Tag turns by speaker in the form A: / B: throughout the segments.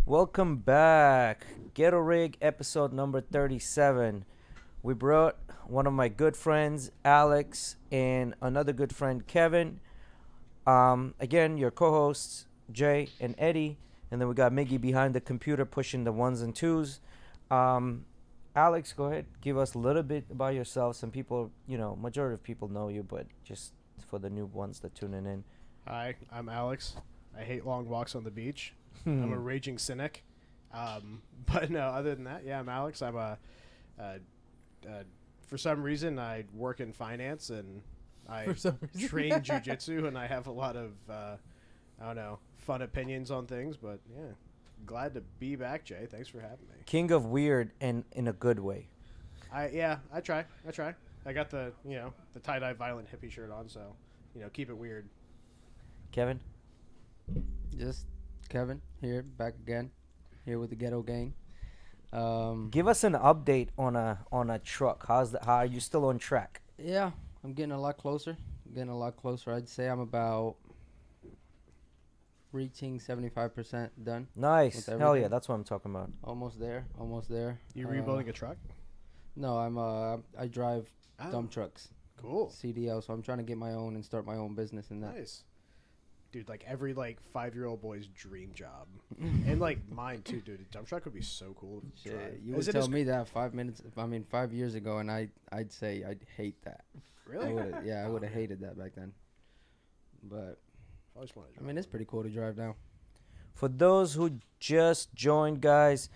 A: Welcome back. GhettoRig episode number 37. We brought one of my good friends, Alex, and another good friend, Kevin. Again, your co-hosts, Jay and Eddie. And then we got Miggy behind the computer pushing the ones and twos. Alex, go ahead. Give us a little bit about yourself. Some people, majority of people know you, but just for the new ones that tuning in.
B: Hi, I'm Alex. I hate long walks on the beach. I'm a raging cynic. But no, other than that, yeah, I'm Alex. For some reason, I work in finance and I train jujitsu, and I have a lot of, fun opinions on things. But yeah, glad to be back, Jay. Thanks for having me.
A: King of weird and in a good way.
B: I try. I got the tie-dye violent hippie shirt on, so keep it weird.
A: Kevin?
C: Just Kevin here, back again, here with the Ghetto Gang.
A: Give us an update on a truck. How are you still on track?
C: Yeah, I'm getting a lot closer. I'd say I'm about reaching 75% done.
A: Nice. Hell yeah, that's what I'm talking about.
C: Almost there.
B: You rebuilding a truck?
C: No, I drive dump trucks.
B: Cool.
C: CDL, so I'm trying to get my own and start my own business in that.
B: Nice. Dude, like every 5-year-old boy's dream job. And mine too, dude. A dump truck would be so cool to drive.
C: You would tell me that 5 years ago, and I'd say I'd hate that.
B: Really?
C: I would have hated that back then. But it's pretty cool to drive now.
A: For those who just joined, guys,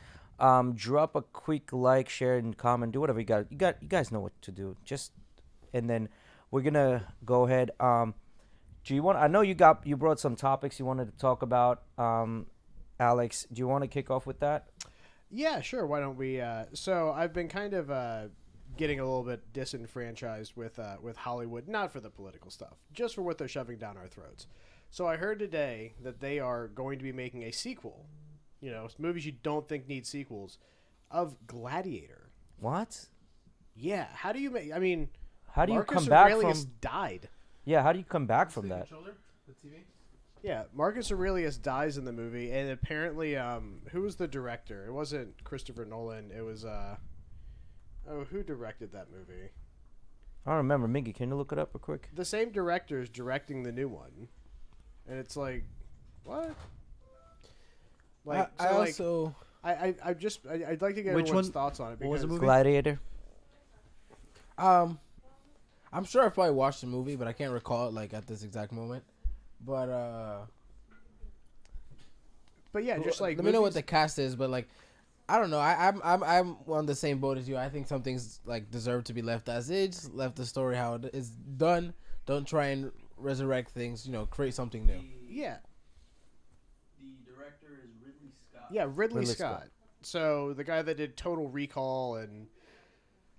A: drop a quick like, share, and comment. Do whatever you got. You guys know what to do. And then we're gonna go ahead. Do you want? I know you brought some topics you wanted to talk about. Alex, do you want to kick off with that?
B: Yeah, sure. Why don't we? So I've been kind of getting a little bit disenfranchised with Hollywood, not for the political stuff, just for what they're shoving down our throats. So I heard today that they are going to be making a sequel. Movies you don't think need sequels, of Gladiator.
A: What?
B: Yeah. How do you make?
A: How do you
B: Marcus
A: come back
B: Aurelius
A: from?
B: died.
A: Yeah, how do you come back from that?
D: The TV?
B: Yeah, Marcus Aurelius dies in the movie, and apparently, who was the director? It wasn't Christopher Nolan. It was who directed that movie?
A: I don't remember. Miggy, can you look it up real quick?
B: The same director is directing the new one, and it's like, what?
D: I'd
B: like to get everyone's thoughts on it.
D: What was the movie?
A: Gladiator.
D: I'm sure I probably watched the movie, but I can't recall it at this exact moment. But
B: yeah, just
D: let me know what the cast is. But I don't know. I'm on the same boat as you. I think some things deserve to be left as is. Left the story how it is done. Don't try and resurrect things. Create something new.
B: Yeah.
C: The director is Ridley Scott.
B: Yeah, Ridley Scott. So the guy that did Total Recall and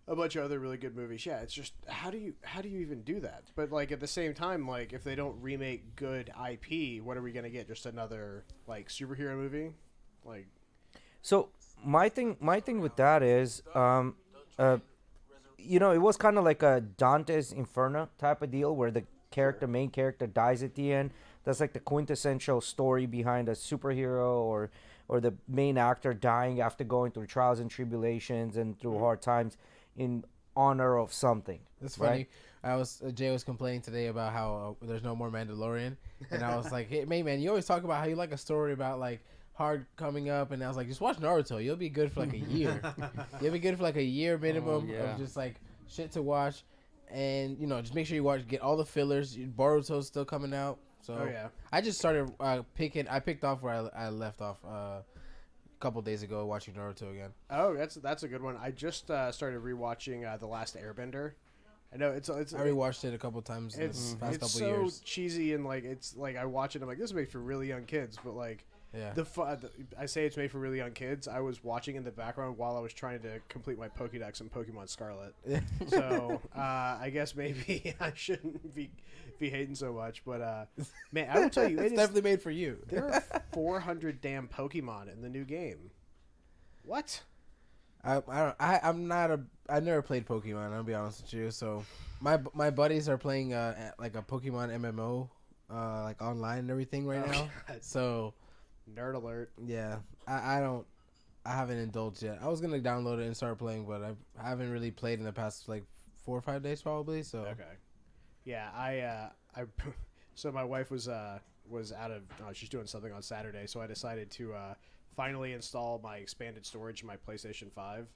B: a bunch of other really good movies. Yeah, it's just how do you even do that? But at the same time, if they don't remake good IP, what are we gonna get? Just another superhero movie?
A: So my thing with that is, it was kind of like a Dante's Inferno type of deal where the main character dies at the end. That's the quintessential story behind a superhero or the main actor dying after going through trials and tribulations and through hard times in honor of something.
D: That's funny.
A: Right?
D: Jay was complaining today about how there's no more Mandalorian, and I was like, hey man, you always talk about how you like a story about hard coming up, and I was like, just watch Naruto. You'll be good for a year. You'll be good for a year minimum of just shit to watch, and just make sure you get all the fillers. Boruto's still coming out, so I just started I picked off where I left off couple days ago watching Naruto again.
B: Oh, that's a good one. I just started rewatching The Last Airbender. I know it's. I
D: rewatched it a couple times in the past couple years.
B: It's so cheesy and it's I watch it. I'm like, this is made for really young kids, but
D: yeah.
B: I say it's made for really young kids. I was watching in the background while I was trying to complete my Pokédex in Pokemon Scarlet. So I guess maybe I shouldn't be hating so much, but man, I will tell you,
D: it's definitely made for you.
B: There are 400 damn Pokemon in the new game. What?
D: I never played Pokemon. I'll be honest with you. So my buddies are playing a Pokemon MMO online and everything right now.
B: God.
D: So
B: Nerd alert.
D: Yeah, I haven't indulged yet. I was gonna download it and start playing, but I haven't really played in the past like 4 or 5 days probably. So
B: Okay. Yeah, I so my wife was out of she's doing something on Saturday, so I decided to finally install my expanded storage in my PlayStation 5.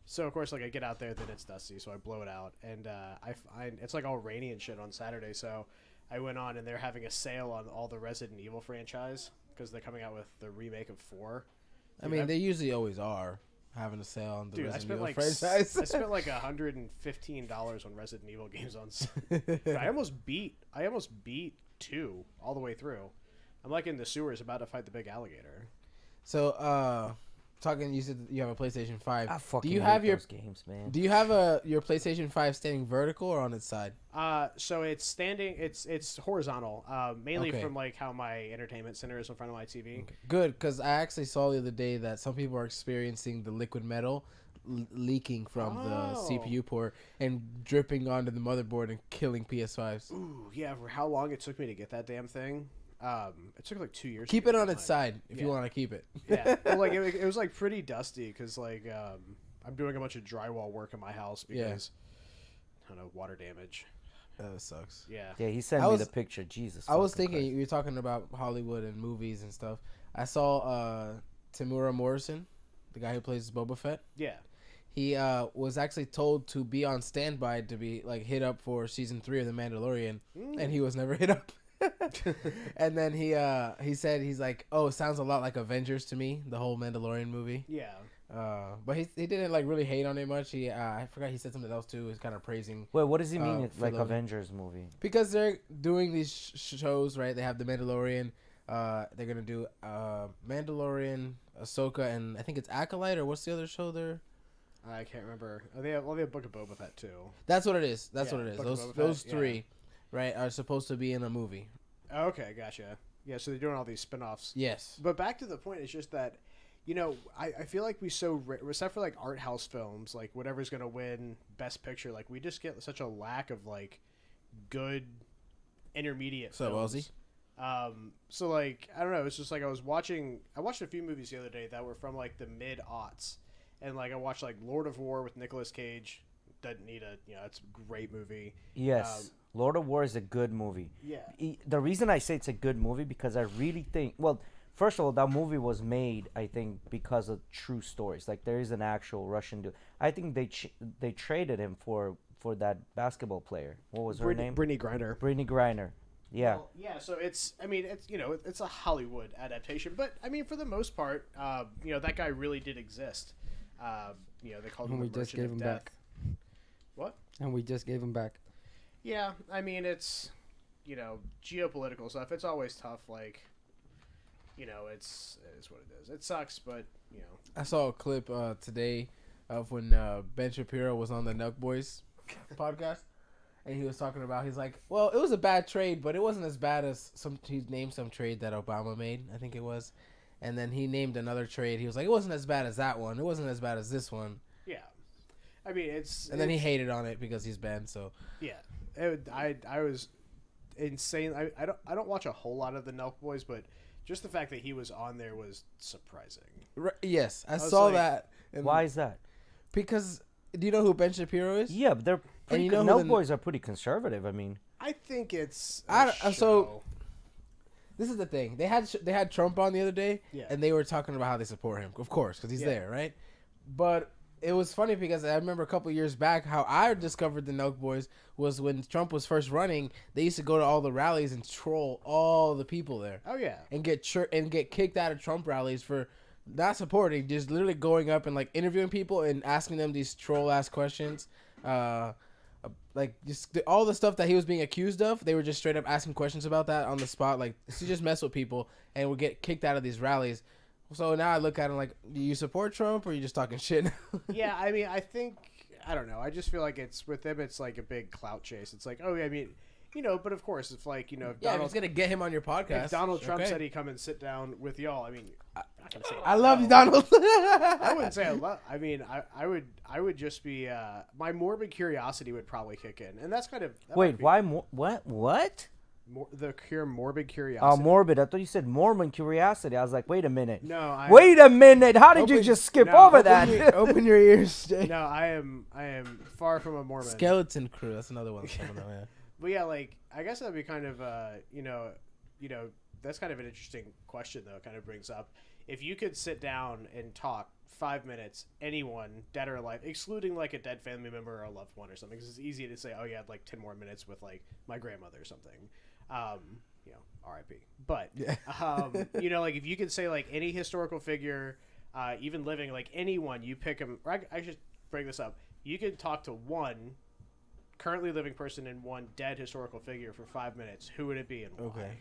B: So of course, like I get out there, then it's dusty, so I blow it out, and I find it's like all rainy and shit on Saturday. So I went on, and they're having a sale on all the Resident Evil franchise because they're coming out with the remake of 4.
D: I mean, they usually always are having a sale on the Resident Evil franchise.
B: I spent like $115 on Resident Evil games on. I almost beat 2 all the way through. I'm like in the sewers about to fight the big alligator.
D: So, you said you have a PlayStation 5.
A: I fucking
D: do you
A: hate
D: have your
A: those games, man.
D: Do you have your PlayStation 5 standing vertical or on its side?
B: So it's standing. It's horizontal. Mainly
D: Okay.
B: from like how my entertainment center is in front of my TV.
D: Okay. Good, because I actually saw the other day that some people are experiencing the liquid metal leaking from the CPU port and dripping onto the motherboard and killing PS5s.
B: Ooh, yeah. For how long it took me to get that damn thing. It took like 2 years.
D: Keep
B: to
D: it
B: get
D: on
B: mine.
D: its side if you want to keep it.
B: Yeah. Well, like it was like pretty dusty because like I'm doing a bunch of drywall work in my house because I don't know, water damage.
D: That sucks.
B: Yeah.
A: Yeah, he sent me the picture. Jesus.
D: I was
A: fucking
D: thinking
A: Christ.
D: you were talking about Hollywood and movies and stuff. I saw Tamura Morrison, the guy who plays Boba Fett.
B: Yeah.
D: He was actually told to be on standby to be like hit up for season 3 of The Mandalorian, and he was never hit up. And then he said he's like, oh, it sounds a lot like Avengers to me, the whole Mandalorian movie.
B: Yeah.
D: But he didn't like really hate on it much. He I forgot he said something else too. He was kind of praising.
A: Wait, what does he mean? It's
D: for
A: like
D: the-
A: Avengers movie.
D: Because they're doing these shows, right? They have The Mandalorian. They're gonna do Mandalorian, Ahsoka, and I think it's Acolyte or what's the other show there?
B: I can't remember. They have Book of Boba Fett too.
D: That's what it is. That's
B: Yeah,
D: what it is.
B: Book of Boba Fett,
D: Those
B: yeah.
D: 3, right, are supposed to be in a movie.
B: Okay, gotcha. Yeah, so they're doing all these spin-offs.
D: Yes.
B: But back to the point, it's just that, I feel like except for like art house films, like whatever's gonna win Best Picture, like we just get such a lack of like good intermediate
D: So
B: films.
D: Ozzy?
B: So like I don't know, it's just like I watched a few movies the other day that were from like the mid-aughts, and like I watched like Lord of War with Nicolas Cage. Doesn't need it's a great movie.
A: Yes. Lord of War is a good movie.
B: Yeah.
A: The reason I say it's a good movie because I really think, well, first of all, that movie was made, I think, because of true stories. Like there is an actual Russian dude. I think they traded him for that basketball player. What was her name?
B: Brittany Griner.
A: Brittany Griner. Yeah.
B: Well, yeah, so it's it's a Hollywood adaptation, but I mean for the most part, that guy really did exist. They called him
C: And we
B: the
C: just
B: Merchant
C: gave
B: of
C: him
B: Death.
C: back.
B: What?
C: And we just gave him back.
B: Yeah, I mean it's geopolitical stuff. It's always tough. Like it's what it is. It sucks, but
D: I saw a clip today of when Ben Shapiro was on the Nuck Boys podcast, and he was talking about, he's like, well, it was a bad trade, but it wasn't as bad as he named some trade that Obama made, I think it was, and then he named another trade. He was like, it wasn't as bad as that one. It wasn't as bad as this one.
B: yeah. I mean
D: And then he hated on it because he's Ben. So
B: yeah. I was insane. I don't watch a whole lot of the Nelk Boys, but just the fact that he was on there was surprising.
D: yes, I
B: was
D: saw
B: like,
D: that. And
A: Why is that?
D: Because do you know who Ben Shapiro is?
A: Yeah, but they're pretty.
D: you know who
A: Nelk
D: the-
A: Boys are pretty conservative. I mean,
B: I think it's
D: so this is the thing. They had Trump on the other day,
B: Yeah.
D: and they were talking about how they support him, of course, because he's
B: Yeah.
D: there, right? But it was funny because I remember a couple years back how I discovered the Nelk Boys was when Trump was first running. They used to go to all the rallies and troll all the people there,
B: Oh yeah.
D: and get kicked out of Trump rallies for not supporting, just literally going up and like interviewing people and asking them these troll ass questions. Like just all the stuff that he was being accused of, they were just straight up asking questions about that on the spot, like to just mess with people, and would get kicked out of these rallies. So now I look at him like, do you support Trump or are you just talking shit?
B: Yeah, I mean, I don't know. I just feel like it's with them. It's like a big clout chase. It's like, oh, yeah, I mean, but of course, it's like if
D: Yeah, if
B: Donald,
D: it's gonna get him on your podcast.
B: if Donald Trump
D: okay.
B: said he'd come and sit down with y'all, I mean, I'm not gonna say
D: I love you,
B: no.
D: Donald.
B: I wouldn't say I love. I mean, I would just be my morbid curiosity would probably kick in, and that's kind of that
A: wait,
B: might be-
A: why? What?
B: The cure morbid curiosity.
A: Morbid. I thought you said Mormon curiosity. I was like, wait a minute.
B: No,
A: Wait a minute. How did you just skip over that?
D: Open your ears, Jay.
B: No, I am far from a Mormon.
D: Skeleton Crew. That's another one that's coming out. Yeah.
B: But yeah, like I guess that'd be kind of you know, that's kind of an interesting question though. It kind of brings up if you could sit down and talk 5 minutes, anyone dead or alive, excluding like a dead family member or a loved one or something, because it's easy to say, oh, you had like 10 more minutes with like my grandmother or something. You know, R.I.P. But you know, like if you could say like any historical figure, even living, like anyone, you pick them. I should bring this up. You could talk to one currently living person and one dead historical figure for 5 minutes. Who would it be and why?
D: Okay.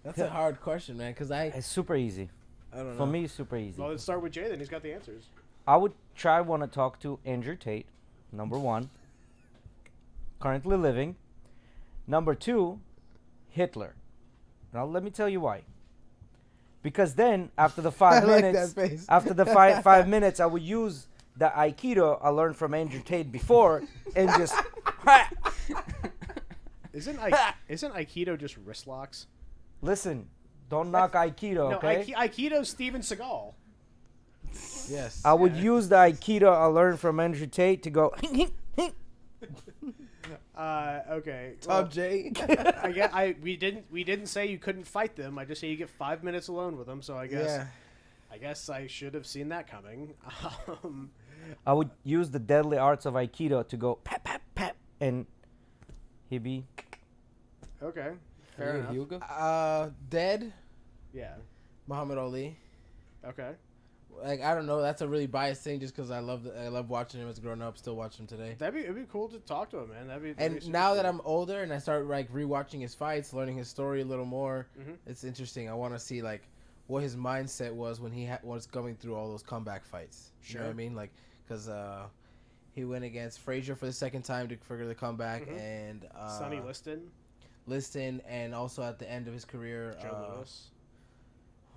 D: That's a hard question, man. Because
A: It's super easy.
D: I don't know.
A: For me, it's super easy.
B: Well, let's start with Jay. Then he's got the answers.
A: I would want to talk to Andrew Tate, number 1, currently living. Number 2, Hitler. Now let me tell you why. Because then after the 5 minutes, after the 5 minutes, I would use the Aikido I learned from Andrew Tate before and just.
B: Isn't Aikido just wrist locks?
A: Listen, don't knock Aikido, okay?
B: No, Aikido's Steven Seagal.
D: Yes.
A: I would use the Aikido I learned from Andrew Tate to go.
B: Okay.
D: Top J.
B: We didn't say you couldn't fight them. I just say you get 5 minutes alone with them. So I guess I should have seen that coming.
A: I would use the deadly arts of Aikido to go pap pap pap, and he'd be.
B: Okay. Fair enough.
C: Hugo?
D: Dead.
B: Yeah.
D: Muhammad Ali.
B: Okay.
D: Like I don't know, that's a really biased thing just because I love watching him as a grown up, still watch him today.
B: It'd be cool to talk to him, man. That'd be
D: and now that I'm older and I start like rewatching his fights, learning his story a little more,
B: mm-hmm.
D: It's interesting. I want to see like what his mindset was when he was going through all those comeback fights.
B: Sure.
D: You know what I mean? Like because he went against Frazier for the second time to figure the comeback,
B: mm-hmm.
D: and
B: Sonny Liston,
D: and also at the end of his career,
B: Joe Lewis.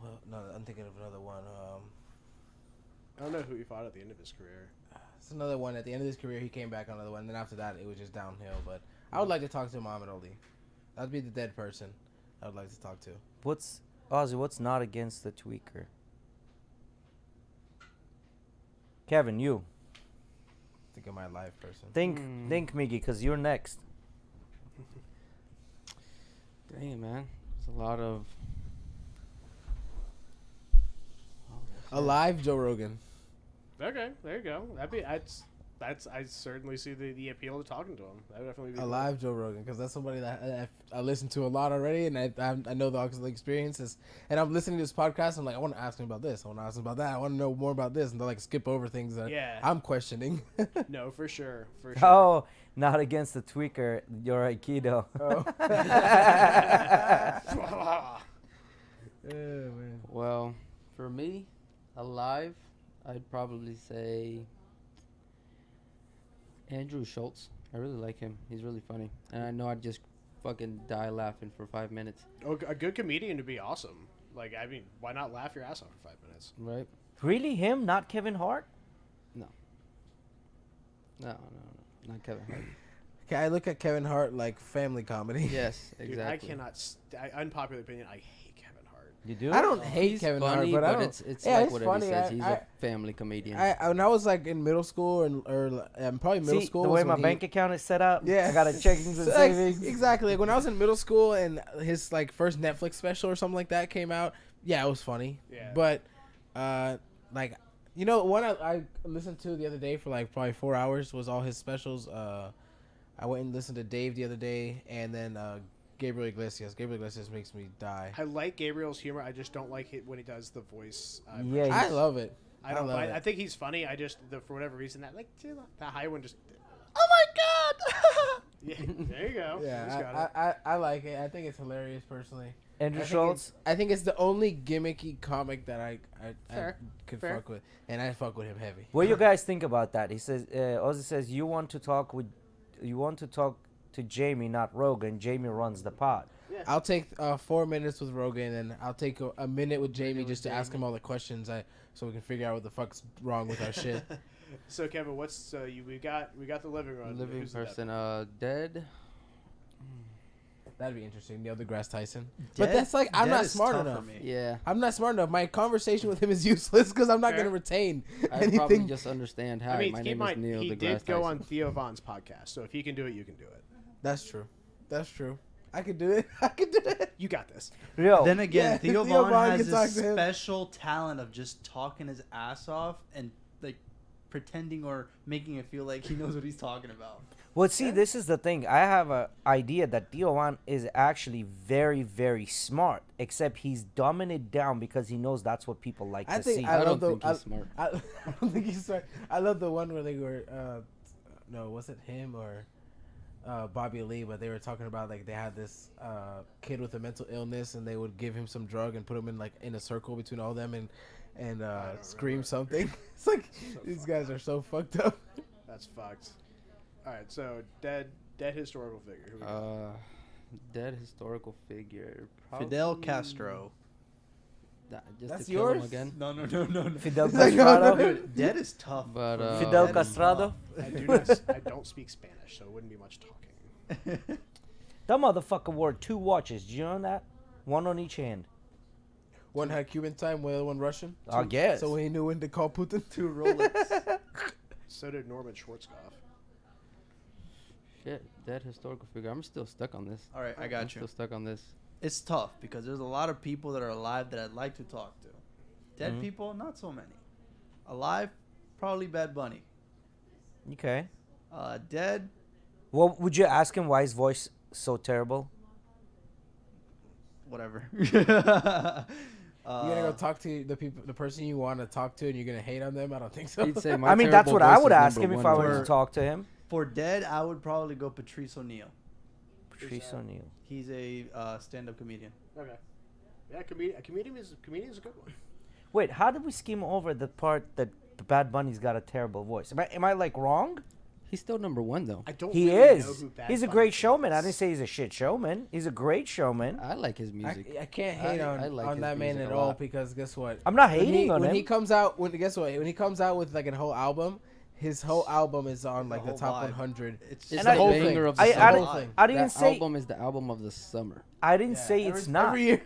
D: Well, no, I'm thinking of another one.
B: I don't know who he fought at the end of his career.
D: It's another one. At the end of his career, he came back on another one. And then after that, it was just downhill. But I would like to talk to Muhammad Ali. That'd be the dead person I would like to talk to.
A: What's not against the tweaker? Kevin, you.
D: Think of my live person.
A: Think, Miggy, because you're next.
C: Dang, man. There's a lot of...
D: Alive Joe Rogan.
B: Okay, there you go. I certainly see the appeal to talking to him. That would definitely be
D: Alive Joe Rogan, because that's somebody that I listen to a lot already, and I know the experiences. And I'm listening to this podcast. I'm like, I want to ask him about this. I want to ask him about that. I want to know more about this, and they'll like skip over things that I'm questioning.
B: No, for sure.
A: Oh, not against the tweaker. Your Aikido.
D: Oh. Yeah, man.
C: Well, for me, alive, I'd probably say Andrew Schultz. I really like him. He's really funny. And I know I'd just fucking die laughing for 5 minutes.
B: Oh, a good comedian would be awesome. Like, I mean, why not laugh your ass off for 5 minutes?
C: Right?
A: Really? Him? Not Kevin Hart?
C: No, not Kevin Hart.
D: Okay, I look at Kevin Hart like family comedy.
C: Yes, exactly.
B: Dude, I cannot... unpopular opinion, I hate Kevin Hart.
A: You do?
D: I don't hate
C: He's
D: Kevin
C: funny,
D: Hart, but I don't.
C: it's
D: yeah,
C: like
D: it's
C: what
D: funny.
C: Eddie says. He's a family comedian.
D: When I was like in middle school probably middle
A: See,
D: school.
A: the way my bank account is set up,
D: Yeah.
A: I got a checkings and
D: So,
A: savings.
D: Exactly. Like when I was in middle school and his like first Netflix special or something like that came out, yeah, it was funny.
B: Yeah.
D: But like one I listened to the other day for like probably 4 hours was all his specials. I went and listened to Dave the other day, and then Gabriel Iglesias. Gabriel Iglesias makes me die.
B: I like Gabriel's humor. I just don't like it when he does the voice.
A: Yeah,
D: I love it.
B: I don't.
D: love
B: I,
D: it.
B: I think he's funny. I just for whatever reason that high one just. Oh my god! Yeah, there you go.
D: Yeah, I like it. I think it's hilarious personally.
A: Andrew Schultz.
D: I think it's the only gimmicky comic that I could
B: Fair.
D: fuck with, and I fuck with him heavy.
A: What do you guys think about that? He says, Ozzy says, you want to talk to Jamie, not Rogan. Jamie runs the pod.
B: Yeah.
D: I'll take 4 minutes with Rogan, and I'll take a minute with Jamie just to ask him all the questions, so we can figure out what the fuck's wrong with our shit.
B: So Kevin, we got the living room.
C: Living
B: Who's
C: person, dead.
D: That'd be interesting. Neil deGrasse Tyson.
E: Dead-
D: But that's like I'm
E: Dead
D: not
E: is
D: smart
E: tough for
D: enough.
E: me.
C: Yeah,
D: I'm not smart enough. My conversation with him is useless because I'm not
B: Fair.
D: going to retain
C: I probably
D: anything.
C: just understand how.
B: I mean,
C: My
B: keep
C: name
B: in
C: is
B: mind,
C: Neil
B: he
C: deGrasse
B: did go on
C: Tyson.
B: Theo Von's podcast, so if he can do it, you can do it.
D: That's true. That's true. I could do it. I could do it.
B: You got this.
A: Yo,
E: Then again,
D: Yeah,
E: Theo
D: Theo
E: Von
D: Von
E: has
D: can talk
E: this
D: to him.
E: special talent of just talking his ass off and like pretending or making it feel like he knows what he's talking about.
A: well, see, this is the thing. I have a idea that Theo Van is actually very, very smart, except he's dumbing it down because he knows that's what people like
D: I
A: to
D: think
A: see.
C: I
D: love
C: don't
D: the-
C: think he's smart.
D: I don't think he's smart. I love the one where they were. No, was it him or Bobby Lee? But they were talking about like they had this kid with a mental illness, and they would give him some drug and put him in like in a circle between all of them and scream something. It's like these guys are so fucked up.
B: That's fucked. All right, so dead historical figure. Who we got?
C: Dead historical figure.
E: Fidel
C: probably-
E: Castro.
C: Just
D: That's
C: to kill him
D: yours?
C: again.
E: No.
A: Fidel
D: like,
A: Castrado.
E: Dude, Dead is tough.
C: But
A: Fidel
E: Dead is
A: Castrado.
B: I don't speak Spanish, so it wouldn't be much talking.
E: tough.
A: That motherfucker wore 2 watches. Do you know that? One on each hand.
D: One had Cuban time, the other one Russian.
A: I guess.
D: So he knew when to call Putin.
E: 2 Rolex.
B: So did Norman Schwarzkopf.
C: shit, dead historical figure. I'm still stuck on this.
E: All right, I
C: I'm
E: got you.
C: still stuck on this.
E: It's tough because there's a lot of people that are alive that I'd like to talk to. Dead people, not so many. Alive, probably Bad Bunny.
A: Okay.
E: Dead,
A: Well, would you ask him why his voice so terrible?
E: whatever.
D: You're gonna go talk to the person you want to talk to, and you're gonna hate on them. I don't think so.
C: He'd say, "My
A: I mean, that's
C: terrible
A: what I
C: voice
A: would
C: is
A: ask
C: number
A: him if
C: one
A: I
C: for
A: were
C: me."
A: to talk to him.
E: For Dead, I would probably go Patrice O'Neal.
A: Patrice O'Neal.
E: He's a stand-up comedian.
B: Okay. Yeah, comedian is a good one.
A: Wait, how did we skim over the part that Bad Bunny's got a terrible voice? Am I like wrong?
C: He's still number one though.
B: I don't.
A: He
B: really know
A: is.
B: who Bad
A: He's a
B: Bunny
A: great showman. I
B: is.
A: didn't say he's a shit showman. He's a great showman.
C: I like his music.
D: I can't hate
C: I like
D: on
C: his
D: that man
C: music
D: at
C: a
D: all
C: lot.
D: because guess what?
A: I'm not
D: When
A: hating on
D: when
A: him.
D: he comes out when he comes out with like a whole album, his whole album is on like the
E: whole
D: top
E: vibe.
D: 100.
E: It's
C: It's
A: And
C: the
A: I-
D: whole
C: banger
D: thing.
C: of the
A: I
C: summer.
A: didn't, I didn't
C: That
A: say
C: album is the album of the summer.
A: I didn't say it's not.
D: Every year.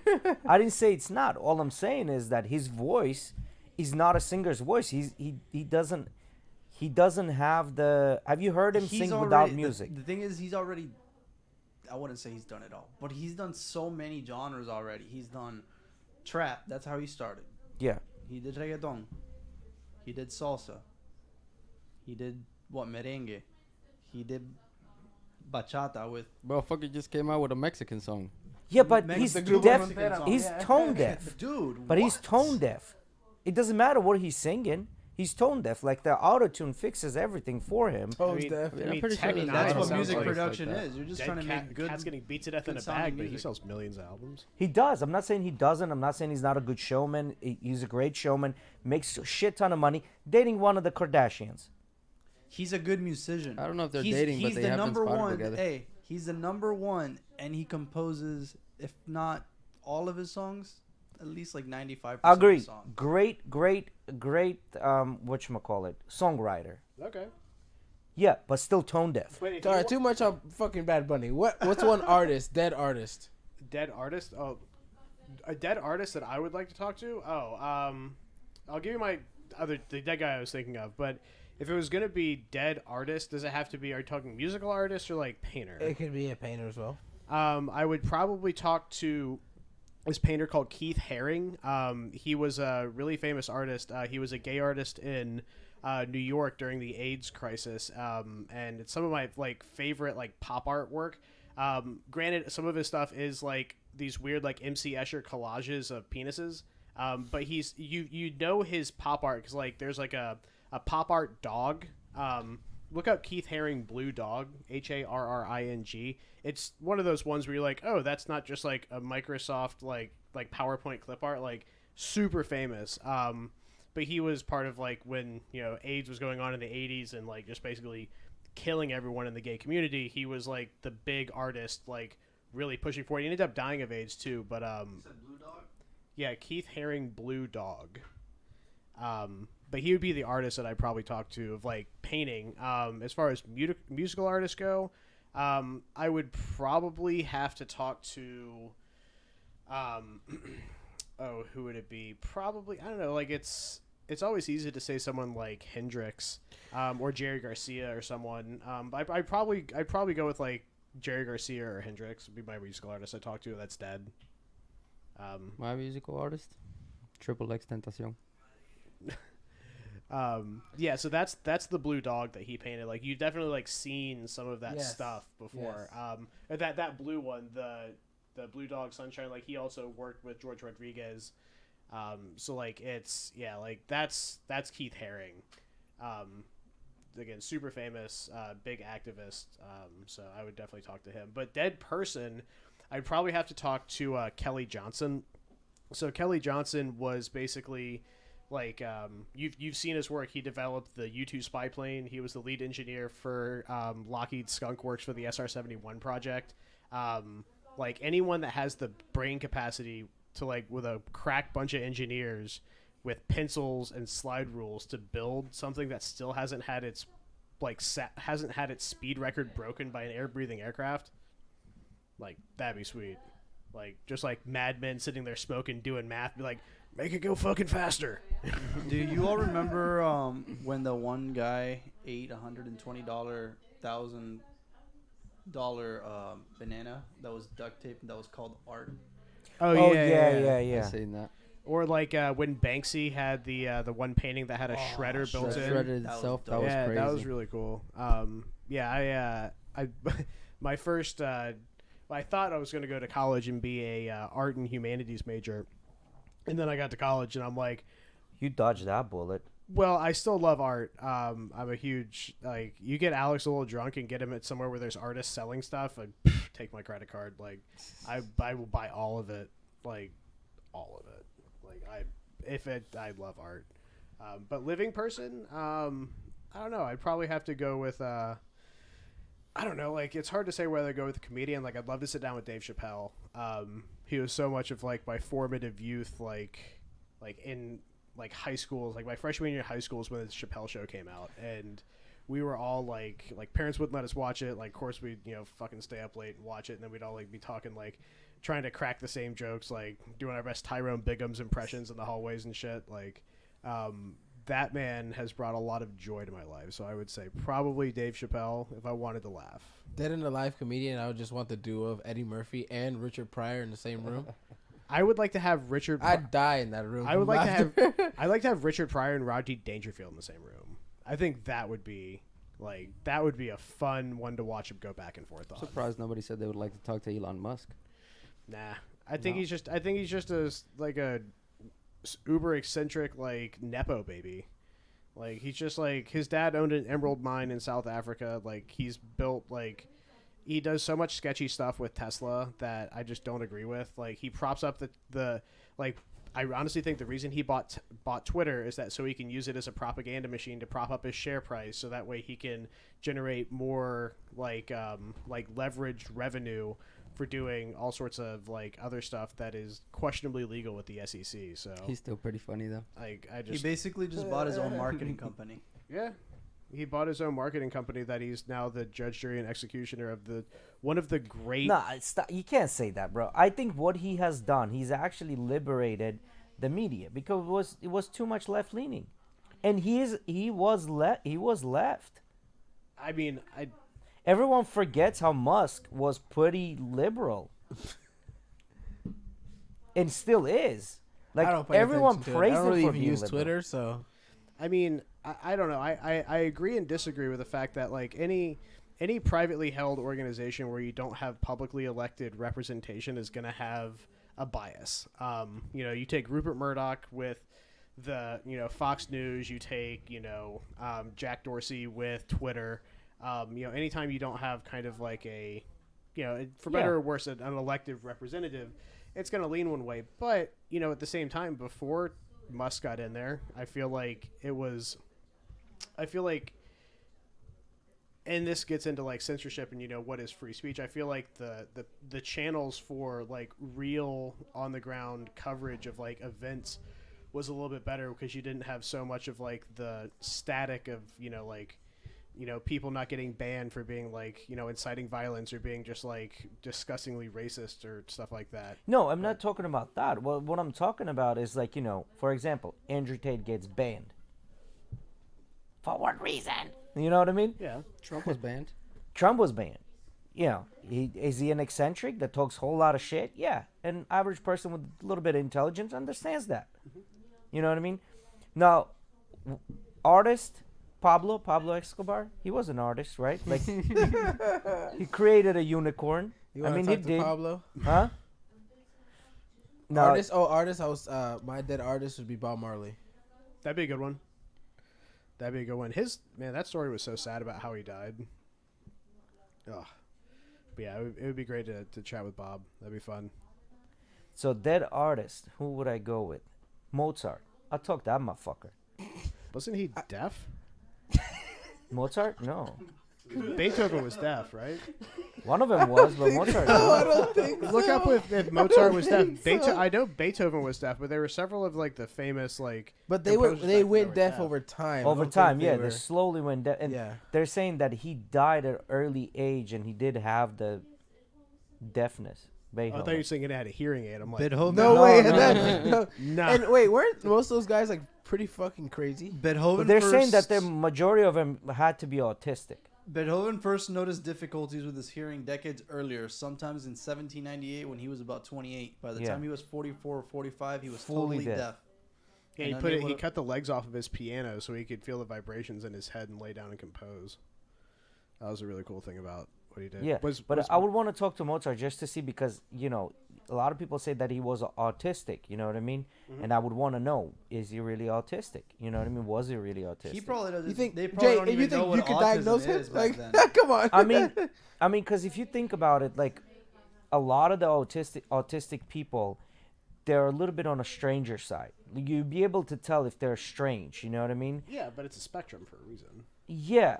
A: I didn't say it's not. All I'm saying is that his voice is not a singer's voice. He doesn't have the. Have you heard him
E: He's
A: sing
E: already-
A: without
E: the-
A: music?
E: The thing is, he's already. I wouldn't say he's done it all, but he's done so many genres already. He's done trap. That's how he started.
A: Yeah.
E: He did reggaeton. He did salsa. He did merengue. He did bachata with.
C: Motherfucker just came out with a Mexican song.
A: Yeah, but
E: Mexican
A: he's
E: Grupo
A: deaf.
E: Frontera song.
A: He's
D: Yeah.
A: tone deaf.
E: Dude,
A: But he's
E: what?
A: tone deaf. It doesn't matter what he's singing. He's tone deaf. Like the auto tune fixes everything for him.
D: Tones deaf.
C: I mean, I'm pretty sure
B: technically,
E: That's
B: it
E: what
B: sounds
E: music
B: like
E: production
C: like that.
E: is. You're just
B: Dead
E: trying to
B: cat,
E: make good.
B: Cat's getting beat to death in
E: good
B: a
E: sounding
B: bag, but he
E: music.
B: sells millions of albums.
A: He does. I'm not saying he doesn't. I'm not saying he's not a good showman. He's a great showman. Makes a shit ton of money. Dating one of the Kardashians.
E: He's a good musician.
C: I don't know if they're
E: he's,
C: dating, but
E: he's
C: they
E: the
C: have been
E: number
C: spotted
E: one.
C: together.
E: Hey, he's the number one, and he composes, if not all of his songs, at least like 95%
A: I
E: of
A: agree.
E: his songs.
A: Great whatchamacallit, songwriter.
B: Okay.
A: Yeah, but still tone deaf.
B: Wait,
D: All right, too much on fucking Bad Bunny. What's one artist, dead artist?
B: dead artist. Oh, a dead artist that I would like to talk to. I'll give you the dead guy I was thinking of. But if it was gonna be dead artist, does it have to be? Are you talking musical artist or like painter?
D: It could be a painter as well.
B: I would probably talk to this painter called Keith Haring. He was a really famous artist. He was a gay artist in New York during the AIDS crisis, and it's some of my favorite pop artwork. Granted, some of his stuff is like these weird MC Escher collages of penises, but he's you know his pop art because there's a pop art dog. Look up Keith Haring Blue Dog, Harring. It's one of those ones where you're like, oh, that's not just like a Microsoft like PowerPoint clip art, super famous. But he was part of when AIDS was going on in the 80s and just basically killing everyone in the gay community. He was the big artist, really pushing for it. He ended up dying of AIDS too. But
E: You said Blue Dog?
B: yeah, Keith Haring Blue Dog. But he would be the artist that I'd probably talk to of painting. As far as musical artists go, I would probably have to talk to, who would it be? Probably, I don't know. Like it's always easy to say someone like Hendrix, or Jerry Garcia or someone. I'd probably go with like Jerry Garcia or Hendrix would be my musical artist I talk to that's dead.
C: My musical artist, Triple X Tentacion.
B: Yeah, so that's the blue dog that he painted. Like you've definitely like seen some of that stuff before. Yes. That blue one, the blue dog sunshine. Like he also worked with George Rodriguez. So like it's like that's Keith Haring. Again, super famous, big activist. So I would definitely talk to him. But dead person, I'd probably have to talk to Kelly Johnson. So Kelly Johnson was basically like you've seen his work. He developed the U-2 spy plane. He was the lead engineer for Lockheed Skunk Works for the SR-71 project. Like anyone that has the brain capacity to like with a crack bunch of engineers with pencils and slide rules to build something that still hasn't had its speed record broken by an air-breathing aircraft, like that'd be sweet. Like just like madmen sitting there smoking, doing math, be like, make it go fucking faster.
E: Do you all remember when the one guy ate $120,000 banana that was duct taped and that was called art?
B: Oh
A: yeah.
C: I've seen that.
B: Or like when Banksy had the one painting that had a shredder built in.
C: Shredded itself. That was crazy.
B: That was really cool. I my first I thought I was going to go to college and be a art and humanities major, and then I got to college and I'm like,
A: You dodged that bullet.
B: well, I still love art. I'm a huge like you get Alex a little drunk and get him at somewhere where there's artists selling stuff. I take my credit card. Like I will buy all of it. Like all of it. I love art. But living person, I don't know. I'd probably have to go with I don't know. Like it's hard to say whether to go with a comedian. Like I'd love to sit down with Dave Chappelle. He was so much of like my formative youth. Like in like high schools. Like my freshman year of high school is when the Chappelle show came out, and we were all like parents wouldn't let us watch it. Like of course we'd fucking stay up late and watch it, and then we'd all like be talking like trying to crack the same jokes, like doing our best Tyrone Biggums impressions in the hallways and shit. Like that man has brought a lot of joy to my life. So I would say probably Dave Chappelle if I wanted to laugh.
D: Dead in a live comedian, I would just want the duo of Eddie Murphy and Richard Pryor in the same room.
B: I would like to have Richard.
D: I'd die in that room.
B: I would like to have. I'd like to have Richard Pryor and Rodney Dangerfield in the same room. I think that would be a fun one to watch them go back and forth on.
C: I'm surprised nobody said they would like to talk to Elon Musk.
B: Nah, I think he's just a like a uber eccentric like nepo baby. Like he's just like his dad owned an emerald mine in South Africa. Like he's built like he does so much sketchy stuff with Tesla that I just don't agree with. Like he props up the like I honestly think the reason he bought Twitter is that so he can use it as a propaganda machine to prop up his share price, so that way he can generate more like leveraged revenue for doing all sorts of like other stuff that is questionably legal with the SEC. So
C: he's still pretty funny though.
E: He basically just bought his own marketing company.
B: Yeah. He bought his own marketing company that he's now the judge, jury, and executioner of one of the great.
A: Nah, you can't say that, bro. I think what he has done, he's actually liberated the media because it was too much left leaning, and he was left.
B: I mean,
A: everyone forgets how Musk was pretty liberal, and still is. Like everyone praises him for being
D: use
A: liberal.
D: Twitter, so.
B: I mean, I don't know. I agree and disagree with the fact that like any privately held organization where you don't have publicly elected representation is going to have a bias. You take Rupert Murdoch with the Fox News. You take Jack Dorsey with Twitter. Anytime you don't have kind of like a for better or worse an elected representative, it's going to lean one way. But at the same time, before Musk got in there, I feel like, and this gets into like censorship and what is free speech. I feel like the channels for like real on the ground coverage of like events was a little bit better because you didn't have so much of like the static of people not getting banned for being like, inciting violence or being just like disgustingly racist or stuff like that.
A: No, I'm not talking about that. Well, what I'm talking about is like, for example, Andrew Tate gets banned. For what reason? You know what I mean?
B: Yeah.
C: Trump was banned.
A: Trump was banned. Is he an eccentric that talks a whole lot of shit? Yeah. An average person with a little bit of intelligence understands that. You know what I mean? Now, artist Pablo Escobar, he was an artist, right? Like, he created a unicorn.
D: You want to talk to Pablo?
A: Huh? No.
D: Artist? Oh, artist. I was my dead artist would be Bob Marley.
B: That'd be a good one. That story was so sad about how he died. Ugh. But yeah, it would be great to chat with Bob. That'd be fun.
A: So, dead artist, who would I go with? Mozart. I'll talk to that motherfucker.
B: Wasn't he deaf?
A: Mozart? No.
B: Beethoven was deaf, right?
A: One of them was, but Mozart.
D: No, I don't think so.
B: Look up if Mozart was deaf. I know Beethoven was deaf, but there were several of like the famous like.
D: But they went deaf over time.
A: Over time, yeah, they slowly went deaf, and
D: Yeah.
A: they're saying that he died at an early age, and he did have the deafness.
B: I thought you were saying it had a hearing aid. I'm like,
E: Beethoven.
D: No way.
A: no.
B: no.
D: And wait, weren't most of those guys like pretty fucking crazy?
E: Beethoven.
A: But they're saying that the majority of them had to be autistic.
E: Beethoven first noticed difficulties with his hearing decades earlier, sometimes in 1798 when he was about 28. By the time he was 44 or 45, he was
A: Fully
E: totally deaf.
B: Yeah, he cut the legs off of his piano so he could feel the vibrations in his head and lay down and compose. That was a really cool thing about what he did.
A: Yeah, I would want to talk to Mozart just to see because, a lot of people say that he was autistic, you know what I mean? Mm-hmm. And I would want to know, is he really autistic? You know what I mean? Was he really autistic?
E: He probably doesn't.
D: You think,
E: they probably
D: Jay,
E: don't even
D: you think
E: know
D: you
E: what
D: could
E: autism
D: diagnose him?
E: is back
D: Like,
E: then.
D: come on.
A: I mean, because if you think about it, like, a lot of the autistic people, they're a little bit on a stranger side. You'd be able to tell if they're strange, you know what I mean?
B: Yeah, but it's a spectrum for a reason.
A: Yeah.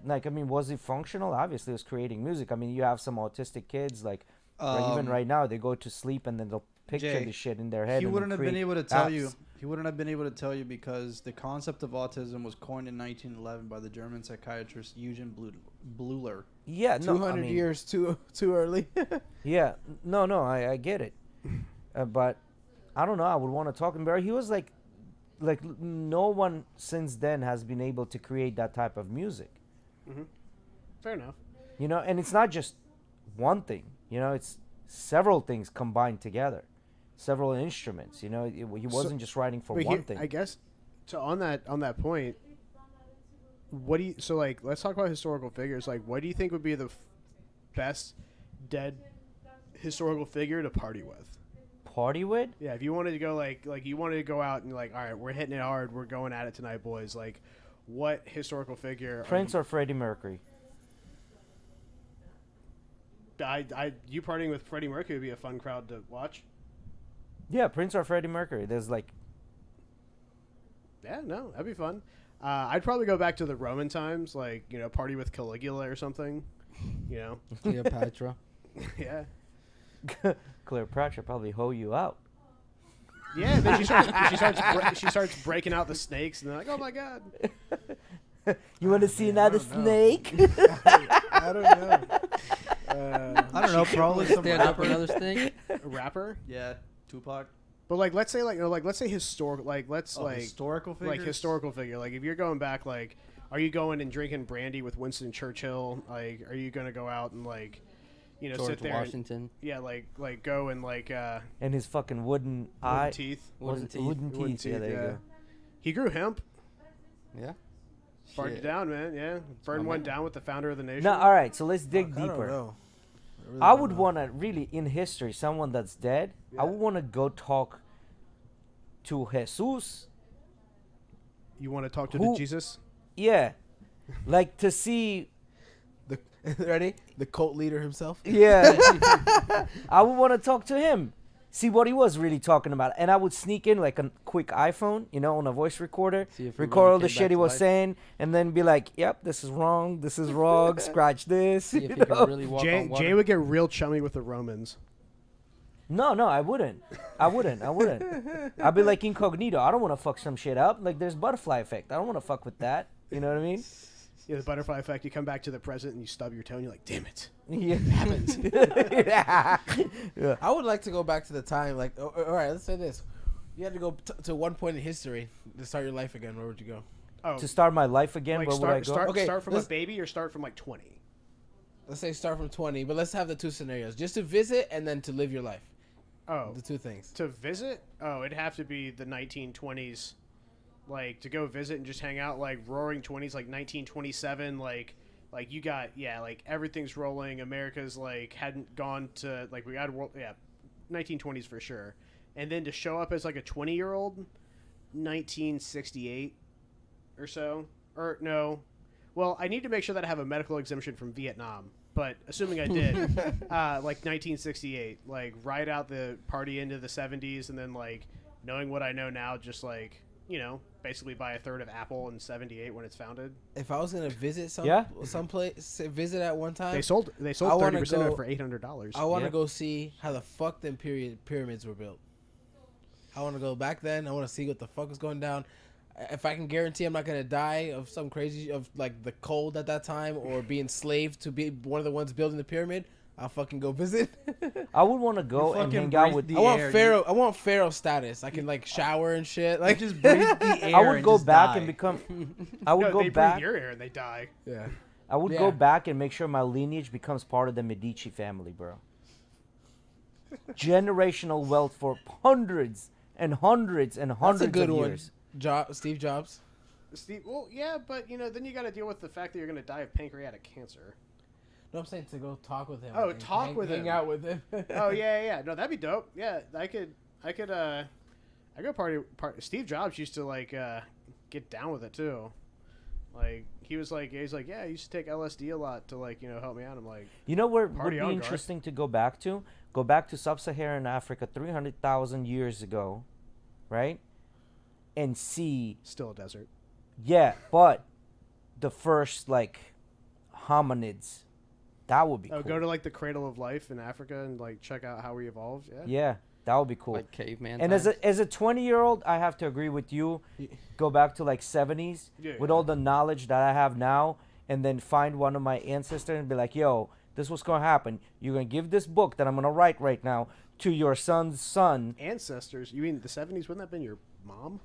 A: Like, I mean, was it functional? Obviously, it was creating music. I mean, you have some autistic kids, like, even right now, they go to sleep and then they'll picture the shit in their head.
E: He wouldn't have been able to tell you.
A: apps.
E: He wouldn't have been able to tell you because the concept of autism was coined in 1911 by the German psychiatrist Eugen Bleuler.
A: Yeah, no,
D: 200 years too early.
A: Yeah, no, I get it, but I don't know. I would want to talk about. He was like no one since then has been able to create that type of music.
B: Mm-hmm. Fair enough.
A: And it's not just one thing. It's several things combined together, several instruments. He wasn't just writing for one thing.
B: I guess. So on that point, what do you? So like, let's talk about historical figures. Like, what do you think would be the best dead historical figure to party with?
A: Party with?
B: Yeah, if you wanted to go like you wanted to go out and like, all right, we're hitting it hard, we're going at it tonight, boys. Like, what historical figure?
A: Prince or Freddie Mercury?
B: You partying with Freddie Mercury would be a fun crowd to watch.
A: Yeah, Prince or Freddie Mercury. There's like.
B: Yeah, no, that'd be fun. I'd probably go back to the Roman times, like party with Caligula or something.
C: Cleopatra.
B: Yeah.
A: Cleopatra probably hoe you out.
B: Yeah, then she starts breaking out the snakes, and they're like, "Oh my god!"
A: You want to see another snake?
D: I don't know.
E: I don't know. Probably some
C: Stand up for
E: rapper.
C: another snake.
B: A rapper.
E: Yeah, Tupac.
B: But like, let's say let's say historical,
E: Historical figures.
B: like historical figure. Like, if you're going back, like, are you going and drinking brandy with Winston Churchill? Like, are you gonna go out and like,
C: George
B: sit there?
C: Washington.
B: Like go and like
A: And his fucking wooden eye.
B: teeth.
C: Wooden teeth.
A: Wooden teeth. Yeah, there you go.
B: He grew hemp.
C: Yeah.
B: Burned it down, man. Yeah, burned one down with the founder of the nation.
A: Now, all right. So let's dig
D: I don't
A: deeper.
D: know. really
A: I
D: don't
A: would
D: know.
A: want to really, in history, someone that's dead.
B: Yeah.
A: I would want to go talk to Jesus.
B: You want to talk to
A: Who-
B: the Jesus?
A: Yeah, like to see.
D: The ready? The cult leader himself.
A: Yeah, I would want to talk to him, see what he was really talking about, and I would sneak in like a quick iPhone, on a voice recorder,
C: See if he
A: record
C: really
A: all the
C: came
A: shit
C: back
A: he
C: to
A: was
C: life.
A: saying, and then be like, "Yep, this is wrong. This is wrong. Scratch this."
C: See if
A: you
C: he can
A: know?
C: really walk
B: Jay,
C: on water.
B: Jay would get real chummy with the Romans.
A: No, I wouldn't. I'd be like incognito. I don't want to fuck some shit up. Like there's butterfly effect. I don't want to fuck with that. You know what I mean?
B: Yeah, the butterfly effect. You come back to the present and you stub your toe and you're like, damn it.
A: Yeah.
B: It happens.
A: Yeah.
D: I would like to go back to the time, like, all right, let's say this. You had to go to one point in history to start your life again. Where would you go?
B: Oh,
A: To start my life again,
B: like
A: where would I go?
B: start from a
D: let's-
B: baby or start from like 20?
D: Let's say start from 20, but let's have the two scenarios. Just to visit and then to live your life.
B: Oh,
D: The two things.
B: to visit? Oh, it'd have to be the 1920s. Like, to go visit and just hang out, like, roaring 20s, like 1927, like you got, yeah, like, everything's rolling. America's, like, hadn't gone to, like, we got, 1920s for sure. And then to show up as, like, a 20-year-old, 1968 or so. Or, no. Well, I need to make sure that I have a medical exemption from Vietnam. But assuming I did, like 1968, like, ride out the party into the 70s, and then, like, knowing what I know now, just, like, you know, basically buy a third of Apple in 78 when it's founded.
D: If I was gonna visit some place, visit at one time,
B: They sold
D: I
B: 30%
D: wanna
B: of it
D: go-
B: for $800.
D: I want to
A: Yeah.
D: go see how the fuck them pyramids were built. I want to go back then. I want to see what the fuck is going down. If I can guarantee I'm not gonna die of some crazy of like the cold at that time or be enslaved to be one of the ones building the pyramid, I'll fucking go visit.
A: I would want to go and
E: fucking
A: hang out
E: breathe
A: with.
E: the
D: I want
E: air,
D: pharaoh. I want pharaoh status. I can like shower and shit. Like
E: just breathe the air.
A: I would
E: and
A: go
E: just
A: back
E: die.
A: and become. I would
B: No,
A: go
B: they
A: back.
B: breathe your air and they die.
D: yeah.
A: I would
D: Yeah.
A: go back and make sure my lineage becomes part of the Medici family, bro. Generational wealth for hundreds and hundreds and hundreds
D: That's a good
A: of
D: one.
A: years.
D: Steve Jobs.
B: Steve, well, yeah, but, you know, then you got to deal with the fact that you're going to die of pancreatic cancer.
D: No, I'm saying to go talk with him.
B: Oh,
D: and
B: talk with
D: hang
B: him.
D: out with him.
B: Oh, yeah. No, that'd be dope. Yeah, I go party. Steve Jobs used to, like, get down with it, too. Like, he's like, yeah, I used to take LSD a lot to, like, you know, help me out. I'm like,
A: You know where would
B: Party
A: be
B: on, Garth.
A: interesting to go back to? Go back to sub-Saharan Africa 300,000 years ago, right? And see,
B: still a desert.
A: yeah, but the first, like, hominids. That would be
B: Oh,
A: cool.
B: go to, like, the cradle of life in Africa and, like, check out how we evolved. Yeah.
A: Yeah, that would be cool.
C: Like caveman.
A: And
C: times.
A: as a 20-year-old, I have to agree with you. Go back to like 70s
B: Yeah,
A: with
B: yeah.
A: all the knowledge that I have now, and then find one of my ancestors and be like, "Yo, this what's gonna happen. You're gonna give this book that I'm gonna write right now to your son's son."
B: Ancestors? You mean the 70s? Wouldn't that have been your mom?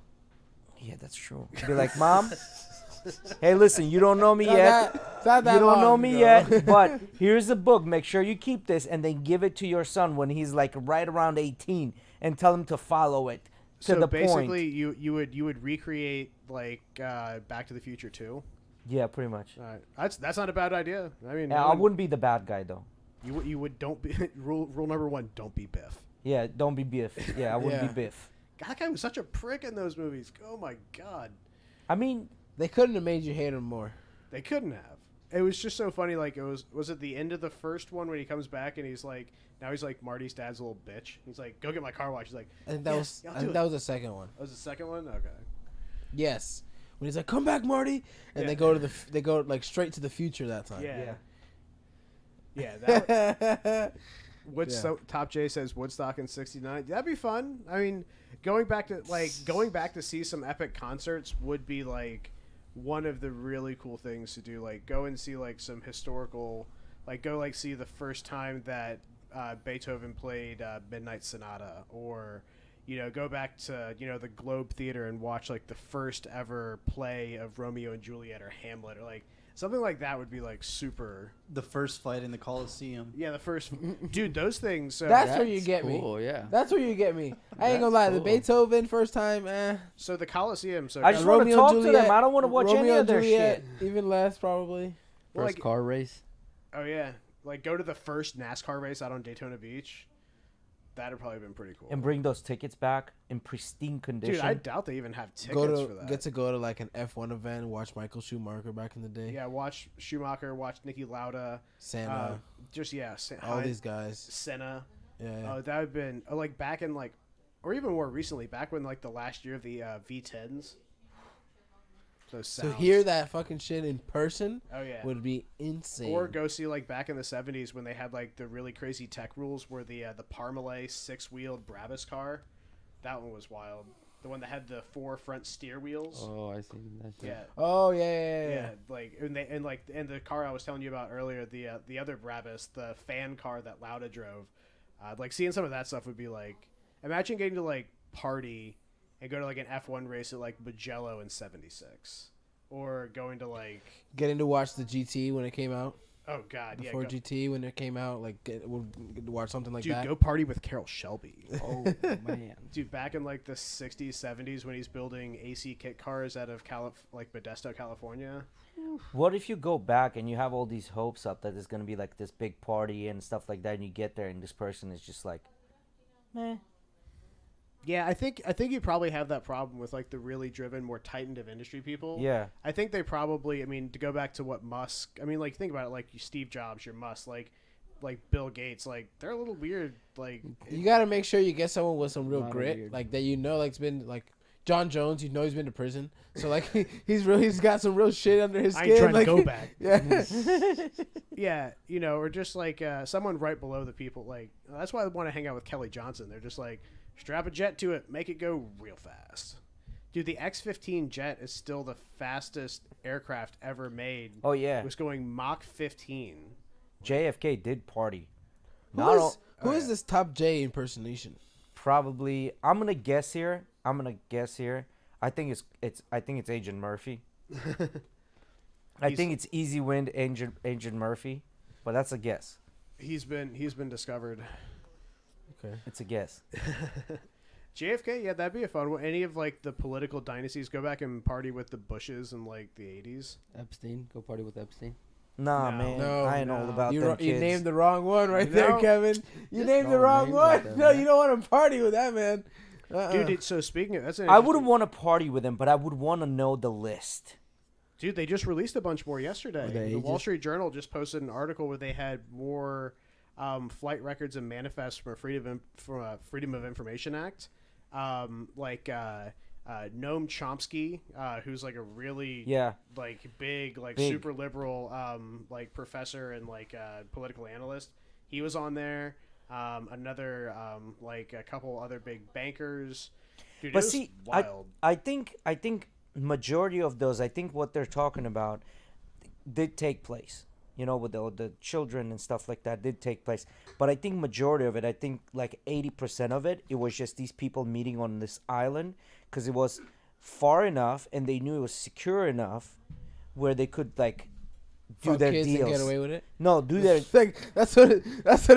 A: Yeah, that's true. Be like, "Mom, hey, listen, you don't know me
D: Not
A: yet.
D: that- not that
A: You don't know
D: long
A: me
D: ago.
A: yet, but here's a book. Make sure you keep this, and then give it to your son when he's like right around 18, and tell him to follow it to
B: So
A: the
B: basically,
A: point."
B: you would recreate like Back to the Future 2.
A: Yeah, pretty much.
B: That's not a bad idea. I mean,
A: I wouldn't be the bad guy though.
B: You would don't be rule number 1. Don't be Biff.
A: Yeah, don't be Biff. Yeah, I wouldn't
D: Yeah.
A: be Biff.
B: God, that guy was such a prick in those movies. Oh my god,
A: I mean,
D: They couldn't have made you hate him more.
B: they couldn't have. It was just so funny. Like it was at the end of the first one when he comes back and he's like, now he's like Marty's dad's little bitch. He's like, go get my car washed. He's like,
D: I think that
B: "Yes,
D: was.
B: I'll
D: I
B: do
D: think
B: it."
D: that was the second one.
B: That was the second one. Okay.
D: Yes, when he's like, "Come back, Marty," and
B: Yeah.
D: they go to they go like straight to the future that time.
B: Yeah. Yeah.
D: Yeah.
B: Woodstock, Top J says Woodstock in '69. That'd be fun. I mean, going back to see some epic concerts would be like one of the really cool things to do. Like go and see like some historical, like go like see the first time that Beethoven played Midnight Sonata, or you know go back to the Globe Theater and watch like the first ever play of Romeo and Juliet or Hamlet, or like something like that would be like super.
E: The first fight in the Coliseum.
B: Yeah, the first dude. Those things.
D: That's where you get me.
C: cool, yeah.
D: That's where you get me. I ain't gonna
C: That's
D: lie. The
C: cool.
D: Beethoven first time,
B: So the Coliseum. So
A: I just want to
D: Romeo
A: talk
D: and
A: to them.
D: Juliet-
A: I don't want to watch any
D: Romeo
A: of
D: and
A: their
D: Juliet,
A: shit.
D: even less probably.
B: Well,
C: First
B: like-
C: car race.
B: oh yeah, like go to the first NASCAR race out on Daytona Beach. That'd probably been pretty cool.
A: And bring those tickets back in pristine condition.
B: Dude, I doubt they even have tickets
D: Go
B: for that.
D: get to go to like an F1 event, watch Michael Schumacher back in the day.
B: Yeah, watch Schumacher, watch Niki Lauda,
D: Senna,
B: just
D: all these guys.
B: Senna.
D: Yeah.
B: Oh, that would have been like back in like, or even more recently, back when like the last year of the V10s. Those
D: To
B: sounds.
D: hear that fucking shit in person
B: Oh yeah.
D: would be insane.
B: Or go see like back in the '70s when they had like the really crazy tech rules, where the Parmalee 6-wheeled Brabus car, that one was wild. the one that had the 4 front steer wheels.
C: Oh, I see that shit.
B: Yeah.
D: Oh yeah.
B: Yeah, like and the car I was telling you about earlier, the other Brabus, the fan car that Lauda drove, like seeing some of that stuff would be like, imagine getting to like party and go to like an F1 race at like Mugello in '76, or going to like
D: Getting to watch the GT when it came out.
B: oh god,
D: The
B: yeah,
D: Ford GT when it came out, like we'll watch something like
B: dude,
D: that.
B: go party with Carroll Shelby.
C: Oh man.
B: Dude, back in like the '60s, '70s when he's building AC kit cars out of like Modesto, California.
A: What if you go back and you have all these hopes up that there's gonna be like this big party and stuff like that, and you get there and this person is just like, meh.
B: Yeah, I think you probably have that problem with like the really driven, more tightened of industry people.
A: Yeah.
B: I think they probably. I mean, to go back to what Musk. I mean, like think about it. Like Steve Jobs, your Musk, like Bill Gates. Like they're a little weird. Like
D: You got to make sure you get someone with some real
C: Not
D: grit,
C: weird.
D: like that. Like it's been like John Jones. You know he's been to prison, so like he's got some real shit under his
B: I
D: skin.
B: ain't trying
D: like,
B: to go back.
D: Yeah.
B: Yeah, you know, or just like someone right below the people. Like that's why I want to hang out with Kelly Johnson. They're just like strap a jet to it, make it go real fast. Dude, the X-15 jet is still the fastest aircraft ever made.
A: Oh yeah.
B: It was going Mach 15.
A: JFK did party.
D: Who
B: Oh,
D: is
B: yeah.
D: this Top J impersonation?
A: Probably. I'm gonna guess here. I think it's Agent Murphy. I think it's Easy Wind Agent Murphy, but that's a guess.
B: He's been discovered.
D: Okay.
A: It's a guess.
B: JFK, yeah, that'd be a fun one. Any of like the political dynasties, go back and party with the Bushes in like the 80s.
C: Epstein. Go party with Epstein.
A: Nah,
B: No.
A: man.
D: No,
A: I ain't all
B: no.
A: about
D: You
A: them kids.
D: named the wrong one right
B: You
D: there,
B: know?
D: Kevin. You
C: Just
D: named the
C: throwing
D: wrong
C: names
D: one.
C: out there,
D: No,
C: man.
D: you don't want to party with that man.
B: Dude, so speaking of, that's an
A: I
B: interesting-
A: wouldn't want to party with him, but I would want to know the list.
B: Dude, they just released a bunch more yesterday.
C: Are they
B: The Wall
C: ages?
B: Street Journal just posted an article where they had more flight records and manifests from a Freedom of Information Act. Noam Chomsky, who's like a really
A: Yeah.
B: like big
A: Big.
B: super liberal like professor and like political analyst. He was on there. Another like a couple other big bankers. Dude,
A: But
B: it was
A: see,
B: wild.
A: I think majority of those, I think what they're talking about did take place. You know, with the children and stuff like that did take place. But I think majority of it, I think like 80% of it, it was just these people meeting on this island because it was far enough and they knew it was secure enough where they could like do
D: Fuck
A: their
D: kids and
A: deals.
D: get away with it.
A: No, do their
D: Like that's what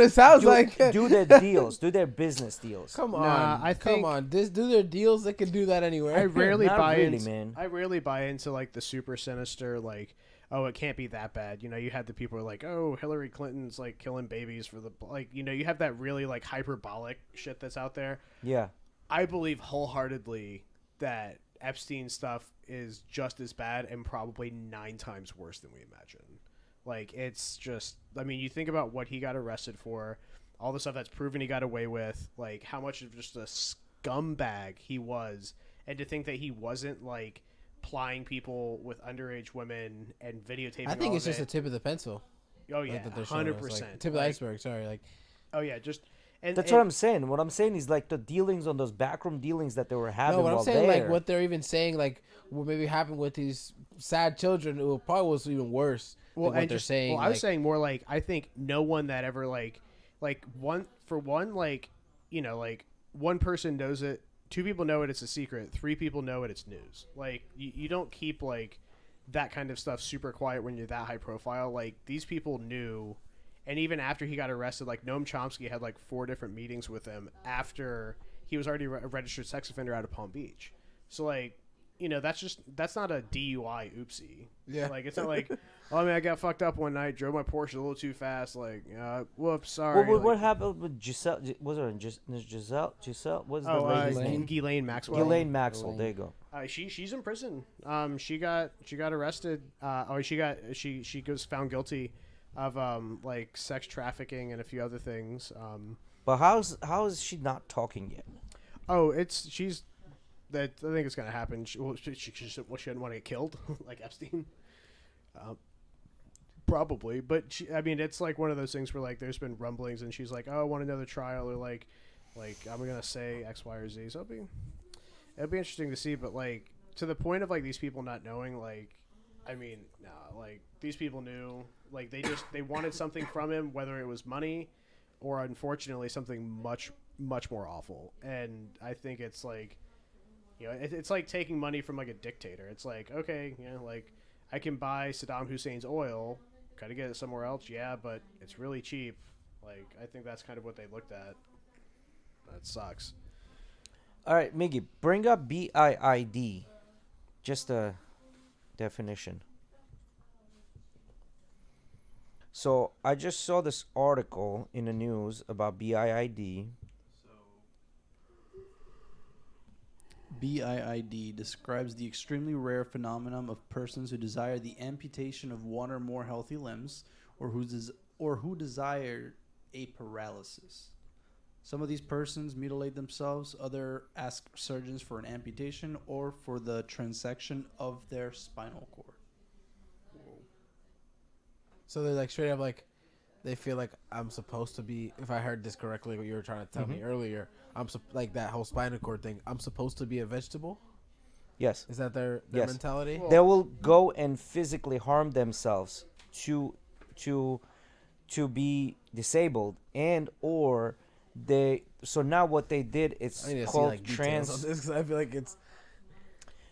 D: it sounds
A: do,
D: like.
A: do their deals, do their business deals.
D: Come on,
B: Nah, I
D: come
B: think-
D: on. This do their deals. They can do that anywhere.
B: I rarely
A: Not
B: buy
A: really,
B: into,
A: man.
B: I rarely buy into like the super sinister like, oh, it can't be that bad. You know, you had the people who are like, oh, Hillary Clinton's like killing babies for the like, you know, you have that really like hyperbolic shit that's out there.
A: Yeah.
B: I believe wholeheartedly that Epstein stuff is just as bad and probably 9 times worse than we imagine. Like, it's just, I mean, you think about what he got arrested for, all the stuff that's proven he got away with, like how much of just a scumbag he was, and to think that he wasn't like plying people with underage women and videotaping.
D: I think
B: all
D: it's
B: of
D: just a
B: it.
D: tip of the pencil.
B: Oh yeah,
D: that they're showing us,
B: 100%.
D: like, tip of the iceberg. Sorry, like
B: Oh yeah, just and
A: That's
B: and,
A: what I'm saying. What I'm saying is like the dealings on those backroom dealings that they were having
D: no. What
A: while
D: I'm saying,
A: there.
D: like what they're even saying, like what maybe happened with these sad children, it probably was even worse.
B: Well,
D: than what
B: and
D: they're
B: just,
D: saying.
B: well, I was
D: like,
B: saying more like I think no one that ever like one like you know like one person knows it, 2 people know it, it's a secret, 3 people know it, it's news. Like you don't keep like that kind of stuff super quiet when you're that high profile. Like these people knew, and even after he got arrested, like Noam Chomsky had like 4 different meetings with him after he was already a registered sex offender out of Palm Beach. So like, you know, that's not a DUI oopsie.
D: Yeah.
B: Like it's not like, oh man, I got fucked up one night, drove my Porsche a little too fast. Like, whoops, sorry.
A: what
B: like,
A: happened with Giselle? Was her Giselle? What's the
B: Oh,
A: lady's name?
B: Ghislaine Maxwell.
A: Ghislaine Maxwell.
C: Ghislaine.
A: There you go.
B: She's in prison. She got arrested. She goes found guilty of like sex trafficking and a few other things.
A: But how is she not talking yet?
B: I think it's gonna happen. She didn't want to get killed like Epstein. Probably, but I mean, it's like one of those things where like there's been rumblings, and she's like, "Oh, I want another trial," or like I'm gonna say X, Y, or Z. So it'll be interesting to see. But like to the point of like these people not knowing, like, I mean, nah, like these people knew, like they wanted something from him, whether it was money, or unfortunately something much more awful. And I think it's like, you know, it's like taking money from like a dictator. It's like, okay, you know, like I can buy Saddam Hussein's oil, kind of get it somewhere else, yeah, but it's really cheap. Like I think that's kind of what they looked at. That sucks.
A: All right, Miggy, bring up BIID. Just a definition. So I just saw this article in the news about BIID.
E: BIID describes the extremely rare phenomenon of persons who desire the amputation of one or more healthy limbs, or who desire a paralysis. Some of these persons mutilate themselves, others ask surgeons for an amputation or for the transection of their spinal cord.
D: So they're like straight up like, they feel like I'm supposed to be. If I heard this correctly, what you were trying to tell me earlier, like that whole spinal cord thing. I'm supposed to be a vegetable.
A: Yes.
D: Is that their
A: Yes.
D: mentality?
A: They will go and physically harm themselves to be disabled, and or they. So now what they did, it's
D: I need to see
A: called
D: like details on this 'cause I feel like it's.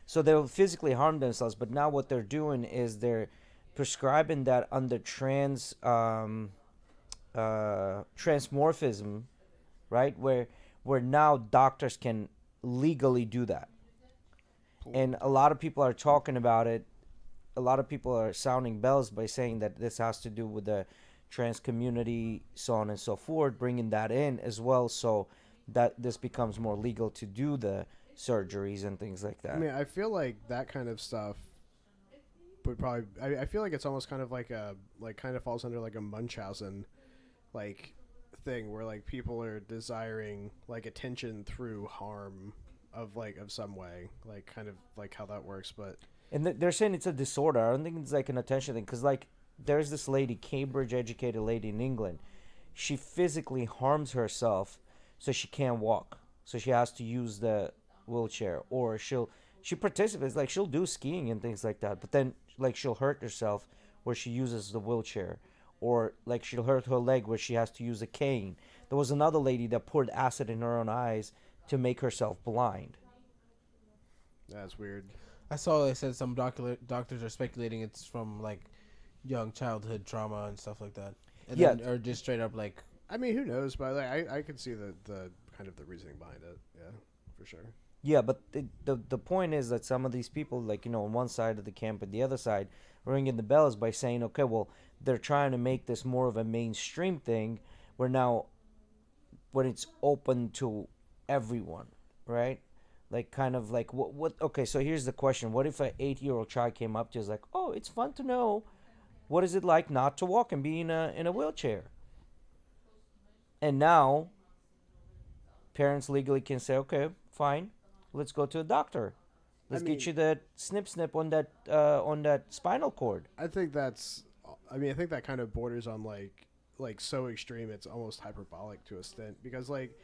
A: So they'll physically harm themselves, but now what they're doing is they're prescribing that under transmorphism, right? Where now doctors can legally do that. And a lot of people are talking about it. A lot of people are sounding bells by saying that this has to do with the trans community, so on and so forth, bringing that in as well, so that this becomes more legal to do the surgeries and things like that.
B: I mean, I feel like that kind of stuff would probably. I feel like it's almost kind of like kind of falls under like a Munchausen, like, thing where like people are desiring like attention through harm of some way, like kind of like how that works. But
A: And they're saying it's a disorder. I don't think it's like an attention thing, because like there's this lady, Cambridge educated lady in England. She physically harms herself so she can't walk, so she has to use the wheelchair, or she participates, like she'll do skiing and things like that, but then like she'll hurt herself where she uses the wheelchair, or like she'll hurt her leg where she has to use a cane. There was another lady that poured acid in her own eyes to make herself blind.
B: that's weird.
D: I saw they said some doctors are speculating it's from like young childhood trauma and stuff like that. And
A: Yeah.
D: then, or just straight up like.
B: I mean, who knows? But like, I could see the kind of the reasoning behind it. Yeah, for sure.
A: Yeah, but the point is that some of these people, like, you know, on one side of the camp and the other side, ringing the bells by saying, okay, well, they're trying to make this more of a mainstream thing, where now, when it's open to everyone, right? Like, kind of like, what okay, so here's the question. What if an 8-year-old child came up to us like, oh, it's fun to know what is it like not to walk and be in a wheelchair? And now, parents legally can say, okay, fine, let's go to a doctor. Let's get you that snip on that spinal cord.
B: I think that's. I mean, I think that kind of borders on like so extreme it's almost hyperbolic to a stint, because like,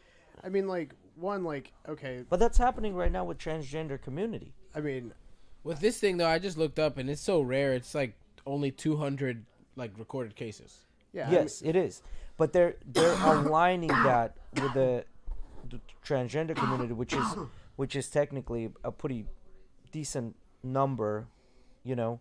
B: I mean, like one, like, okay,
A: But that's happening right now with transgender community.
B: I mean,
D: With this thing though, I just looked up and it's so rare. It's like only 200 like recorded cases.
B: yeah,
A: Yes, it is. But they're aligning that with the transgender community, which is technically a pretty decent number, you know.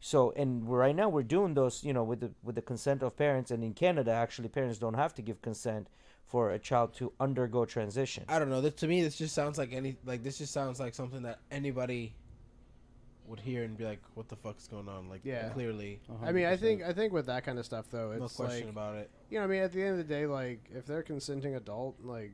A: So, and right now we're doing those, you know, with the consent of parents. And in Canada, actually, parents don't have to give consent for a child to undergo transition.
D: I don't know. To me, this just sounds like this just sounds like something that anybody would hear and be like, "What the fuck's going on?" Like,
B: Yeah.
D: clearly,
B: I mean, I think with that kind of stuff though,
D: no
B: it's
D: question
B: like,
D: about it.
B: you know, I mean, at the end of the day, like, if they're consenting adult, like,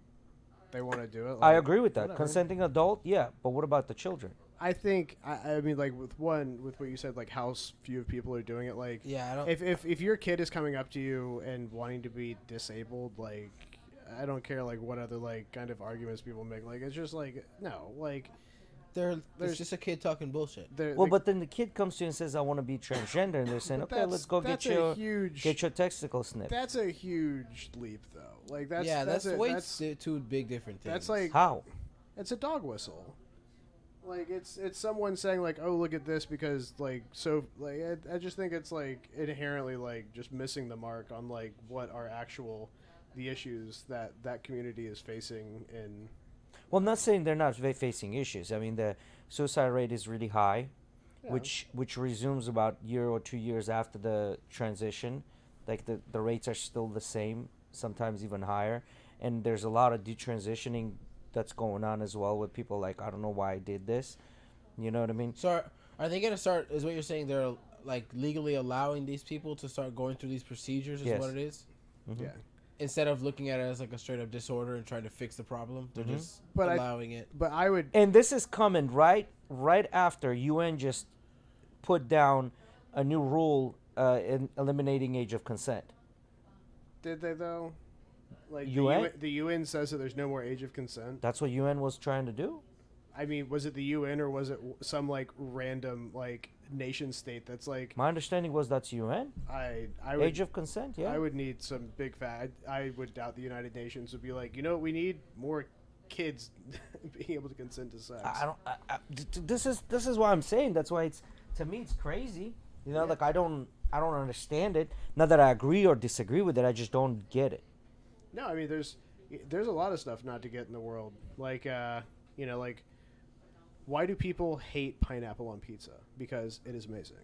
B: they want to do it. Like,
A: I agree with that.
B: whatever.
A: Consenting adult, yeah. But what about the children?
B: I think I mean, like, with what you said, like how few people are doing it. Like,
D: Yeah, I don't.
B: if your kid is coming up to you and wanting to be disabled, like, I don't care like what other like kind of arguments people make. Like, it's just like, no, like,
D: there's
B: there's-
D: just a kid talking bullshit.
A: Well, but then the kid comes to you and says, "I want to be transgender," and they're saying,
B: But
A: "Okay, let's go get
B: a huge,
A: your testicle snipped."
B: That's a huge leap, though. Like, that's
D: yeah, that's way
B: that's
D: two big different things.
B: that's like
A: How?
B: it's a dog whistle. Like it's someone saying like, oh, look at this because like so like I just think it's like inherently like just missing the mark on like what are the issues that community is facing in.
A: Well, I'm not saying they're not facing issues. I mean, the suicide rate is really high,
B: Yeah.
A: which resumes about year or 2 years after the transition. Like the rates are still the same, sometimes even higher. And there's a lot of detransitioning that's going on as well with people like, I don't know why I did this. You know what I mean?
D: So are they gonna start? Is what you're saying? They're like legally allowing these people to start going through these procedures? Is
A: Yes.
D: what it is?
A: Mhm.
B: Yeah.
D: Instead of looking at it as like a straight up disorder and trying to fix the problem, they're just
B: But
D: allowing it.
B: But I would.
A: And this is coming right after UN just put down a new rule in eliminating age of consent.
B: Did they though? Like
A: UN?
B: the UN says that there's no more age of consent.
A: That's what UN was trying to do.
B: I mean, was it the UN or was it some like random like nation state that's like
A: My understanding was that's UN.
B: I would
A: Age of consent, yeah.
B: I would need some big fat. I would doubt the United Nations would be like, you know, we need more kids being able to consent to sex.
A: I don't. This is what I'm saying. That's why it's, to me, it's crazy. You know,
B: Yeah.
A: like I don't understand it. Not that I agree or disagree with it. I just don't get it.
B: No, I mean, there's a lot of stuff not to get in the world. Like, you know, like, why do people hate pineapple on pizza? Because it is amazing,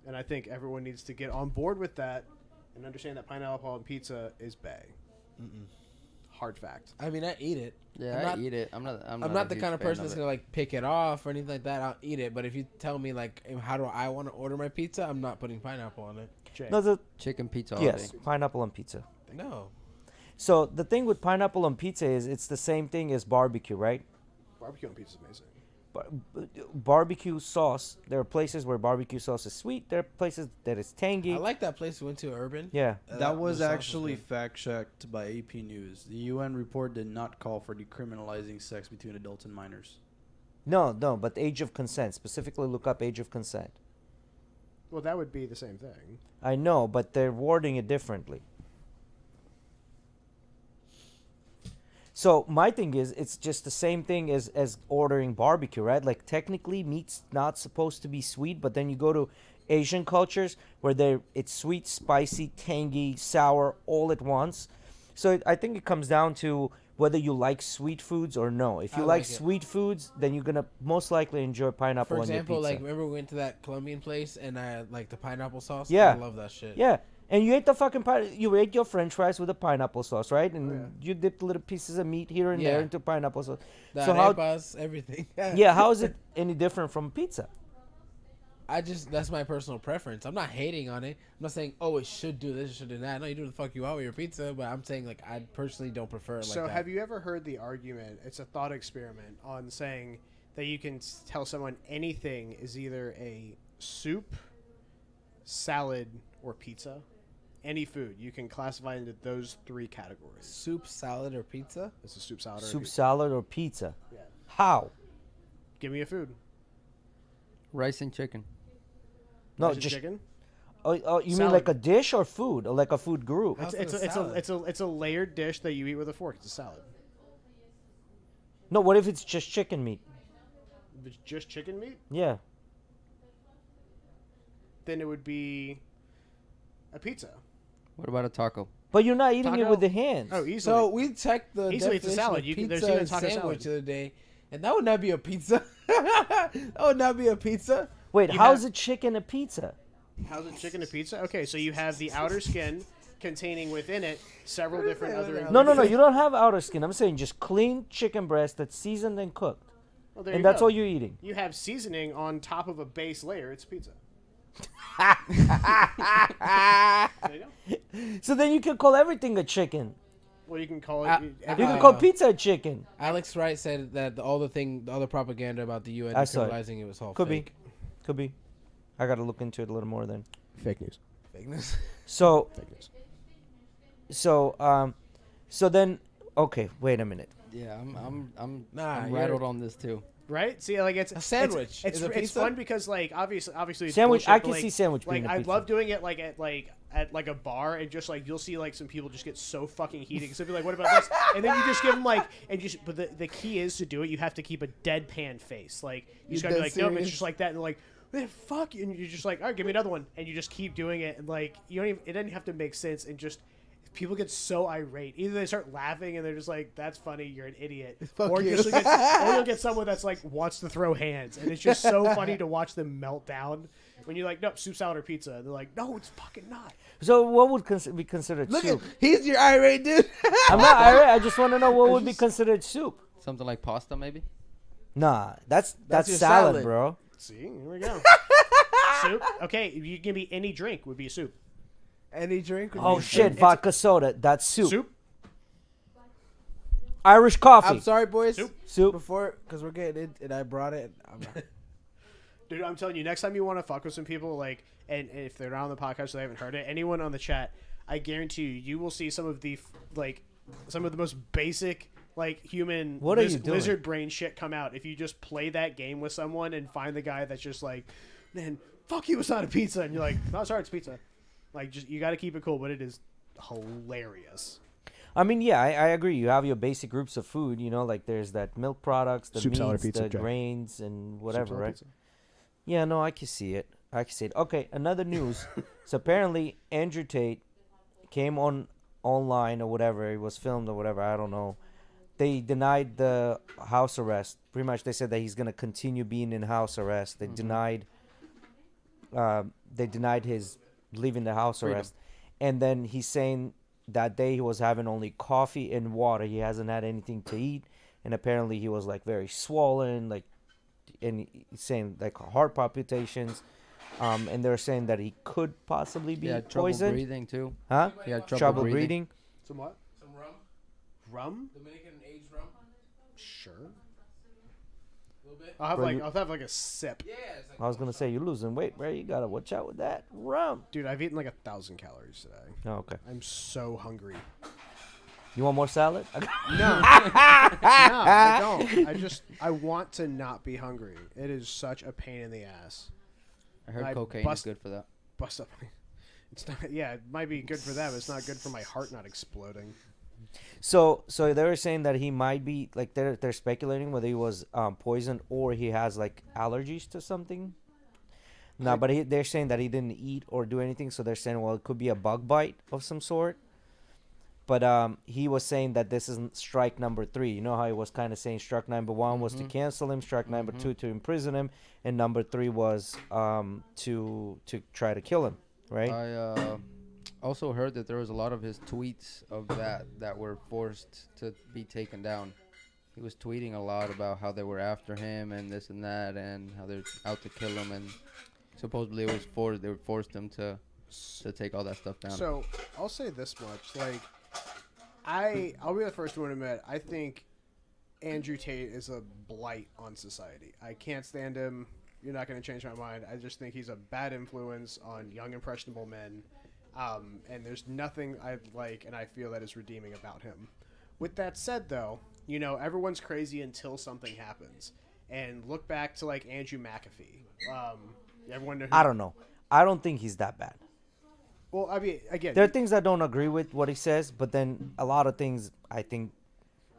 B: and I think everyone needs to get on board with that and understand that pineapple on pizza is bae. Hard fact.
D: I mean, I eat it.
C: Yeah,
D: I'm
C: I eat it. I'm not
D: I'm
C: a
D: not the
C: huge
D: kind of
C: fan
D: person that's
C: it.
D: gonna like pick it off or anything like that. I'll eat it. But if you tell me like how do I want to order my pizza, I'm not putting pineapple on it.
B: Jay.
A: No, the
C: Chicken pizza all
A: yes,
C: day.
A: pineapple on pizza.
D: No.
A: So the thing with pineapple on pizza is it's the same thing as barbecue, right?
B: Barbecue on pizza is amazing.
A: Barbecue sauce. There are places where barbecue sauce is sweet. There are places that is tangy.
D: I like that place we went to, Urban.
A: Yeah.
E: That was
D: the sauce
E: actually
D: good.
E: fact checked by AP News. The UN report did not call for decriminalizing sex between adults and minors.
A: No, but age of consent. Specifically, look up age of consent.
B: Well, that would be the same thing.
A: I know, but they're wording it differently. So my thing is, it's just the same thing as ordering barbecue, right? Like technically, meat's not supposed to be sweet, but then you go to Asian cultures where it's sweet, spicy, tangy, sour, all at once. So I think it comes down to whether you like sweet foods or no. If you
D: I
A: like
D: like it.
A: sweet foods, then you're gonna most likely enjoy pineapple
D: For
A: on your
D: example,
A: pizza.
D: like remember we went to that Colombian place and I had like the pineapple sauce.
A: Yeah.
D: I love that shit.
A: Yeah, and you ate the fucking you ate your French fries with a pineapple sauce, right? And
B: yeah.
A: you dipped little pieces of meat here and
D: Yeah.
A: there into pineapple sauce.
D: The
A: So how-
D: arepas, everything.
A: Yeah, how is it any different from pizza?
D: That's my personal preference. I'm not hating on it. I'm not saying, oh, it should do this, it should do that. No, you do the fuck you want with your pizza, but I'm saying like I personally don't prefer it like
B: So
D: that.
B: have you ever heard the argument? It's a thought experiment on saying that you can tell someone anything is either a soup, salad, or pizza. Any food you can classify into those three categories.
D: Soup, salad, or pizza?
B: It's a soup, salad, or a
A: Soup,
B: pizza.
A: salad, or pizza?
B: Yeah.
A: How?
B: Give me a food.
C: Rice and chicken.
A: No,
B: Rice and
A: just
B: chicken.
A: oh, you mean
B: Salad.
A: like a dish or food, or like a food group?
D: How's
B: It's
D: it a salad?
B: it's a layered dish that you eat with a fork. It's a salad.
A: No, what if it's just chicken meat?
B: If it's just chicken meat,
A: Yeah.
B: then it would be a pizza.
C: What about a taco?
A: But you're not eating it
B: Taco?
A: with the hands.
B: Oh, easily.
D: So we checked the
B: Easily, it's a
D: definition
B: salad.
D: of
B: You can- there's
D: pizza
B: even
D: and
B: taco
D: sandwich
B: salad.
D: the other day, and that would not be a pizza. That would not be a pizza.
A: Wait,
B: you
A: how's
B: have-
A: a chicken a pizza?
B: How's it chicken to pizza? Okay, so you have the outer skin containing within it several different other
A: No, you don't have outer skin. I'm saying just clean chicken breast that's seasoned and cooked,
B: Well, there
A: and
B: you
A: that's
B: go.
A: all you're eating.
B: You have seasoning on top of a base layer. It's pizza. There you go.
A: So then you can call everything a chicken.
B: Well, you can call it.
D: Uh,
A: You can call pizza a chicken.
D: Alex Wright said that all the propaganda about the UN
A: I saw it.
D: decriminalizing it was all
A: Could
D: fake.
A: Could be. I got to look into it a little more then.
B: Fake news.
D: Fake news.
A: So
B: Fake news.
A: so then okay, wait a minute.
C: Yeah, I'm
D: Nah,
C: I'm
D: you're-
C: rattled on this too.
B: Right? See, like it's
D: a sandwich.
B: It's fun because like obviously it's
A: Sandwich.
B: bullshit,
A: I
B: but,
A: can
B: like,
A: see sandwich
B: like
A: being a
B: I
A: pizza.
B: love doing it like at a bar and just like you'll see like some people just get so fucking heated because they'll be like, what about this? And then you just give them like but the key is to do it. You have to keep a deadpan face. Like you just gotta be like, nope, it's just like that, and like, man, fuck you, and you're just like, all right, give me another one, and you just keep doing it, and like you don't even it doesn't have to make sense, and just people get so irate. Either they start laughing and they're just like, "That's funny, you're an idiot," or you'll get someone that's like wants to throw hands, and it's just so funny to watch them melt down when you're like, "Nope, soup, salad, or pizza." And they're like, "No, it's fucking not."
A: So what would be considered
D: Look
A: soup?
D: he's your irate dude.
A: I'm not irate. I just want to know what would be considered soup.
C: Something like pasta, maybe.
A: Nah, that's
D: your
A: salad,
D: salad.
A: bro.
B: See, here we go. Soup. Okay, you give me any drink would be soup.
D: Any drink?
A: Oh shit, vodka soda. That's soup.
B: Soup.
A: Irish coffee.
D: I'm sorry, boys.
A: Soup.
D: Before, because we're getting it, and I brought it.
B: Dude, I'm telling you, next time you want to fuck with some people, like, and if they're not on the podcast so they haven't heard it, anyone on the chat, I guarantee you will see some of the most basic, like, human
A: What are you doing?
B: lizard brain shit come out if you just play that game with someone and find the guy that's just like, man, fuck you, it's not a pizza, and you're like, no, sorry, it's pizza. Like, just you got to keep it cool, but it is hilarious.
A: I mean, yeah, I agree. You have your basic groups of food, you know, like there's that milk products, the
B: Soup, salad,
A: meats,
B: pizza,
A: the
B: Jack.
A: grains, and whatever,
B: Soup, salad,
A: right?
B: pizza.
A: Yeah, no, I can see it. Okay, another news. So apparently Andrew Tate came online or whatever. It was filmed or whatever. I don't know. They denied the house arrest. Pretty much, they said that he's gonna continue being in house arrest. They denied his leaving the house arrest, and then he's saying that day he was having only coffee and water. He hasn't had anything to eat, and apparently he was like very swollen, like, and he's saying like heart palpitations, and they're saying that he could possibly be
C: He had trouble
A: poisoned.
C: breathing too.
A: Huh?
C: He had
A: Trouble breathing.
B: Some what?
D: Some rum.
B: Rum?
D: Dominican aged rum.
B: Sure.
D: A little bit.
B: I'll
A: Bro,
B: have like a sip.
D: Yeah. It's like
A: I was gonna say you're losing weight, bro. You gotta watch out with that rum.
B: Dude, I've eaten like 1,000 calories today.
A: Oh, okay.
B: I'm so hungry.
A: You want more salad?
B: No. No, I don't. I want to not be hungry. It is such a pain in the ass.
C: I heard
B: I
C: cocaine
B: bust-
C: is good for that.
B: Bust up. It's not. Yeah, it might be good for them. It's not good for my heart not exploding.
A: So they were saying that he might be like they're speculating whether he was poisoned or he has like allergies to something. No, but they're saying that he didn't eat or do anything, so they're saying, well, it could be a bug bite of some sort. But he was saying that this isn't strike number 3. You know how he was kind of saying strike number 1 was to cancel him, strike number 2 to imprison him, and number 3 was to try to kill him, right?
C: I also heard that there was a lot of his tweets of that were forced to be taken down. He was tweeting a lot about how they were after him and this and that, and how they're out to kill him, and supposedly it was they forced him to take all that stuff down.
B: So I'll say this much: like, I'll be the first one to admit I think Andrew Tate is a blight on society. I can't stand him. You're not going to change my mind. I just think he's a bad influence on young impressionable men. And there's nothing I like and I feel that is redeeming about him. With that said, though, you know, everyone's crazy until something happens. And look back to, like, Andrew McAfee. Everyone know who,
A: I don't know. I don't think he's that bad.
B: well, I mean, again,
A: There are things I don't agree with what he says, but then a lot of things I think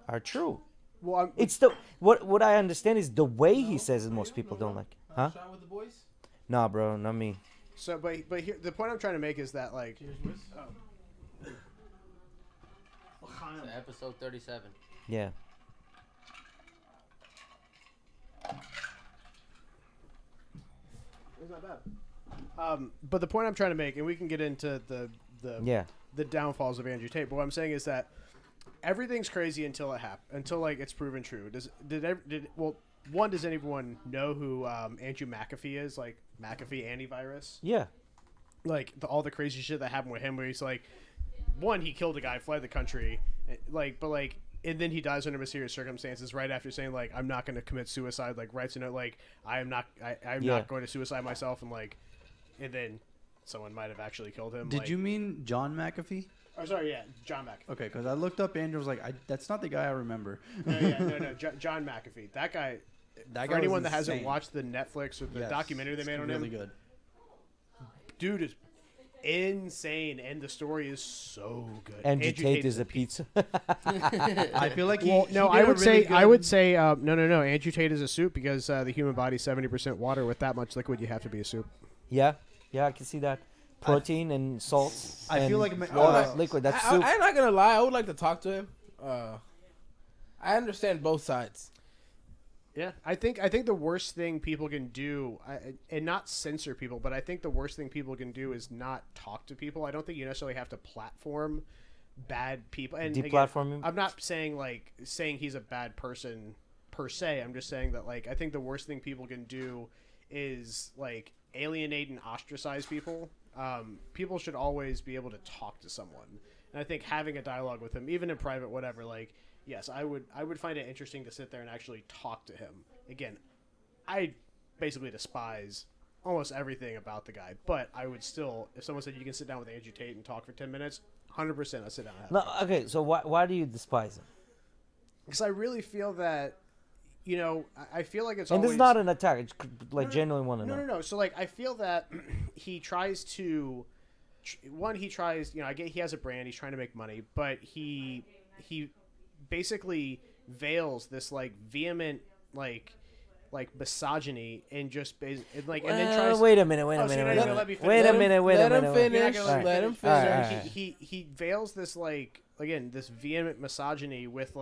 A: are true.
B: well,
A: It's the what I understand is the way he says it. Most people don't like. Huh?
D: Shot with the boys.
A: Nah, bro, not me.
B: so, but here, the point I'm trying to make is that, like,
D: Cheers, boys.
C: Episode 37.
A: Yeah.
B: it's not bad. But the point I'm trying to make, and we can get into
A: Yeah.
B: the downfalls of Andrew Tate. But what I'm saying is that everything's crazy until it until like it's proven true. Does anyone know who Andrew McAfee is? Like McAfee antivirus?
A: Yeah.
B: Like all the crazy shit that happened with him, where he's like, one, he killed a guy, fled the country, and then he dies under mysterious circumstances right after saying, like, I'm not going to commit suicide, like, writes a note, like, I'm not going to suicide myself, and then someone might have actually killed him.
E: Did you mean John McAfee?
B: Oh, sorry, yeah, John McAfee.
E: Okay, because I looked up Andrew, was like, that's not the guy I remember.
B: No, John McAfee. That guy,
E: That
B: For
E: guy
B: anyone
E: was
B: that hasn't
E: insane.
B: watched the Netflix or the
E: Yes,
B: documentary they
E: it's
B: made on
E: really
B: him,
E: good.
B: dude is insane, and the story is so good.
A: Andrew Tate is a pizza.
E: I feel like
B: Well,
E: he
B: no,
E: did
B: I
E: a
B: would
E: really
B: say I
E: good-
B: would say no. Andrew Tate is a soup because the human body's 70% water. With that much liquid, you have to be a soup.
A: Yeah, I can see that. Protein and salts.
E: I feel
A: and
E: like
A: water, liquid. That's soup.
D: I'm not gonna lie. I would like to talk to him. I understand both sides.
B: Yeah, I think the worst thing people can do, and not censor people, but I think the worst thing people can do is not talk to people. I don't think you necessarily have to platform bad people. And again,
A: Deplatform him?
B: I'm not saying he's a bad person per se. I'm just saying that I think the worst thing people can do is alienate and ostracize people. People should always be able to talk to someone, and I think having a dialogue with him, even in private, whatever, yes, I would find it interesting to sit there and actually talk to him. Again, I basically despise almost everything about the guy, but I would still, if someone said you can sit down with Andrew Tate and talk for 10 minutes, 100% I'd sit down and have
A: No, okay. So why do you despise him?
B: because I really feel that, I feel like it's
A: And
B: always...
A: this is not an attack. It's genuinely want to know.
B: No. So I feel that he tries to, he tries, I get he has a brand, he's trying to make money, but he basically veils this vehement misogyny and just and then tries.
A: Wait a minute. Wait
B: Oh,
A: a
B: so you're
A: minute.
B: not gonna let me finish?
A: Wait a minute. Wait a
D: Let him
A: minute.
D: finish.
B: You're not gonna
D: Let him
B: me finish.
D: finish.
A: All right.
B: He veils this again this vehement misogyny with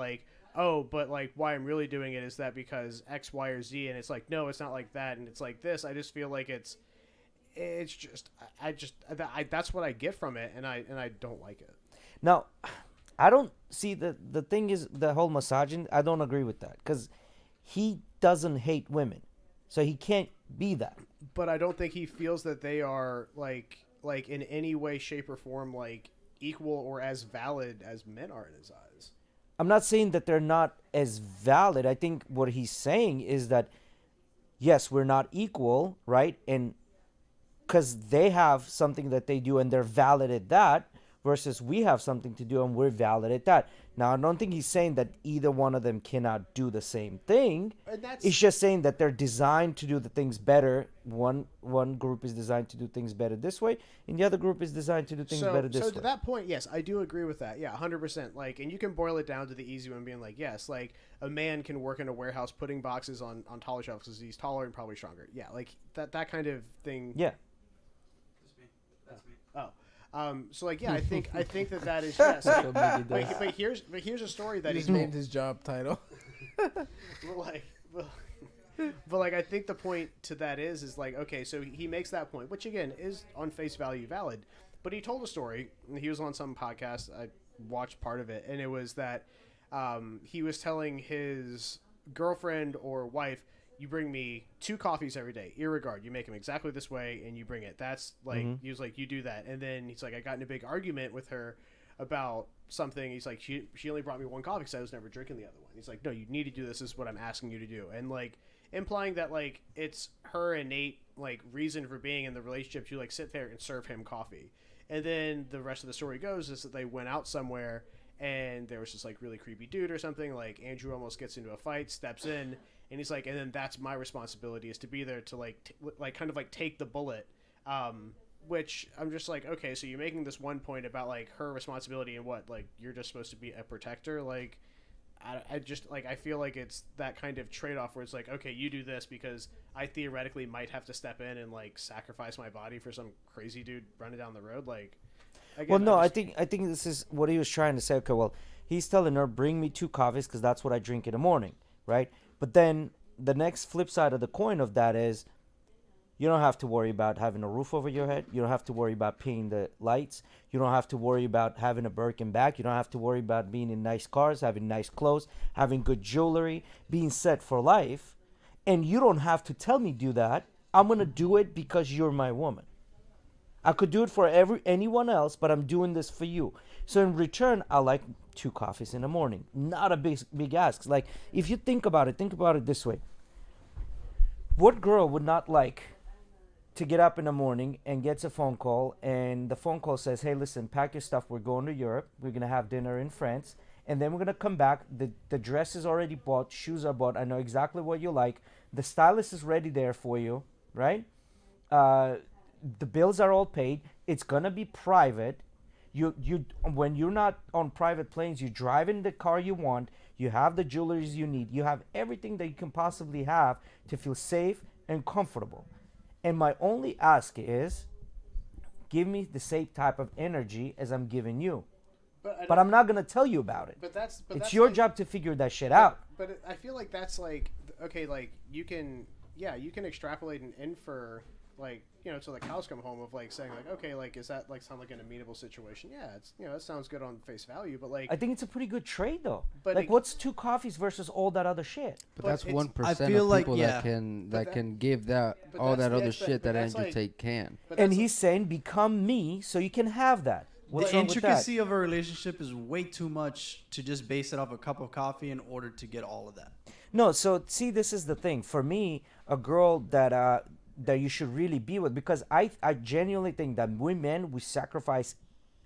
B: oh, but why I'm really doing it is that because X, Y, or Z, and it's no, it's not like that, and it's like this. I just feel like it's just that's what I get from it, and I don't like it.
A: Now, I don't see the thing is the whole misogyny. I don't agree with that because he doesn't hate women, so he can't be that.
B: But I don't think he feels that they are in any way, shape, or form equal or as valid as men are in his eyes.
A: I'm not saying that they're not as valid. I think what he's saying is that yes, we're not equal, right? And because they have something that they do and they're valid at that, versus we have something to do and we're valid at that. Now, I don't think he's saying that either one of them cannot do the same thing.
B: And that's
A: It's just saying that they're designed to do the things better. One group is designed to do things better this way, and the other group is designed to do things better this
B: so
A: way.
B: to that point, yes, I do agree with that. Yeah, 100%. And you can boil it down to the easy one, being yes, a man can work in a warehouse putting boxes on taller shelves because he's taller and probably stronger. Yeah, that kind of thing.
A: Yeah.
B: Oh. So yeah, I think that is yes.
C: That's what Mickey does.
B: But here's a story that
D: He
B: he
D: just named his job title.
B: but I think the point to that is okay, so he makes that point, which again is on face value valid, but he told a story, and he was on some podcast, I watched part of it, and it was that he was telling his girlfriend or wife, you bring me 2 coffees every day, irregard. You make them exactly this way, and you bring it. That's he was you do that. And then he's I got in a big argument with her about something. He's she only brought me 1 coffee because I was never drinking the other one. He's no, you need to do this. This is what I'm asking you to do. And implying that it's her innate reason for being in the relationship to sit there and serve him coffee. And then the rest of the story goes is that they went out somewhere and there was this really creepy dude or something. Andrew almost gets into a fight, steps in. And he's and then that's my responsibility is to be there to kind of take the bullet, which I'm just okay, so you're making this one point about her responsibility and what you're just supposed to be a protector. I just I feel it's that kind of trade off where it's okay, you do this because I theoretically might have to step in and sacrifice my body for some crazy dude running down the road. Again,
A: Well, no, I think this is what he was trying to say. Okay, well, he's telling her, bring me 2 coffees because that's what I drink in the morning, right? But then the next flip side of the coin of that is you don't have to worry about having a roof over your head. You don't have to worry about paying the lights. You don't have to worry about having a Birkin bag. You don't have to worry about being in nice cars, having nice clothes, having good jewelry, being set for life. And you don't have to tell me do that. I'm going to do it because you're my woman. I could do it for anyone else, but I'm doing this for you. So in return, I like 2 coffees in the morning. Not a big ask. If you think about it this way. What girl would not like to get up in the morning and gets a phone call, and the phone call says, hey, listen, pack your stuff. We're going to Europe. We're going to have dinner in France. and then we're gonna come back. The dress is already bought, shoes are bought. I know exactly what you like. The stylist is ready there for you, right? The bills are all paid. It's gonna be private. You when you're not on private planes, you drive in the car you want. You have the jewelry you need. You have everything that you can possibly have to feel safe and comfortable. And my only ask is, give me the same type of energy as I'm giving you. But I'm not gonna tell you about it.
B: But
A: it's
B: that's
A: your
B: like,
A: job to figure that shit out.
B: But I feel like that's like okay, like you can extrapolate and infer like till the cows come home of like saying like okay, like is that like sound like an amenable situation? Yeah, it's that sounds good on face value, but like
A: I think it's a pretty good trade though.
B: But
A: like what's 2 coffees versus all that other shit?
C: But that's 1%
E: I
C: of
E: feel like,
C: people
E: yeah.
C: that can give that
B: but
C: all
B: that's-
C: that other
B: that's the-
C: shit
B: but
C: that
B: that's
C: Andrew
B: like-
C: Tate can.
B: but
A: And
B: that's
A: he's saying, become me so you can have that. What's
E: The
A: wrong with that?
E: intricacy of a relationship is way too much to just base it off a cup of coffee in order to get all of that.
A: No, so see, this is the thing. For me, a girl that you should really be with, because I genuinely think that we sacrifice,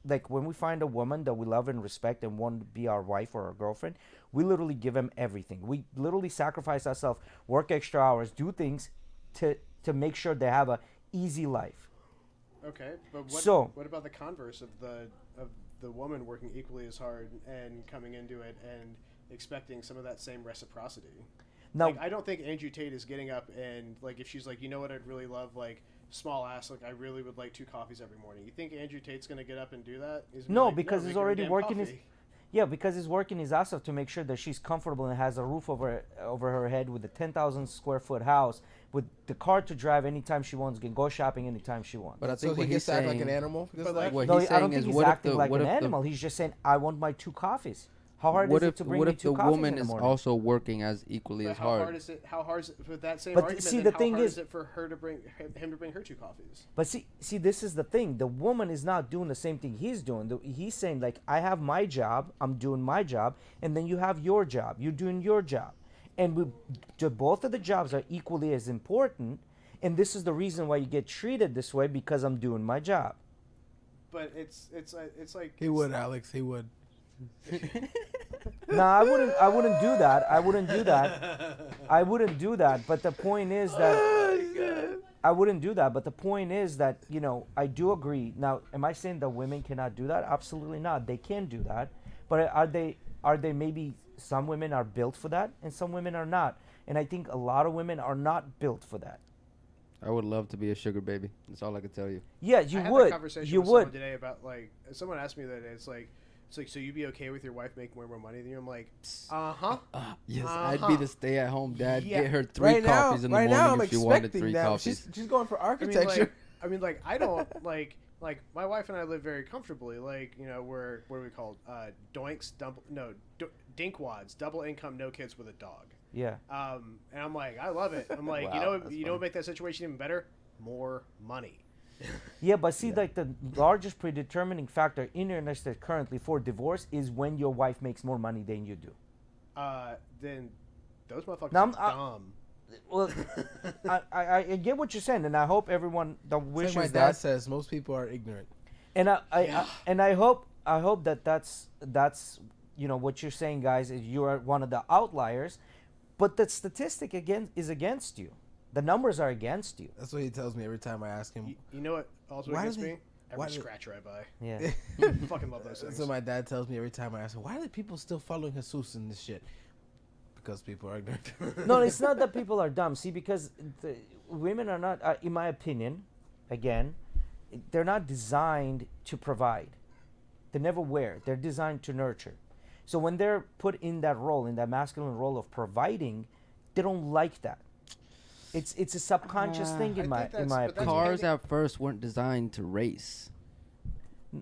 A: like when we find a woman that we love and respect and want to be our wife or our girlfriend, we literally give them everything. We literally sacrifice ourselves, work extra hours, do things to make sure they have a easy life.
B: okay, but what about the converse of the woman working equally as hard and coming into it and expecting some of that same reciprocity?
A: Now,
B: Like, I don't think Andrew Tate is getting up and like if she's like, you know what, I'd really love like small ass, like I really would like 2 coffees every morning. You think Andrew Tate's gonna get up and do that? He's gonna be
A: No,
B: like,
A: because
B: make
A: he's
B: her a
A: already
B: damn
A: working
B: coffee.
A: because he's working his ass off to make sure that she's comfortable and has a roof over her head with a 10,000 square foot house with the car to drive anytime she wants, can go shopping anytime she wants.
C: But I
D: So
C: think
D: he
C: what he's
D: gets to act like
C: saying,
D: an animal. This
B: But
D: is like,
C: what
A: No,
C: he's
A: I don't
C: saying
A: think
C: is,
A: he's
C: what if
A: acting
C: the
A: like
C: what
A: an
C: if
A: animal. He's just saying, I want my 2 coffees. How hard
C: what
A: is
C: if
A: it to bring
C: what
A: me
C: if
A: 2
C: the
A: coffees
C: woman
A: in the
C: is
A: morning?
C: also working as equally
B: But
C: as
B: how
C: hard?
B: hard is it? How hard is it with that same
A: But
B: argument?
A: see,
B: then
A: the
B: how
A: thing
B: hard
A: is-
B: it for her to bring him to bring her 2 coffees?
A: But see, this is the thing. The woman is not doing the same thing he's doing. He's saying like, I have my job, I'm doing my job, and then you have your job, you're doing your job, and both of the jobs are equally as important. And this is the reason why you get treated this way, because I'm doing my job.
B: But it's like
D: he would, Alex. He would.
A: No, I wouldn't do that. I wouldn't do that. But the point is that I wouldn't do that. But the point is that I do agree. Now, am I saying that women cannot do that? Absolutely not. They can do that. But are they maybe some women are built for that and some women are not. And I think a lot of women are not built for that.
C: I would love to be a sugar baby. That's all I can tell you.
A: Yeah,
B: I
A: you
B: had
A: would.
B: that conversation
A: You
B: with someone
A: would.
B: today about like someone asked me that it's like so you'd be okay with your wife making way more money than you? I'm like,
C: Yes,
B: Uh-huh.
C: I'd be the stay-at-home dad.
B: Yeah.
C: Get her 3 coffees in the morning
D: I'm
C: if she wanted
D: expecting
C: 3
D: that.
C: coffees.
D: She's going for
B: I mean,
D: architecture.
B: I don't like my wife and I live very comfortably. Like we're what are we called? Doinks, dinkwads, double income, no kids with a dog.
A: Yeah.
B: And I'm like, I love it. I'm like,
C: Wow, that's
B: you know what make that situation even better? More money.
A: Yeah, but see, like the largest predetermining factor in your relationship currently for divorce is when your wife makes more money than you do.
B: Then those motherfuckers
A: Now,
B: are dumb.
A: Well, I get what you're saying, and I hope everyone that
D: It's like
A: wishes
D: my dad
A: that.
D: says, most people are ignorant.
A: And I hope that's what you're saying, guys. Is you are one of the outliers, but the statistic is against you. The numbers are against you.
D: That's what he tells me every time I ask him.
B: You know what also
D: Why do
B: against
D: they-
B: me?
D: why
B: Every
D: do-
B: scratcher I buy.
A: Yeah.
B: Fucking love those things.
D: That's what my dad tells me every time I ask him, why are the people still following Jesus in this shit? Because people are ignorant.
A: No, it's not that people are dumb. See, because the women are not, in my opinion, again, they're not designed to provide. They never were. They're designed to nurture. So when they're put in that role, in that masculine role of providing, they don't like that. It's a subconscious thing
B: I
A: in my
B: think that's-
A: in my
B: but that's
A: opinion.
C: Cars at first weren't designed to race.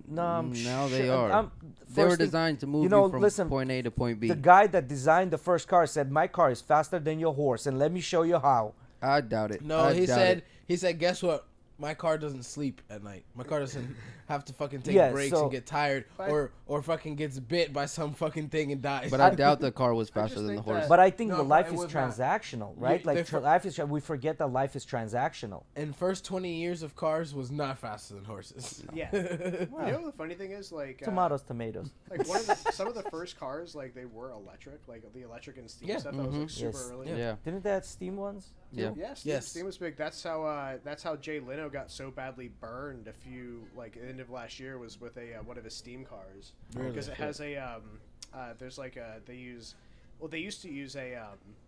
A: No, I'm
C: Now they
A: sure-
C: are. They were
A: first thing-
C: designed to move you,
A: know,
C: from
A: listen,
C: point A to point B.
A: The guy that designed the first car said, "My car is faster than your horse, and let me show you how."
C: I doubt it.
D: No,
C: I
D: he
C: doubt
D: said,
C: it.
D: he said, guess what? my car doesn't sleep at night. My car doesn't have to fucking take
A: Yeah,
D: breaks
A: so-
D: and get tired
B: But-
D: or fucking gets bit by some fucking thing and dies.
C: But I doubt the car was
B: I just
C: faster than the
B: think
C: horse.
B: that-
A: But I think
D: No,
A: the
D: but
A: life
D: it
A: is
D: was not.
A: transactional, right?
D: they're
A: Like life is. We forget that life is transactional.
D: and first 20 years of cars was not faster than horses.
B: Yeah. You know the funny thing is, like
A: Tomatoes, tomatoes.
B: like some of the first cars, like they were electric, like the electric and steam
D: Yeah.
B: stuff. That was like
C: Mhm.
B: super
A: Yes.
B: early.
C: Yeah.
A: Didn't they have steam ones?
C: Yeah.
B: Yeah, Steam,
D: Yes.
B: Steam was big. That's how Jay Leno got so badly burned a few at the end of last year was with a one of his Steam cars
D: Really?
B: because it has a there's like a they used to use a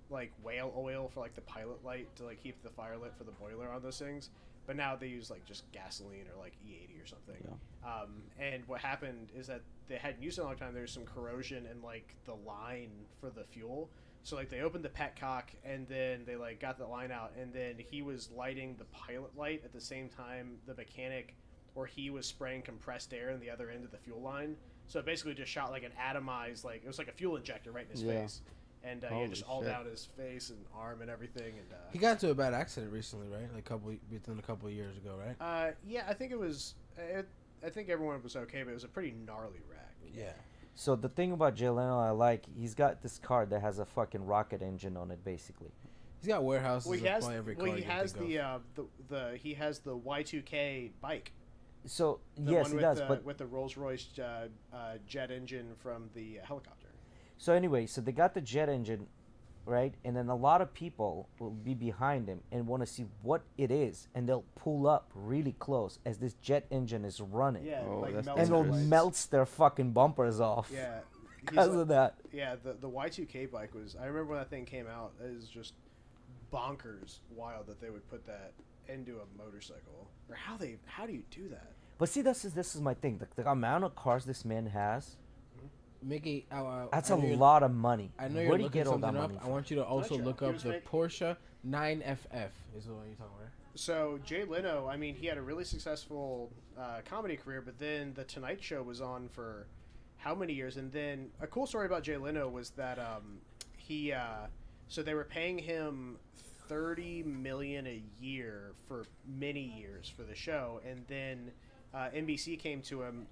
B: like whale oil for like the pilot light to like keep the fire lit for the boiler on those things, but now they use like just gasoline or like E80 or something. And what happened is that they hadn't used it in a long time. There's some corrosion in like the line for the fuel. So like they opened the petcock and then they like got the line out and then he was lighting the pilot light at the same time the mechanic or he was spraying compressed air in the other end of the fuel line. So it basically just shot like an atomized it was like a fuel injector right in his
C: Yeah.
B: face. And
C: Holy
B: just all
C: shit.
B: down his face and arm and everything and
D: He got into a bad accident recently, right? Like within a couple of years ago, right?
B: yeah, I think it was I think everyone was okay, but it was a pretty gnarly wreck.
D: Yeah.
A: So the thing about Jay Leno I like, he's got this car that has a fucking rocket engine on it, basically.
D: He's got warehouses
B: Well,
D: of
B: he has
D: probably every car
B: well, he
D: you can
B: has
D: think of.
B: he has the Y2K bike.
A: So
B: The
A: yes,
B: one
A: he
B: with
A: does.
B: the,
A: But
B: with the Rolls Royce jet engine from the helicopter.
A: so anyway, so they got the jet engine, right? And then a lot of people will be behind him and want to see what it is, and they'll pull up really close as this jet engine is running.
B: Yeah,
C: Oh,
B: like
C: that's
B: melts
A: And
B: their
A: it
C: dangerous.
B: lights.
A: melts their fucking bumpers off.
B: Yeah, he's
A: Because
B: like-
A: of that.
B: yeah. The Y2K bike was. I remember when that thing came out. It was just bonkers wild that they would put that into a motorcycle. Or how do you do that?
A: But see, this is my thing. The amount of cars this man has,
D: Mickey,
A: that's
D: I
A: a
D: know you're-
A: lot of money.
D: I know
A: Where
D: you're
A: do you
D: looking
A: get all that
D: something up.
A: money
D: I
A: from?
D: want you to also
B: Gotcha.
D: look
B: He
D: up
B: was
D: the
B: make-
D: Porsche 9FF. Is the one you're talking about?
B: So Jay Leno, I mean, he had a really successful comedy career, but then the Tonight Show was on for how many years? And then a cool story about Jay Leno was that he so they were paying him $30 million a year for many years for the show, and then NBC came to him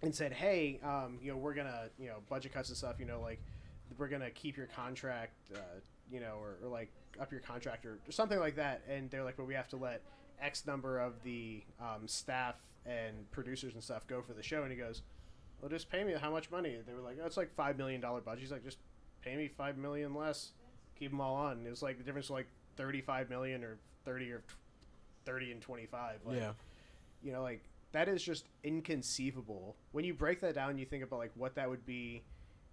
B: and said, "Hey, we're gonna budget cuts and stuff. Like we're gonna keep your contract, or like up your contract or something like that." And they're like, "But we have to let X number of the staff and producers and stuff go for the show." And he goes, "Well, just pay me how much money?" They were like, "Oh, it's like $5 million budget." He's like, "Just pay me $5 million less, keep them all on." And it was like the difference was like 35 million or 30 and 25. Like,
D: Yeah.
B: like that is just inconceivable when you break that down. You think about like what that would be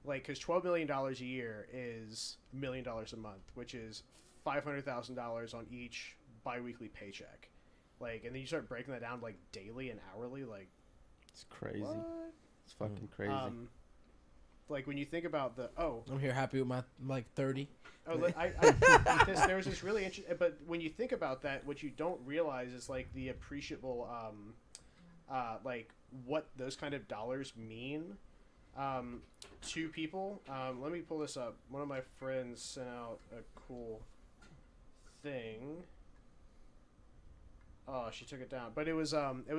B: like, because $12 million a year is $1 million a month, which is $500,000 on each biweekly paycheck. Like, and then you start breaking that down like daily and hourly. Like,
C: It's crazy.
B: what?
C: It's fucking crazy.
B: Like when you think about
D: I'm here happy with my like 30.
B: there was this really interesting, but when you think about that, what you don't realize is like the appreciable, like what those kind of dollars mean to people. Let me pull this up. One of my friends sent out a cool thing. Oh, she took it down, but it was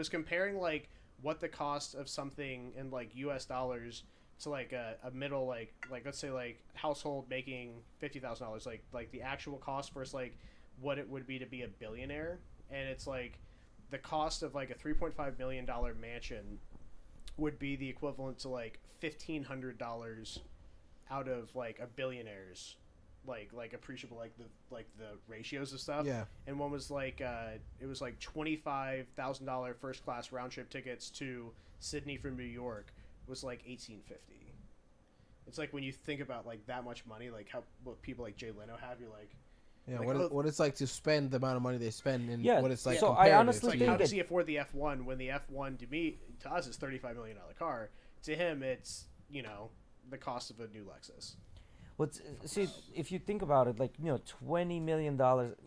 B: comparing like what the cost of something in like U.S. dollars to like a middle like let's say like household making $50,000, like the actual cost versus like what it would be to be a billionaire. And it's like the cost of like a $3.5 million mansion would be the equivalent to like $1,500 out of like a billionaire's like appreciable like the ratios of stuff.
D: Yeah.
B: And one was like it was like $25,000 first class round trip tickets to Sydney from New York was like $1,850. It's like when you think about like that much money, like what people like Jay Leno have, you're like,
D: Yeah,
B: Like,
D: what it's like to spend the amount of money they spend and
A: Yeah,
D: what it's like
A: so I
D: comparative
A: honestly
B: it's like
D: to-
B: how
A: think
B: does
A: that-
B: he afford the F1 when the F1 to us is $35 million car. To him, it's the cost of a new Lexus.
A: See, if you think about it, like $20 million,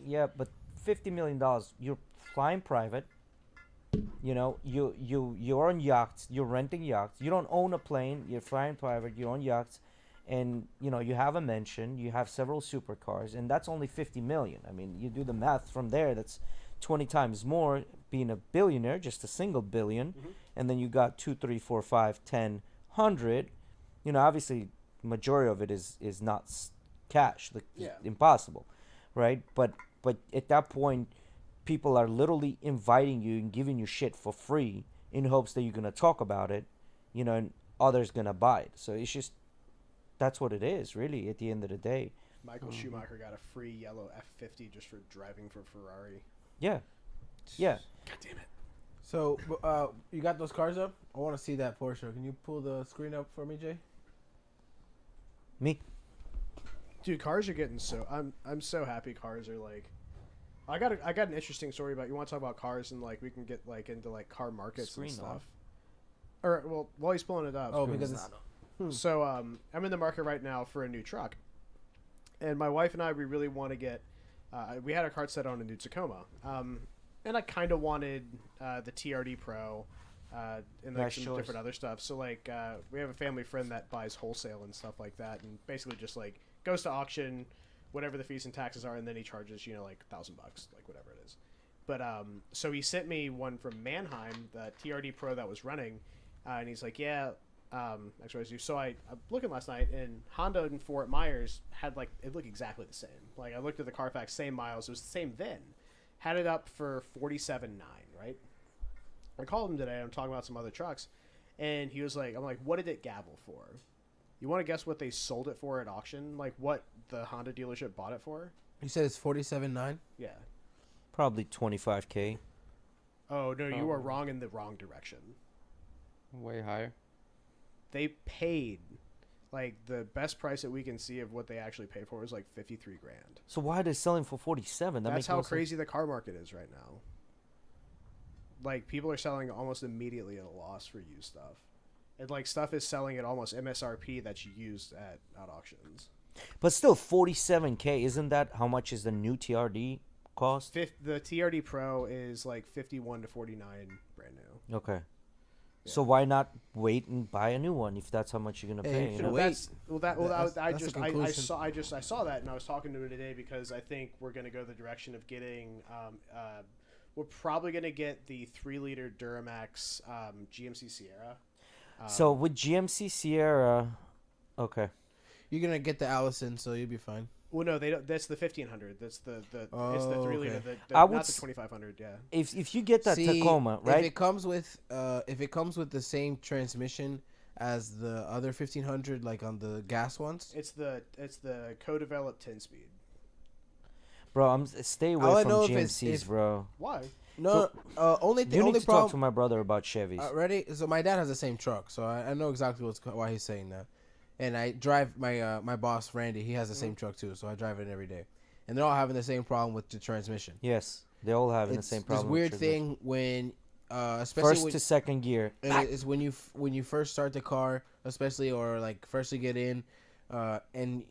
A: yeah, but $50 million, you're flying private. You're on yachts, you're renting yachts. You don't own a plane, you're flying private, you're on yachts, and you have a mansion, you have several supercars, and that's only $50 million. I mean, you do the math from there. That's 20 times more. being a billionaire, just a single billion,
B: Mhm.
A: and then you got 2, 3, 4, 5, 10, 100. You know, obviously, majority of it is not cash, like
B: Yeah.
A: impossible, right? But at that point, people are literally inviting you and giving you shit for free in hopes that you're gonna talk about it, you know, and others gonna buy it. So it's just that's what it is, really. At the end of the day,
B: Michael Schumacher got a free yellow F50 just for driving for Ferrari.
A: yeah, yeah.
B: God damn it.
D: So, you got those cars up? I want to see that Porsche. Can you pull the screen up for me, Jay?
A: Me,
B: Dude, cars are getting so I'm so happy cars are like I got an interesting story about you want to talk about cars and like we can get like into like car markets
A: Screen
B: and stuff.
A: off.
B: Or well, while he's pulling it up.
D: Oh, because it's
B: So I'm in the market right now for a new truck, and my wife and I we really want to get. We had our cart set on a new Tacoma, and I kind of wanted the TRD Pro, and like
A: Nice
B: some
A: choice.
B: different other stuff. So like we have a family friend that buys wholesale and stuff like that, and basically just like goes to auction, whatever the fees and taxes are, and then he charges like $1,000, like whatever it is. But so he sent me one from Mannheim, the TRD Pro that was running, and he's like, yeah. XYZ. So I'm looking last night, and Honda in Fort Myers had like it looked exactly the same. Like I looked at the Carfax, same miles, it was the same VIN. Had it up for 47.9, right? I called him today. I'm talking about some other trucks, and he was like, "I'm like, what did it gavel for? You want to guess what they sold it for at auction? Like what the Honda dealership bought it for?
D: You said it's 47.9.
B: Yeah.
A: probably 25K.
B: Oh no, you
C: Oh.
B: are wrong in the wrong direction.
C: Way higher.
B: They paid like the best price that we can see of what they actually paid for was like 53 grand.
A: So why are they selling for 47? That
B: That's
A: makes
B: how
A: no sense.
B: crazy the car market is right now. Like people are selling almost immediately at a loss for used stuff. And like stuff is selling at almost MSRP that's used at auctions.
A: But still, 47K. Isn't that how much is the new TRD cost?
B: The TRD Pro is like 51 to 49 brand new.
A: Okay.
B: Yeah.
A: So why not wait and buy a new one if that's how much you're gonna
D: Hey,
A: pay?
D: you
A: You
D: should
A: know?
D: wait.
B: I
D: That's
B: just
D: the
B: I
D: conclusion.
B: saw that and I was talking to him today because I think we're gonna go the direction of getting we're probably gonna get the 3-liter Duramax GMC Sierra.
A: So with GMC Sierra, okay.
D: You're gonna get the Allison, so you'll be fine.
B: Well, no, they don't. That's the 1500. That's the it's the
D: Oh,
B: 3-liter.
D: okay.
A: I would
B: Not the
A: s-
B: 2500. Yeah.
A: If you get that
D: See,
A: Tacoma,
D: If
A: right?
D: it comes with the same transmission as the other 1500, like on the gas ones,
B: It's the co-developed 10-speed.
A: Bro, stay
D: All
A: away
D: I
A: from
D: know if it's-
A: GMCs,
D: if-
A: bro.
B: Why?
D: no. Only
A: You need
D: only
A: to talk to
D: problem.
A: my brother about Chevys.
D: Ready? So my dad has the same truck, so I know exactly why he's saying that. And I drive my boss Randy. He has the same truck too, so I drive it every day. And they're all having the same problem with the transmission.
A: Yes, they all having the
D: It's
A: same
D: this
A: problem.
D: weird
A: with transmission.
D: thing when, especially
A: First
D: when,
A: to second gear.
D: and it's when you first start the car, especially or like first to get in, and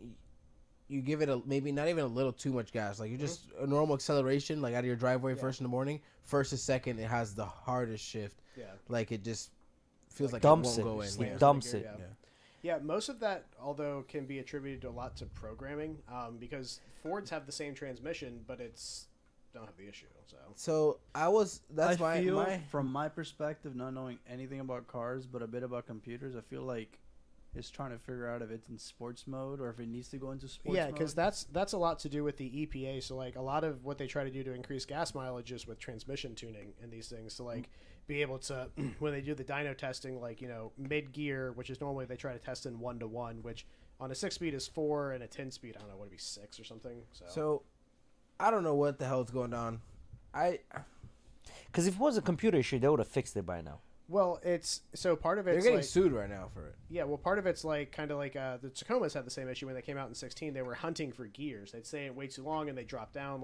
D: you give it maybe not even a little too much gas. Like you just a normal acceleration, like out of your driveway
B: Yeah.
D: first in the morning. First to second, it has the hardest shift.
B: Yeah.
D: Like it just feels like
A: Dumps
D: it
A: it.
D: won't go in.
A: It
B: Slams
A: dumps
B: the
A: it.
B: gear,
D: Yeah.
B: Yeah, most of that, although, can be attributed a lot to programming, because Fords have the same transmission, but don't have the issue. So
D: That's
E: I feel,
D: my
E: from my perspective, not knowing anything about cars but a bit about computers, I feel like it's trying to figure out if it's in sports mode or if it needs to go into sports
B: yeah,
E: mode.
B: because that's a lot to do with the EPA. So like a lot of what they try to do to increase gas mileage is with transmission tuning and these things to like be able to when they do the dyno testing, like mid gear, which is normally they try to test in 1-to-1, which on a 6-speed is 4 and a 10-speed I don't know, would it be 6 or something.
D: So I don't know what the hell is going on.
A: Because if it was a computer issue, they would have fixed it by now.
B: Well, it's so part of
D: They're
B: it's
D: getting
B: like,
D: sued right now for it.
B: yeah, well, part of it's like kind of like the Tacomas had the same issue when they came out in 16. They were hunting for gears. They'd stay way too long and they drop down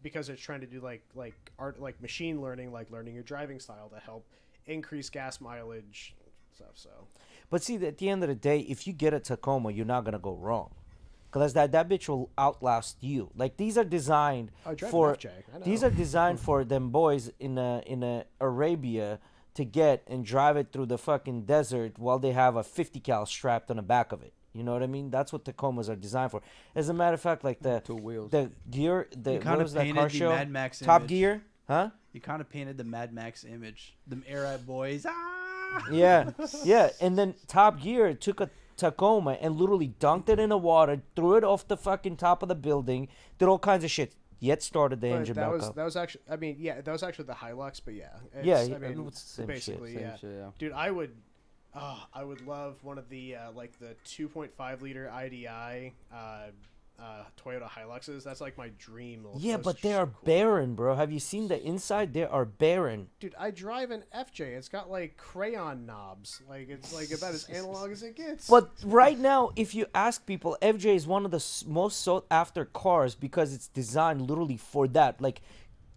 B: because they're trying to do like art, like machine learning, like learning your driving style to help increase gas mileage stuff. So
A: But see, at the end of the day, if you get a Tacoma, you're not gonna go wrong, because that bitch will outlast you. Like these are designed
B: I drive
A: for
B: an FJ. I know.
A: these are designed for them boys in a Arabia to get and drive it through the fucking desert while they have a 50 cal strapped on the back of it. You know what I mean? That's what Tacomas are designed for. As a matter of fact, like the
C: 2 wheels.
A: the gear, the
E: You
A: what
E: kind of
A: was that
E: painted
A: car
E: the
A: show?
E: Mad Max
A: Top
E: image.
A: Gear, huh?
E: You kind of painted the Mad Max image. Them Arab boys. Ah!
A: Yeah, yeah. And then Top Gear took a Tacoma and literally dunked it in the water, threw it off the fucking top of the building, did all kinds of shit. Yet started the
B: But
A: engine
B: that
A: back
B: was
A: up.
B: that was actually. I mean, yeah, that was actually the Hilux. But yeah,
A: Yeah,
B: I mean,
A: it's the same
B: basically,
A: shit.
B: yeah.
C: Same shit, yeah.
B: Dude, I would love one of the like the 2.5 liter IDI Toyota Hiluxes. That's like my dream. Little
A: Yeah,
B: those
A: but they are
B: so cool.
A: barren, bro. Have you seen the inside? They are barren.
B: Dude, I drive an FJ. It's got like crayon knobs. Like it's like about as analog as it gets.
A: But right now, if you ask people, FJ is one of the most sought after cars because it's designed literally for that. Like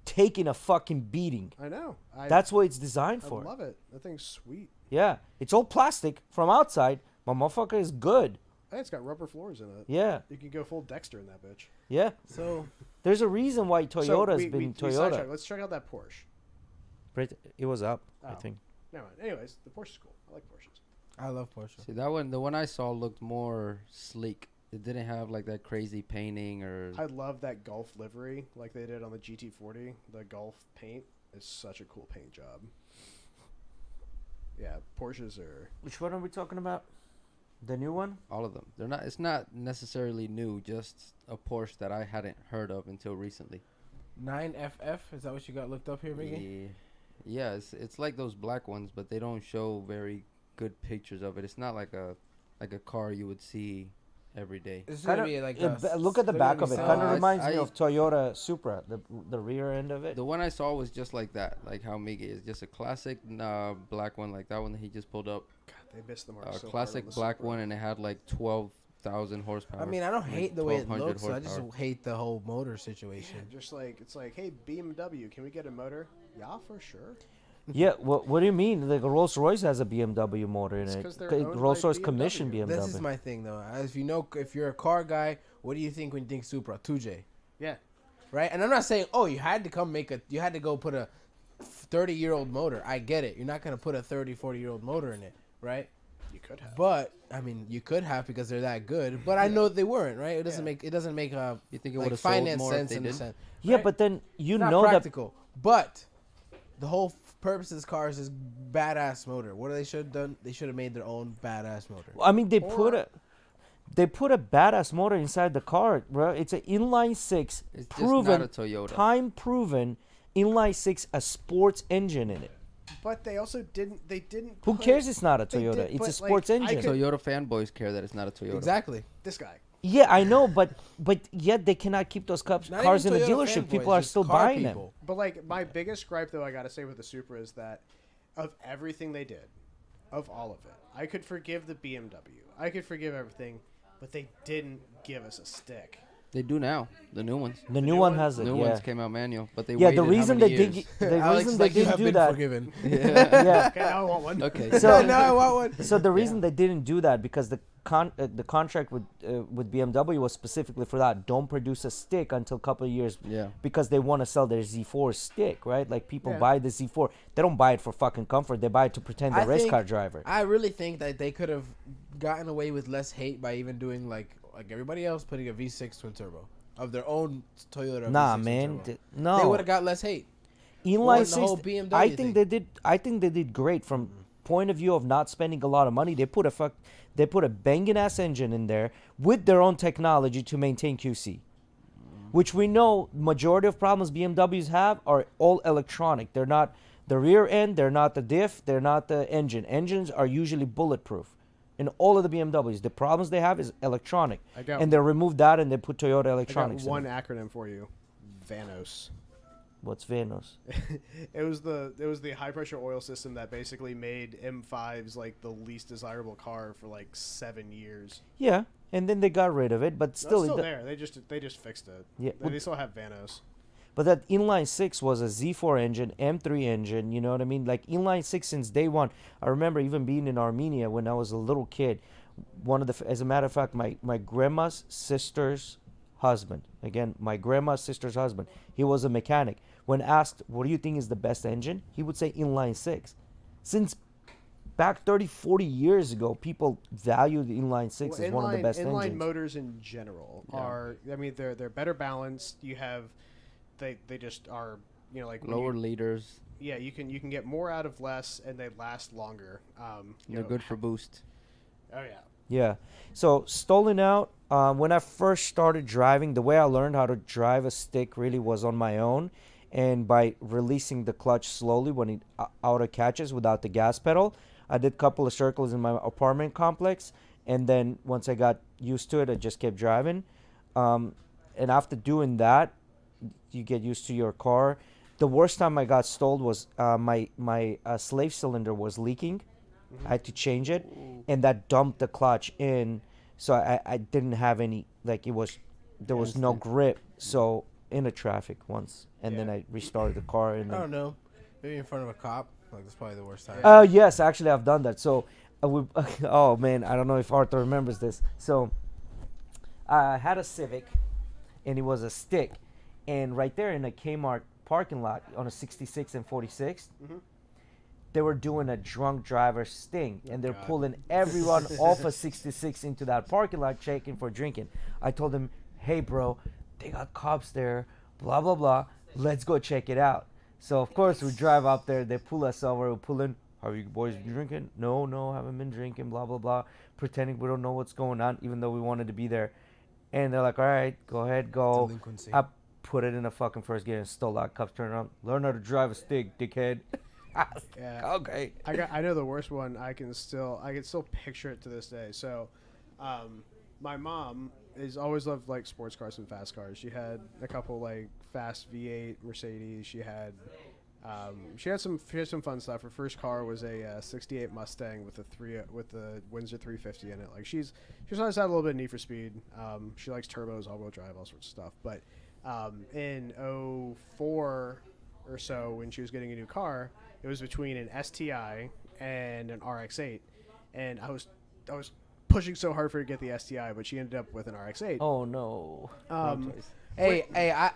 A: taking a fucking beating.
B: I know.
A: That's what it's designed
B: I
A: for.
B: love it. That thing's sweet.
A: Yeah, it's all plastic from outside, but motherfucker is good.
B: Hey, it's got rubber floors in it.
A: Yeah,
B: You can go full Dexter in that bitch.
A: yeah.
D: So
A: There's a reason why Toyota's been
B: we
A: Toyota.
B: sidetracked. Let's check out that Porsche.
A: It was up, I
B: Oh.
A: think.
B: Never mind. Anyways, the Porsche is cool. I like Porsches.
D: I love Porsche.
C: See that one, the one I saw looked more sleek. It didn't have like that crazy painting or.
B: I love that Gulf livery like they did on the GT40. The Gulf paint is such a cool paint job. Yeah, Porsches are.
A: Which one are we talking about? The new one?
C: All of them. They're not. It's not necessarily new. Just a Porsche that I hadn't heard of until recently.
D: 9FF, is that what you got looked up here, Miggy?
C: Yeah, it's like those black ones, but they don't show very good pictures of it. It's not like a car you would see every day.
D: This is
A: Kinda-
D: gonna be like
A: look at the back of it.
C: Oh,
A: Kind of
C: I-
A: reminds me
C: I-
A: of Toyota Supra, the rear end of it.
C: The one I saw was just like that, like how Miggy is, just a classic black one, like that one that he just pulled up.
B: God, they missed the mark.
C: A
B: so hard
C: classic
B: on the
C: black
B: Supra.
C: one, and it had like 12,000 horsepower.
D: I mean, I don't
C: like
D: hate the way it
C: 1,200
D: looks. I just
C: horsepower.
D: hate the whole motor
B: Yeah,
D: situation.
B: just like it's like, hey BMW, can we get a motor? Yeah, for sure.
A: Yeah, what do you mean? Like Rolls Royce has a BMW motor in
B: It's
A: it.
B: 'cause they're owned
A: Rolls
B: by
A: Royce commissioned
B: BMW.
A: BMW.
D: This is my thing, though. As you know, if you're a car guy, what do you think when you think Supra? 2J,
B: Yeah,
D: right? And I'm not saying, oh, you had to go put a 30-year-old motor. I get it. You're not gonna put a 30, 40-year-old motor in it, right?
B: you could have.
D: But I mean, you could have because they're that good. But I know they weren't, right? It doesn't
B: Yeah.
D: make a
C: You think it
D: like
C: would have sold
D: finance
C: more if
D: sense
C: they
D: in the
C: did?
D: sense.
A: Yeah,
D: right?
A: but then you
D: It's not
A: know that.
D: practical. But the whole purpose of this car is this badass motor. What they should have done? They should have made their own badass motor.
A: I mean, they
B: Or-
A: put a badass motor inside the car, bro. It's an inline six,
C: It's
A: proven,
C: just not a Toyota.
A: time proven inline six, a sports engine in it.
B: But they also didn't. They didn't.
A: Who
B: put
A: cares? It's not a
B: they
A: Toyota.
B: did
A: It's a
B: put,
A: sports
B: like, I
A: engine.
B: could-
C: Toyota fanboys care that it's not a Toyota.
D: Exactly.
B: This guy.
A: Yeah, I know, but yet they cannot keep those cars
D: Not
A: in
D: even
A: the
D: Toyota
A: dealership.
D: fanboys,
A: People are
D: just
A: still
D: car
A: buying them.
D: people.
B: But like my biggest gripe though, I gotta say with the Supra is that of everything they did, of all of it, I could forgive the BMW. I could forgive everything, but they didn't give us a stick.
C: They do now. The new ones.
A: The new
B: new
A: one
B: one?
A: has
C: The
A: it.
C: new
A: Yeah,
C: ones came out manual, but they
A: yeah.
C: waited
A: The reason
C: how
A: they
C: many
A: did,
C: years?
A: the
D: Alex
A: reason
D: is
A: they
D: like, you
A: didn't
D: have
A: do
D: been
A: that.
D: forgiven.
A: Yeah.
B: Okay, now I want one.
C: Okay.
A: So
D: now I want one.
A: So the reason they didn't do that because the contract with BMW was specifically for that. Don't produce a stick until a couple of years
C: Yeah.
A: because they want to sell their Z4 stick, right? Like people
B: Yeah.
A: buy the Z4, they don't buy it for fucking comfort. They buy it to pretend they're
D: I
A: a race
D: think-
A: car driver.
D: I really think that they could have gotten away with less hate by even doing like everybody else, putting a V6 twin turbo of their own Toyota.
A: Nah,
D: V6 twin
A: man,
D: turbo.
A: no.
D: They would have got less hate. Or
A: Inline
D: the
A: six.
D: whole BMW
A: I think
D: thing.
A: they did. I think they did great from point of view of not spending a lot of money. They put a banging ass engine in there with their own technology to maintain QC, which we know majority of problems BMWs have are all electronic. They're not the rear end. They're not the diff. They're not the engine. Engines are usually bulletproof. In all of the BMWs, the problems they have is electronic,
B: I got,
A: and they remove that and they put Toyota
B: I got
A: electronics. in
B: one
A: it.
B: acronym for you. Vanos.
A: What's Vanos?
B: It was the high pressure oil system that basically made M5s like the least desirable car for like 7 years.
A: Yeah, and then they got rid of it, but
B: No,
A: still,
B: it's still
A: it,
B: there. They just fixed it.
A: Yeah,
B: They still have Vanos.
A: but that inline six was a Z4 engine, M3 engine. You know what I mean? Like inline six since day one. I remember even being in Armenia when I was a little kid. As a matter of fact, my grandma's sister's husband. Again, my grandma's sister's husband. He was a mechanic. When asked, "What do you think is the best engine?" he would say inline six. Since back 30, 40 years ago, people valued the inline six as one of the best
B: inline
A: engines.
B: motors in general
C: Yeah.
B: are. I mean, they're better balanced. You have, they just are like when
C: Lower liters.
B: yeah, you can get more out of less, and they last longer.
C: They're good for boost.
B: Oh yeah.
A: Yeah. So stolen out. When I first started driving, the way I learned how to drive a stick really was on my own, and by releasing the clutch slowly when it auto catches without the gas pedal. I did a couple of circles in my apartment complex, and then once I got used to it, I just kept driving. And after doing that, you get used to your car. The worst time I got stalled was my slave cylinder was leaking. I had to change it, and that dumped the clutch in, so I didn't have any, like, there was no grip. So in a traffic once, and then
B: Yeah.
A: I restarted the car, and
D: I
A: then
D: don't know. Maybe in front of a cop. Like that's probably the worst time.
A: yes, actually I've done that. So oh man, I don't know if Arthur remembers this. So I had a Civic, and it was a stick, and right there in the Kmart parking lot on a 66 and 46, they were doing a drunk driver sting, and they're
B: God.
A: pulling everyone off a 66 into that parking lot, checking for drinking. I told them, hey bro, they got cops there, blah blah blah, let's go check it out. So of course we drive up there, they pull us over, we pull in. Have you boys been drinking? No, haven't been drinking, blah blah blah, pretending we don't know what's going on, even though we wanted to be there. And they're like, all right, go ahead, go.
D: Delinquency.
A: I put it in the fucking first gear and stole out. Cops turn around, learn how to drive a stick, dickhead.
B: Yeah.
A: Okay.
B: I know the worst one. I can still picture it to this day. So, my mom has always loved like sports cars and fast cars. She had a couple like fast V8 Mercedes. She had some fun stuff. Her first car was a '68 Mustang with the Windsor 350 in it. Like she's always had a little bit of need for speed. She likes turbos, all-wheel drive, all sorts of stuff. But in '04 or so, when she was getting a new car, it was between an STI and an RX-8, and I was pushing so hard for her to get the STI, but she ended up with an RX-8.
A: Oh no. Wrong choice.
D: Hey,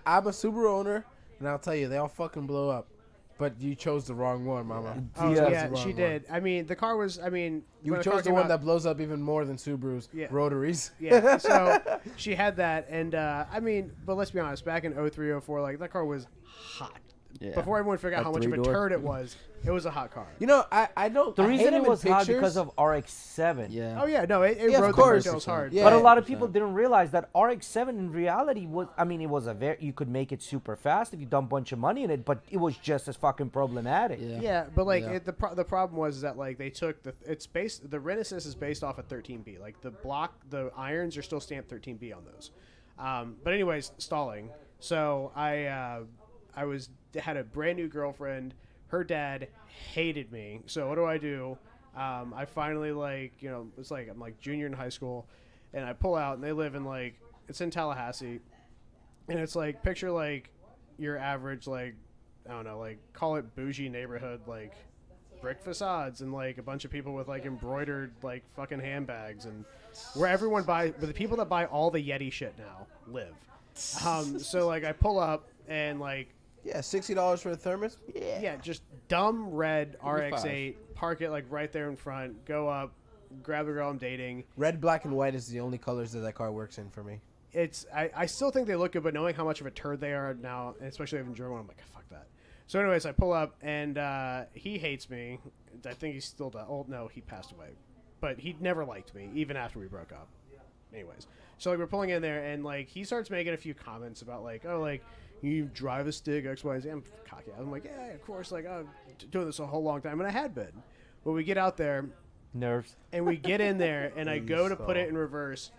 D: I'm a Subaru owner, and I'll tell you, they all fucking blow up. But you chose the wrong one, Mama.
B: Oh,
A: Yeah.
B: yeah,
D: the wrong
B: she
D: one.
B: did. I mean, the car was. I mean,
D: You
B: when I'm
D: chose the
B: talking
D: one
B: about-
D: that blows up even more than Subaru's
B: Yeah.
D: rotaries.
B: Yeah. So she had that, and I mean, but let's be honest. Back in 03, 04, like that car was hot.
C: Yeah.
B: Before everyone figured out
C: A
B: how much of a
C: three-door.
B: turd it was a hot car.
D: You know, I don't.
A: The
D: I hate
A: reason
D: them
A: it
D: in
A: was hot
D: pictures.
A: because of RX-7.
C: Yeah.
B: Oh yeah, no, it
D: Yeah, of
B: rode the
D: course.
B: details hard.
D: Yeah.
A: But a lot of people
C: 100%.
A: didn't realize that RX-7 in reality was, I mean, it was you could make it super fast if you dump a bunch of money in it, but it was just as fucking problematic.
C: Yeah.
B: Yeah, but like
C: Yeah.
B: the problem was that like they took the Renesis is based off of 13B. Like the irons are still stamped 13B on those. But anyways, stalling. So I had a brand new girlfriend. Her dad hated me. So what do? I finally it's like I'm like junior in high school, and I pull out, and they live in it's in Tallahassee, and it's like picture like your average like I don't know like call it bougie neighborhood like brick facades and like a bunch of people with like embroidered like fucking handbags and where the people that buy all the Yeti shit now live. So like I pull up and like.
D: Yeah, $60 for a thermos.
B: Yeah, just dumb red
C: me
B: RX-8. Park it like right there in front. Go up, grab the girl I'm dating.
D: Red, black, and white is the only colors that car works in for me.
B: I still think they look good, but knowing how much of a turd they are now, and especially having German, I'm like, fuck that. So, anyways, I pull up and he hates me. I think he's still dead. Oh no, he passed away, but he never liked me even after we broke up. Anyways, so like we're pulling in there and like he starts making a few comments about like you drive a stick X Y and Z. I'm cocky. I'm like yeah, of course. Like I'm doing this a whole long time, and I had been. But we get out there
A: Nerves.
B: and we get in there, and I go to put it in reverse.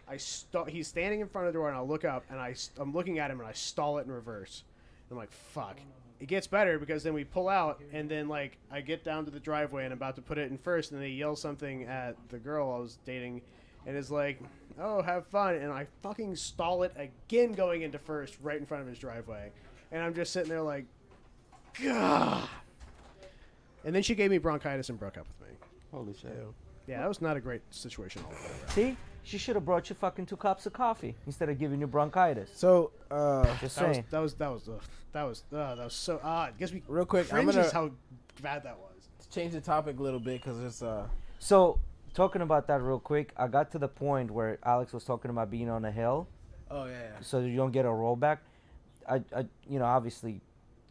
B: He's standing in front of the door, and I look up, and I'm looking at him, and I stall it in reverse. I'm like, fuck. It gets better because then we pull out, and then like I get down to the driveway, and I'm about to put it in first, and they yell something at the girl I was dating, and it's like, oh, have fun, and I fucking stall it again going into first right in front of his driveway, and I'm just sitting there like, God. And then she gave me bronchitis and broke up with me.
C: Holy shit.
B: Yeah, that was not a great situation all over.
A: See? She should have brought you fucking 2 cups of coffee instead of giving you bronchitis.
D: So,
A: Just
B: That was
A: saying.
B: that was so odd. Guess we
D: real quick, I'm
B: cringes
D: gonna
B: how bad that was.
D: change the topic a little bit because it's
A: So, talking about that real quick, I got to the point where Alex was talking about being on a hill
D: Oh yeah.
A: so you don't get a rollback. I obviously,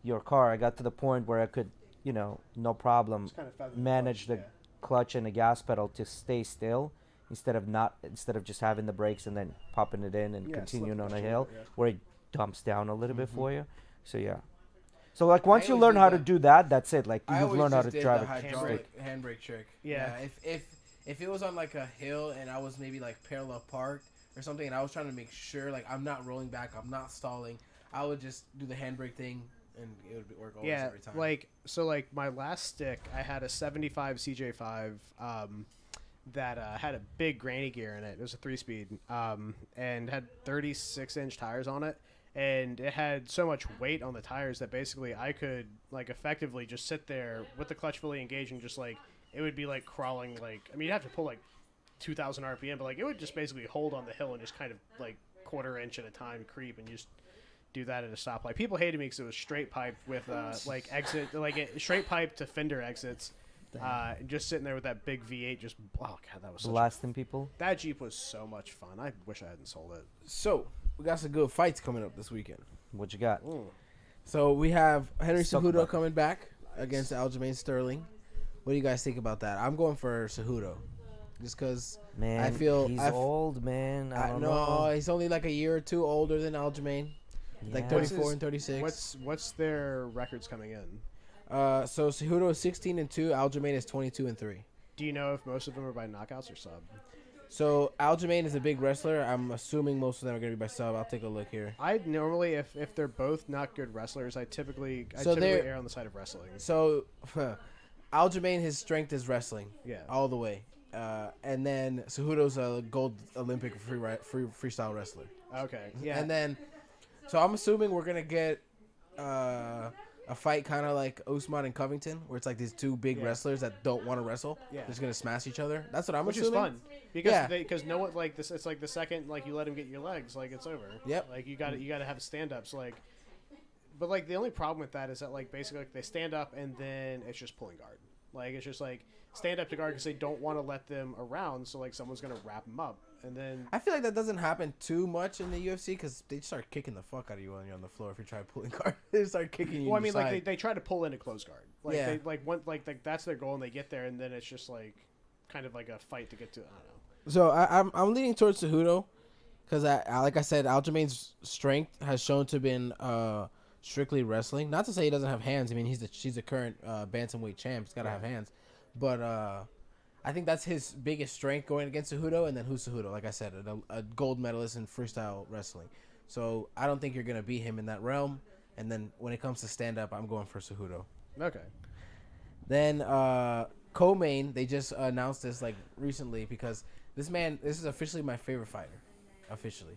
A: your car. I got to the point where I could, no problem
B: Just kind of feather the
A: manage
B: clutch,
A: the clutch and the gas pedal to stay still instead of just having the brakes and then popping it in and
B: Yeah,
A: continuing
B: slip
A: on
B: the
A: a
B: clutch a
A: hill
B: little bit,
A: where it dumps down a little bit
C: Mhm.
A: for you. So yeah. So like once you
D: always
A: learn
D: did
A: how to
D: that.
A: do that, that's it. Like
D: I
A: you've
D: always
A: learned how
D: just
A: to
D: did
A: drive
D: the
A: a
D: hydraulic
A: stick.
D: handbrake trick.
B: Yeah.
D: If it was on like a hill and I was maybe like parallel parked or something, and I was trying to make sure like I'm not rolling back, I'm not stalling, I would just do the handbrake thing, and it would work always
B: Yeah,
D: every time.
B: like my last stick, I had a 75 CJ5 that had a big granny gear in it. It was a 3-speed and had 36-inch tires on it, and it had so much weight on the tires that basically I could like effectively just sit there with the clutch fully engaged and just like it would be like crawling. Like, I mean, you'd have to pull like 2,000 RPM, but like it would just basically hold on the hill and just kind of like quarter inch at a time creep and just do that at a stoplight. People hated me because it was straight piped with like exit, like straight pipe to fender exits, and just sitting there with that big V8. Just oh god, that was such
A: Blasting people.
B: that Jeep was so much fun. I wish I hadn't sold it.
D: So we got some good fights coming up this weekend.
A: What you got?
D: So we have Henry
A: Suck
D: Cejudo
A: butt.
D: coming back against Aljamain Sterling. What do you guys think about that? I'm going for Cejudo, just because
A: Man,
D: I feel
A: he's
D: I f-
A: old, man. I don't
D: no,
A: know.
D: he's only like a year or two older than Aljamain, like
A: Yeah.
D: 34 and 36.
B: What's their records coming in?
D: So Cejudo is 16-2, Aljamain is 22-3.
B: Do you know if most of them are by knockouts or sub?
D: So Aljamain is a big wrestler. I'm assuming most of them are going to be by sub. I'll take a look here.
B: I normally, if they're both not good wrestlers, I typically
D: So they're-
B: err on the side of wrestling.
D: So Aljamain, his strength is wrestling
B: Yeah.
D: all the way. And then Cejudo's a gold Olympic freestyle wrestler.
B: Okay. Yeah.
D: And then, so I'm assuming we're gonna get a fight kind of like Usman and Covington, where it's like these two big
B: Yeah.
D: wrestlers that don't want to wrestle.
B: Yeah.
D: They're just gonna smash each other. That's what I'm
B: Which is
D: assuming.
B: fun because
D: Yeah.
B: because no one like this. It's like the second like you let him get your legs, like it's over.
D: Yep.
B: Like you got to have stand ups like. But like the only problem with that is that like basically like, they stand up and then it's just pulling guard. Like it's just like stand up to guard because they don't want to let them around. So like someone's gonna wrap them up and then
D: I feel like that doesn't happen too much in the UFC because they start kicking the fuck out of you when you're on the floor if you try pulling guard. They start kicking you.
B: well I
D: in
B: mean
D: the
B: like
D: side.
B: they try to pull into close guard. Like
D: Yeah.
B: they like want like that's their goal and they get there and then it's just like kind of like a fight to get to. I don't know.
D: So I'm leaning towards Cejudo because like I said, Aljamain's strength has shown to been strictly wrestling. Not to say he doesn't have hands. I mean she's the current bantamweight champ. He's gotta have hands, but I think that's his biggest strength going against Cejudo. And then who's Cejudo? Like I said, a gold medalist in freestyle wrestling. So I don't think you're gonna beat him in that realm. And then when it comes to stand up, I'm going for Cejudo.
B: Okay.
D: Then co-main, they just announced this like recently because this is officially my favorite fighter, officially,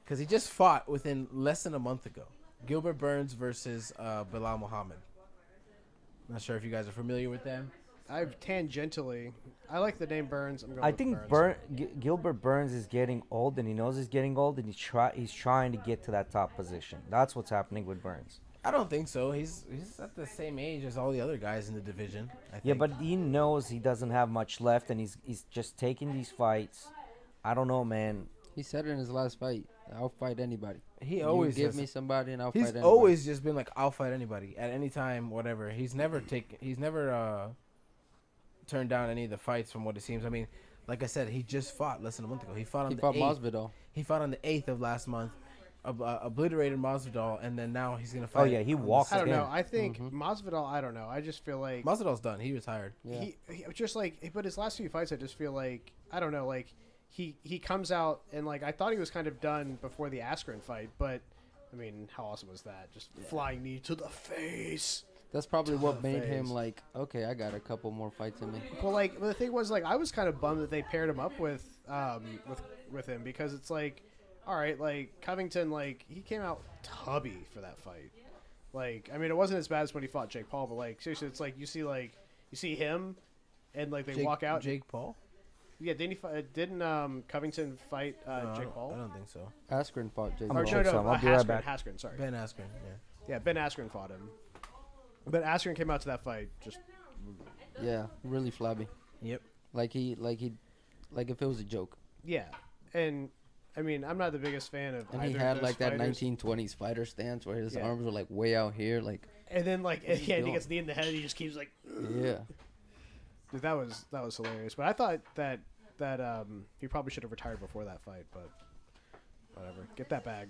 D: because he just fought within less than a month ago. Gilbert Burns versus Bilal Muhammad. Not sure if you guys are familiar with them.
B: I've tangentially. I like the name Burns. I'm going
A: I
B: with
A: think
B: Burns.
A: Gilbert Burns is getting old, and he knows he's getting old, and he's trying to get to that top position. That's what's happening with Burns.
D: I don't think so. He's at the same age as all the other guys in the division. I think.
A: Yeah, but he knows he doesn't have much left, and he's just taking these fights. I don't know, man.
C: He said in his last fight, "I'll fight anybody.
D: he always
C: give
D: has-
C: me somebody, and I'll
D: He's
C: fight anybody."
D: always just been like, I'll fight anybody at any time, whatever. He's never turned down any of the fights from what it seems. I mean, like I said, he just fought less than a month ago. He fought on
C: He
D: the
C: fought
D: 8th.
C: Masvidal.
D: He fought on the 8th of last month, obliterated Masvidal, and then now he's gonna
A: Oh,
D: fight.
A: yeah, he
D: on the
A: walked
B: I don't
A: in.
B: know. I think
C: Mhm.
B: Masvidal. I don't know. I just feel like
D: Masvidal's done. He retired.
C: Yeah.
B: he just like. But his last few fights, I just feel like I don't know. Like he comes out and like I thought he was kind of done before the Askren fight, but I mean, how awesome was that? Just flying knee to the face.
C: That's probably what
B: Tough
C: made him
B: face.
C: like, okay, I got a couple more fights in me.
B: Well, like the thing was, like I was kind of bummed that they paired him up with him because it's like, all right, like Covington, like he came out tubby for that fight. Like, I mean, it wasn't as bad as when he fought Jake Paul, but like seriously, it's like you see him, and like they walk out.
D: Jake Paul.
B: Yeah, didn't Covington fight
D: No,
B: Jake Paul?
D: I don't think so.
C: Askren fought Jake
A: I'm
B: Or
A: gonna
C: Paul.
A: check some. I'll be right back.
B: Haskren, sorry.
D: Ben Askren. Yeah.
B: Yeah, Ben Askren fought him. But Askren came out to that fight just
C: Yeah, really flabby.
D: Yep.
C: Like if it was a joke.
B: yeah, and I mean I'm not the biggest fan of.
C: And
B: either
C: he
B: of
C: had
B: those
C: like that
B: fighters.
C: 1920s fighter stance where his
B: Yeah.
C: arms were like way out here. Like
B: And then like
C: What are you
B: he
C: doing?
B: gets knee in the head, and he just keeps like.
C: Yeah.
B: Dude, that was hilarious. But I thought that he probably should have retired before that fight. But whatever, get that bag.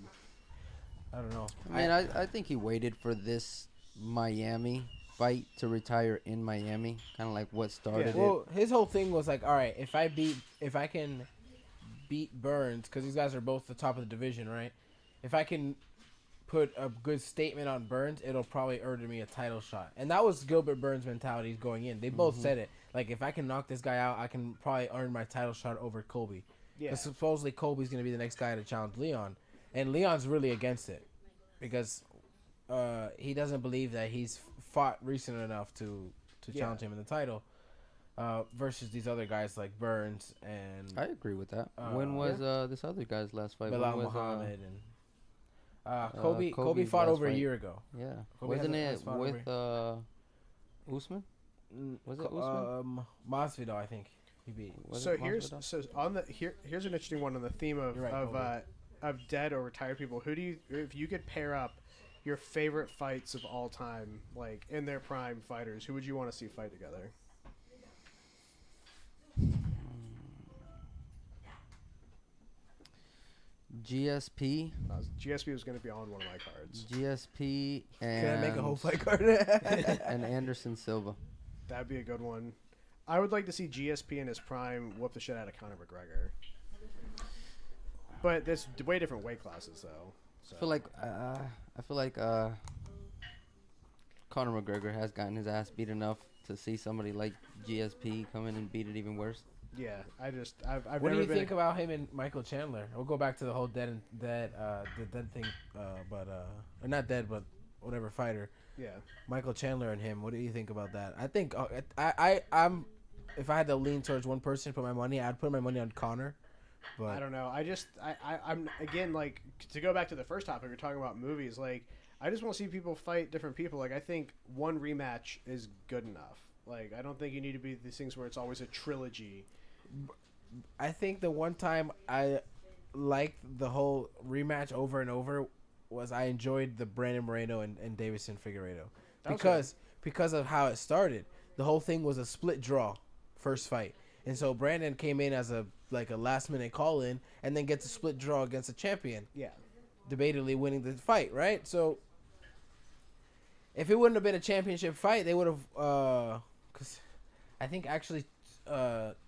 D: I don't know.
C: I mean, I think he waited for this Miami fight to retire in Miami. Kind of like what started it.
D: Well, his whole thing was like, all right, if I can beat Burns, because these guys are both the top of the division, right? If I can put a good statement on Burns, it'll probably earn me a title shot. And that was Gilbert Burns' mentality going in. They both said it. Like, if I can knock this guy out, I can probably earn my title shot over Colby.
B: Yeah.
D: Because supposedly Colby's going to be the next guy to challenge Leon. And Leon's really against it. Because he doesn't believe that he's fought recent enough to challenge him in the title. Versus these other guys like Burns and
C: I agree with that. When was this other guy's last fight?
D: Bilal
C: When was,
D: Muhammad and Kobe
C: Kobe's
D: fought
C: last
D: over a
C: fight.
D: year ago.
C: Yeah.
D: Kobe
C: Wasn't
D: has
C: it
D: fought
C: with Usman? Was it Usman?
D: Masvidal, I think he beat.
C: Was
B: So
C: it
B: here's
C: Masvidal?
B: here's an interesting one on the theme of
D: You're right,
B: of dead or retired people. Who do you, if you could pair up your favorite fights of all time, like in their prime fighters, who would you want to see fight together?
C: GSP,
B: GSP was going to be on one of my cards.
C: GSP, and
D: Can I make a whole fight card?
C: and Anderson Silva.
B: That'd be a good one. I would like to see GSP in his prime whoop the shit out of Conor McGregor. But there's way different weight classes, though. So.
C: I feel like Conor McGregor has gotten his ass beat enough to see somebody like GSP come in and beat it even worse.
B: Yeah, I've
D: What do
B: never
D: you
B: been
D: think about him and Michael Chandler? We'll go back to the whole the dead thing, or not dead, but whatever fighter.
B: Yeah.
D: Michael Chandler and him. What do you think about that? I think I'm if I had to lean towards one person, put my money, I'd put my money on Connor. But
B: I don't know. I'm again, like, to go back to the first topic, we're talking about movies. Like, I just want to see people fight different people. Like, I think one rematch is good enough. Like, I don't think you need to be these things where it's always a trilogy.
D: I think the one time I liked the whole rematch over and over was I enjoyed the Brandon Moreno and Davison Figueiredo because of how it started. The whole thing was a split draw, first fight, and so Brandon came in as a last minute call in, and then gets a split draw against a champion,
B: Yeah.
D: debatably winning the fight. Right, so if it wouldn't have been a championship fight, they would have. Because I think actually.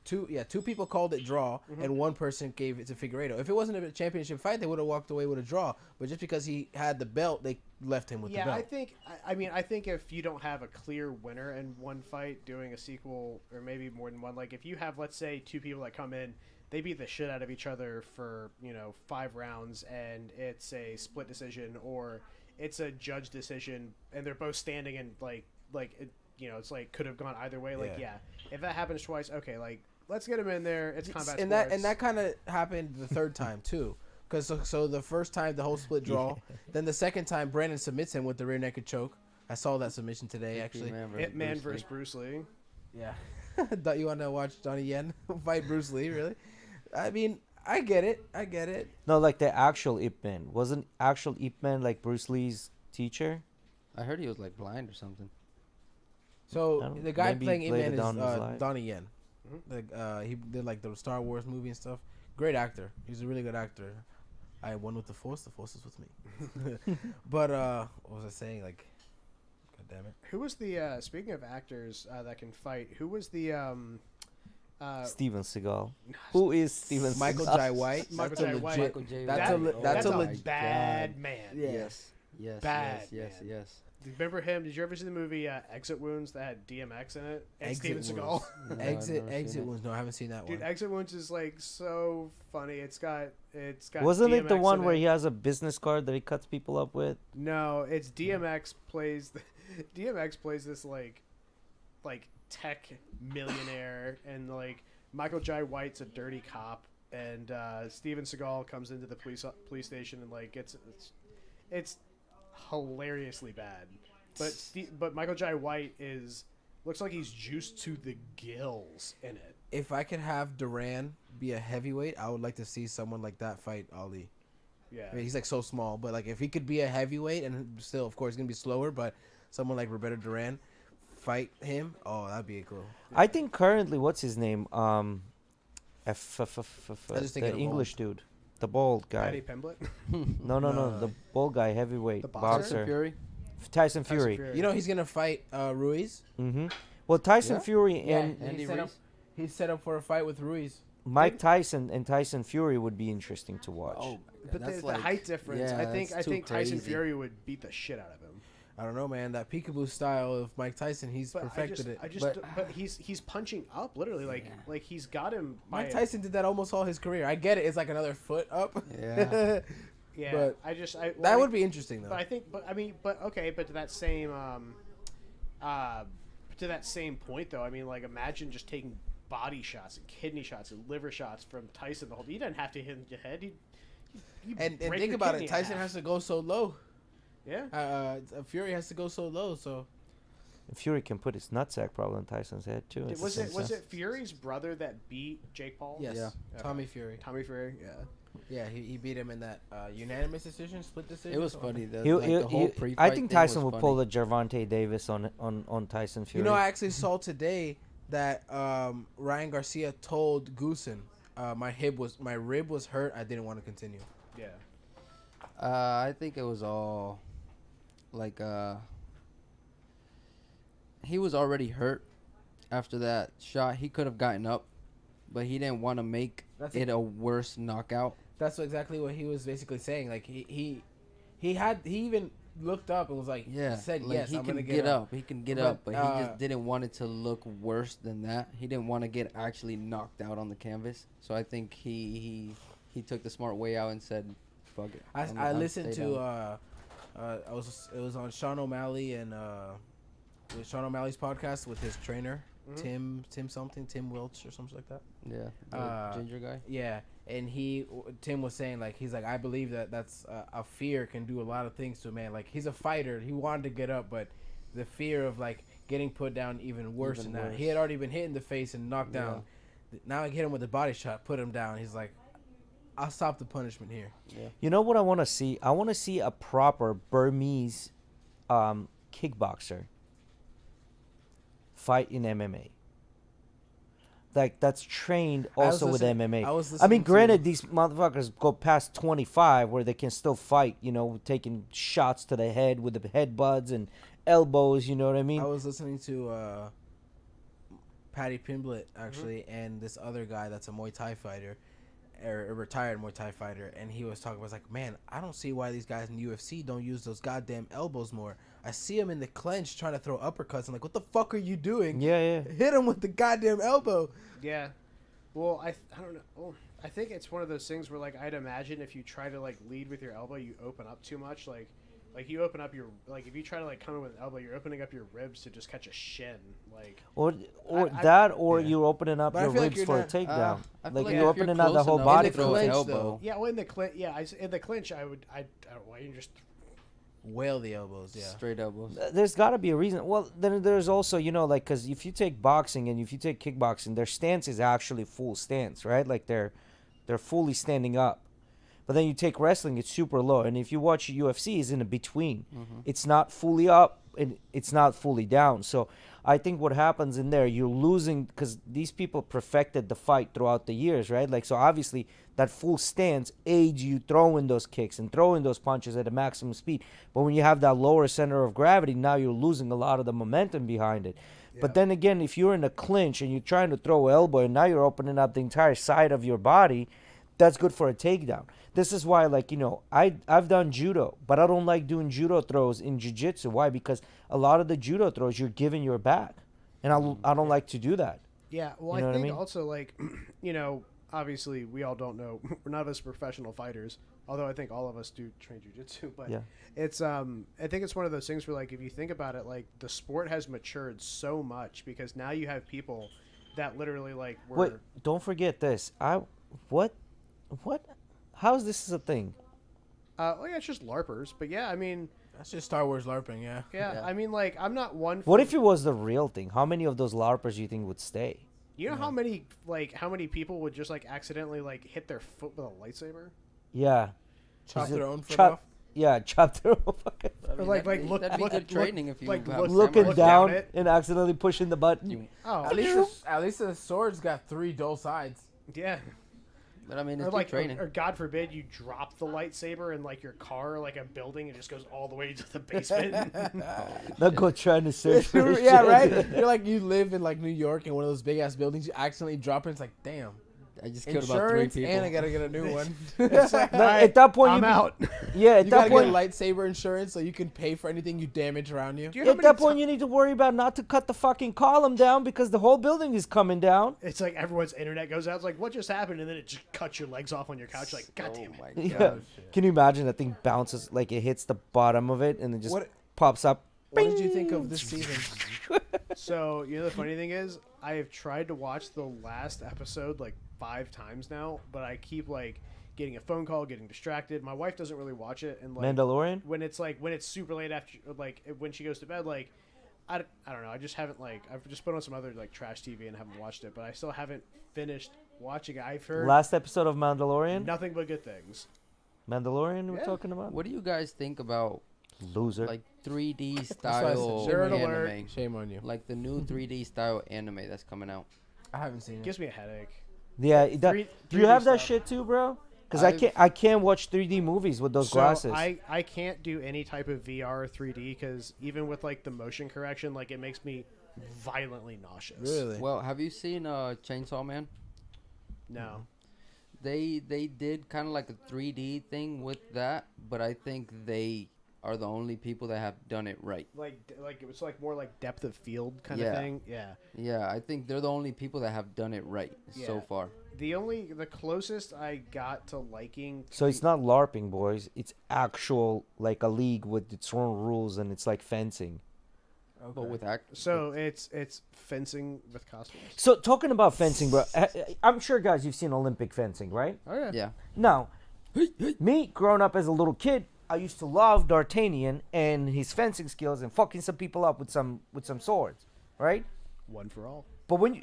D: Two people called it draw, and one person gave it to Figueiredo. If it wasn't a championship fight, they would have walked away with a draw. But just because he had the belt, they left him with the
B: Yeah,
D: belt.
B: I think if you don't have a clear winner in one fight, doing a sequel, or maybe more than one, like if you have, let's say, two people that come in, they beat the shit out of each other for 5 rounds, and it's a split decision or it's a judge decision, and they're both standing and it's like could have gone either way. Like, yeah, if that happens twice, okay, like let's get him in there. It's combat
D: and
B: sports.
D: that kind of happened the third time too. Because so the first time the whole split draw, then the second time Brandon submits him with the rear naked choke. I saw that submission today actually.
B: Hitman versus Bruce Lee.
D: Yeah. Thought you want to watch Johnny Yen fight Bruce Lee? Really? I mean, I get it.
A: No, like the actual Ip Man. Wasn't actual Ip Man like Bruce Lee's teacher?
C: I heard he was like blind or something.
D: So the guy
A: maybe
D: playing Ip
A: later
D: Man
A: down his
D: is
A: life.
D: Donnie Yen. He did like the Star Wars movie and stuff. Great actor. He's a really good actor. I won with the Force is with me. But what was I saying? Like, God damn it.
B: Who was the speaking of actors that can fight? Who was the
A: Steven Seagal. Who is Steven
D: Michael
A: Seagal?
D: Jai White.
B: Michael
D: That's a
B: Jai
D: legit.
B: White.
C: Michael J.
D: That's a
C: White.
D: that's a
C: my
D: legit
B: bad
C: God.
B: man.
D: Yeah.
C: Yes.
B: Bad
C: Yes.
B: man.
C: Yes.
B: Do you remember him? Did you ever see the movie Exit Wounds that had DMX in it and
D: Exit
B: Steven Seagal?
D: Wounds.
C: No, I've
D: Exit
C: never seen it.
D: wounds. No, I haven't seen that
B: Dude,
D: one.
B: Exit Wounds is like so funny. It's got
A: Wasn't it the
B: DMX
A: one
B: in
A: where
B: it.
A: he has a business card that he cuts people up with?
B: No, it's DMX plays DMX plays this like tech millionaire, and like Michael Jai White's a dirty cop, and Steven Seagal comes into the police station and like it's hilariously bad. But Michael Jai White looks like he's juiced to the gills in it.
D: If I could have Duran be a heavyweight, I would like to see someone like that fight Ali.
B: Yeah.
D: I mean, he's like so small, but like if he could be a heavyweight and still, of course, he's gonna be slower, but someone like Roberto Duran fight him, oh, that'd be cool.
A: I think currently, what's his name?
D: I just think
A: The English dude, the bald
B: Patty
A: guy.
B: Pimblett.
A: No, the bald guy, heavyweight
B: The
A: boxer.
B: boxer?
C: Tyson Fury.
A: Tyson Fury.
D: You know he's gonna fight Ruiz.
A: Mm-hmm. Well, Tyson
C: Yeah?
A: Fury
D: Yeah,
A: and
C: Andy
D: he's set up.
C: Ruiz?
D: He's set up for a fight with Ruiz.
A: Mike Tyson and Tyson Fury would be interesting to watch.
C: Oh,
B: But
C: that's
B: the
C: like,
B: height difference,
C: yeah,
B: I think
C: that's too
B: Tyson
C: crazy.
B: Fury would beat the shit out of him.
D: I don't know, man. That peekaboo style of Mike Tyson, he's
B: But
D: perfected it.
B: but he's punching up literally like he's got him.
D: Mike
B: by
D: Tyson did that almost all his career. I get it. It's like another foot up.
C: Yeah.
B: Yeah,
D: but
B: that
D: would be interesting though.
B: But I think, but okay, but to that same point though, I mean, like imagine just taking body shots and kidney shots and liver shots from Tyson the whole. He doesn't have to hit your head.
D: And
B: break
D: think
B: your
D: about
B: kidney
D: it.
B: in
D: Tyson
B: half.
D: has to go so low.
B: Yeah.
D: Fury has to go so low. So
A: And Fury can put his nutsack probably on Tyson's head too. It's the
B: Was
A: same
B: it
A: sense.
B: Fury's brother that beat Jake Paul?
D: yes,
C: Yeah.
B: Okay.
D: Tommy Fury.
B: Tommy Fury. Yeah.
D: Yeah, he beat him in that unanimous decision, split decision.
C: It was
D: something.
C: funny. The,
A: He-
C: like,
A: he-
C: the whole
A: he-
C: pre-fight
A: I think
C: thing
A: Tyson
C: was
A: would pull
C: funny.
A: the Gervonta Davis on Tyson Fury.
D: You know, I actually saw today that Ryan Garcia told Goosen, my rib was hurt. I didn't want to continue.
B: Yeah.
C: I think it was all like he was already hurt after that shot. He could have gotten up, but he didn't want to make
D: That's
C: it a worse knockout.
D: That's exactly what he was basically saying. Like he even looked up and was like,
C: Yeah,
D: said
C: like
D: yes,
C: he
D: I'm
C: can
D: gonna
C: get up. He can get
D: But,
C: up, but he just didn't want it to look worse than that. He didn't want to get actually knocked out on the canvas. So I think he took the smart way out and said, "Fuck it."
D: I
C: I'm
D: listened
C: stay
D: to
C: down.
D: it was on Sean O'Malley and with Sean O'Malley's podcast with his trainer
B: Mhm.
D: Tim Welch or something like that.
C: Yeah, the ginger guy.
D: Yeah, and Tim was saying like he's like I believe that's a fear can do a lot of things to a man. Like he's a fighter, he wanted to get up, but the fear of like getting put down even worse
C: Even
D: than that.
C: worse.
D: He had already been hit in the face and knocked
C: Yeah.
D: down. Now I hit him with a body shot, put him down. He's like, I'll stop the punishment here.
C: Yeah.
A: You know what I want to see? I want to see a proper Burmese kickboxer fight in MMA. Like that's trained
D: I was
A: also with
D: listening-
A: MMA.
D: I was
A: I mean,
D: listening to-
A: granted, these motherfuckers go past 25 where they can still fight, you know, taking shots to the head with the headbutts and elbows, you know what I mean?
D: I was listening to Patty Pimblett actually, and this other guy that's a Muay Thai fighter, or a retired Muay Thai fighter, and he was talking. I was like, man, I don't see why these guys in UFC don't use those goddamn elbows more. I see them in the clinch trying to throw uppercuts. I'm like, what the fuck are you doing?
A: Yeah.
D: Hit him with the goddamn elbow.
B: Yeah. Well, I don't know. Well, I think it's one of those things where like I'd imagine if you try to like lead with your elbow, you open up too much. Like you open up your like if you try to like come in with an elbow, you're opening up your ribs to just catch a shin. Like
A: Or
B: I-
A: that, or
D: yeah.
A: you're opening up
D: But I
A: your
D: feel like
A: ribs
D: you're
A: for a
D: not-
A: takedown.
C: I feel
A: Like
C: like
A: you're
C: if you're
A: opening up the
C: close
A: whole
C: enough
A: body
D: in the
A: for a
D: clinch,
A: takedown.
D: though.
B: yeah, well in the clinch, in the clinch, I don't know why you just
D: Whale the elbows, yeah.
C: Straight elbows.
A: There's got to be a reason. Well, then there's also, you know, like, because if you take boxing and if you take kickboxing, their stance is actually full stance, right? Like they're fully standing up. But then you take wrestling, it's super low. And if you watch UFC, it's in a between.
C: Mm-hmm.
A: It's not fully up and it's not fully down. So I think what happens in there, you're losing because these people perfected the fight throughout the years, right? Like, so obviously that full stance aids you throwing those kicks and throwing those punches at a maximum speed. But when you have that lower center of gravity, now you're losing a lot of the momentum behind it. But then again, if you're in a clinch and you're trying to throw an elbow and now you're opening up the entire side of your body, that's good for a takedown. This is why, like, you know, I've done judo, but I don't like doing judo throws in jiu-jitsu. Why? Because a lot of the judo throws, you're giving your back. And I don't like to do that.
B: Yeah, well,
A: You know
B: I
A: what I
B: think
A: mean?
B: also like, you know, obviously we all don't know. We're none of us professional fighters, although I think all of us do train jujitsu. But
A: Yeah.
B: it's I think it's one of those things where like if you think about it, like the sport has matured so much because now you have people that literally like were.
A: Wait, don't forget this. What? How's this a thing?
B: Well, yeah, it's just LARPers, but yeah, I mean,
D: That's just Star Wars LARPing, yeah.
B: yeah,
C: Yeah.
B: I mean, like I'm not one.
A: What if it was the real thing? How many of those LARPers do you think would stay?
B: You know how many people would just like accidentally like hit their foot with a lightsaber?
A: Yeah.
D: Chop
A: Is it
D: their own foot
A: chop-
D: off.
A: Yeah, chopped their whole fucking.
C: I mean,
B: like,
C: that'd be-
B: look-
C: that'd be
B: look-
C: good
B: look-
C: training if you
B: like,
C: have
B: look-
A: Looking
B: look
A: down
B: down it.
A: and accidentally pushing the button.
C: You-
B: Oh,
D: At least the sword's got 3 dull sides.
B: yeah.
C: but I mean, it's
B: Or
C: good
B: like,
C: training.
B: or God forbid, you drop the lightsaber in like your car, or like a building, and just goes all the way to the basement.
A: Not go trying to search for this
D: Yeah,
A: shit.
D: right. You're like you live in like New York in one of those big ass buildings. You accidentally drop it. It's like damn.
C: I just killed about 3
D: Insurance,
C: people.
D: and I gotta get a new one.
B: It's like,
A: No,
B: all right,
A: at that point,
B: I'm
A: you
B: out.
A: Yeah, at
D: You
A: that
D: gotta
A: point,
D: get lightsaber insurance so you can pay for anything you damage around you.
B: Do you know how
A: at
B: many
A: that point, you need to worry about not to cut the fucking column down because the whole building is coming down.
B: It's like everyone's internet goes out. It's like, what just happened? And then it just cuts your legs off on your couch. Like, God damn it.
C: Oh my
A: Yeah.
C: god.
A: Can you imagine that thing bounces like it hits the bottom of it and it just
D: What-
A: pops up?
D: What did you think of this season?
B: So, you know, the funny thing is, I have tried to watch the last episode like 5 times now, but I keep like getting a phone call, getting distracted. My wife doesn't really watch it. And like,
A: Mandalorian?
B: when it's super late after, like when she goes to bed, like, I don't know. I just haven't like, I've just put on some other like trash TV and haven't watched it, but I still haven't finished watching it. I've heard
A: Last episode of Mandalorian?
B: nothing but good things.
A: Mandalorian we're
B: Yeah.
A: talking about?
C: What do you guys think about
A: Loser.
C: like 3D
D: why I said
C: style
B: Nerd
C: anime?
B: alert.
D: Shame on you.
C: Like the new 3D style anime that's coming out.
D: I haven't seen it.
B: Gives me a headache.
A: Yeah, it does.
B: Three-
A: Do you
B: 3D
A: have that
B: stuff.
A: shit too, bro? Because
C: I've-
A: I can't watch 3D movies with those
B: So
A: glasses.
B: I can't do any type of VR or 3D because even with like the motion correction, like it makes me violently nauseous.
D: Really?
C: Well, have you seen Chainsaw Man?
B: No.
C: They did kind of like a 3D thing with that, but I think they are the only people that have done it right.
B: Like it was like more like depth of field kind
C: Yeah.
B: of thing. Yeah.
C: Yeah, I think they're the only people that have done it right so
B: Yeah.
C: far.
B: The closest I got to liking.
A: So it's not LARPing, boys. It's actual like a league with its own rules and it's like fencing.
C: But with act,
B: So it's fencing with costumes.
A: So talking about fencing, bro, I'm sure guys you've seen Olympic fencing, right?
B: Oh yeah.
C: yeah,
A: Now, me growing up as a little kid, I used to love D'Artagnan and his fencing skills and fucking some people up with some swords, right?
B: One for all.
A: But when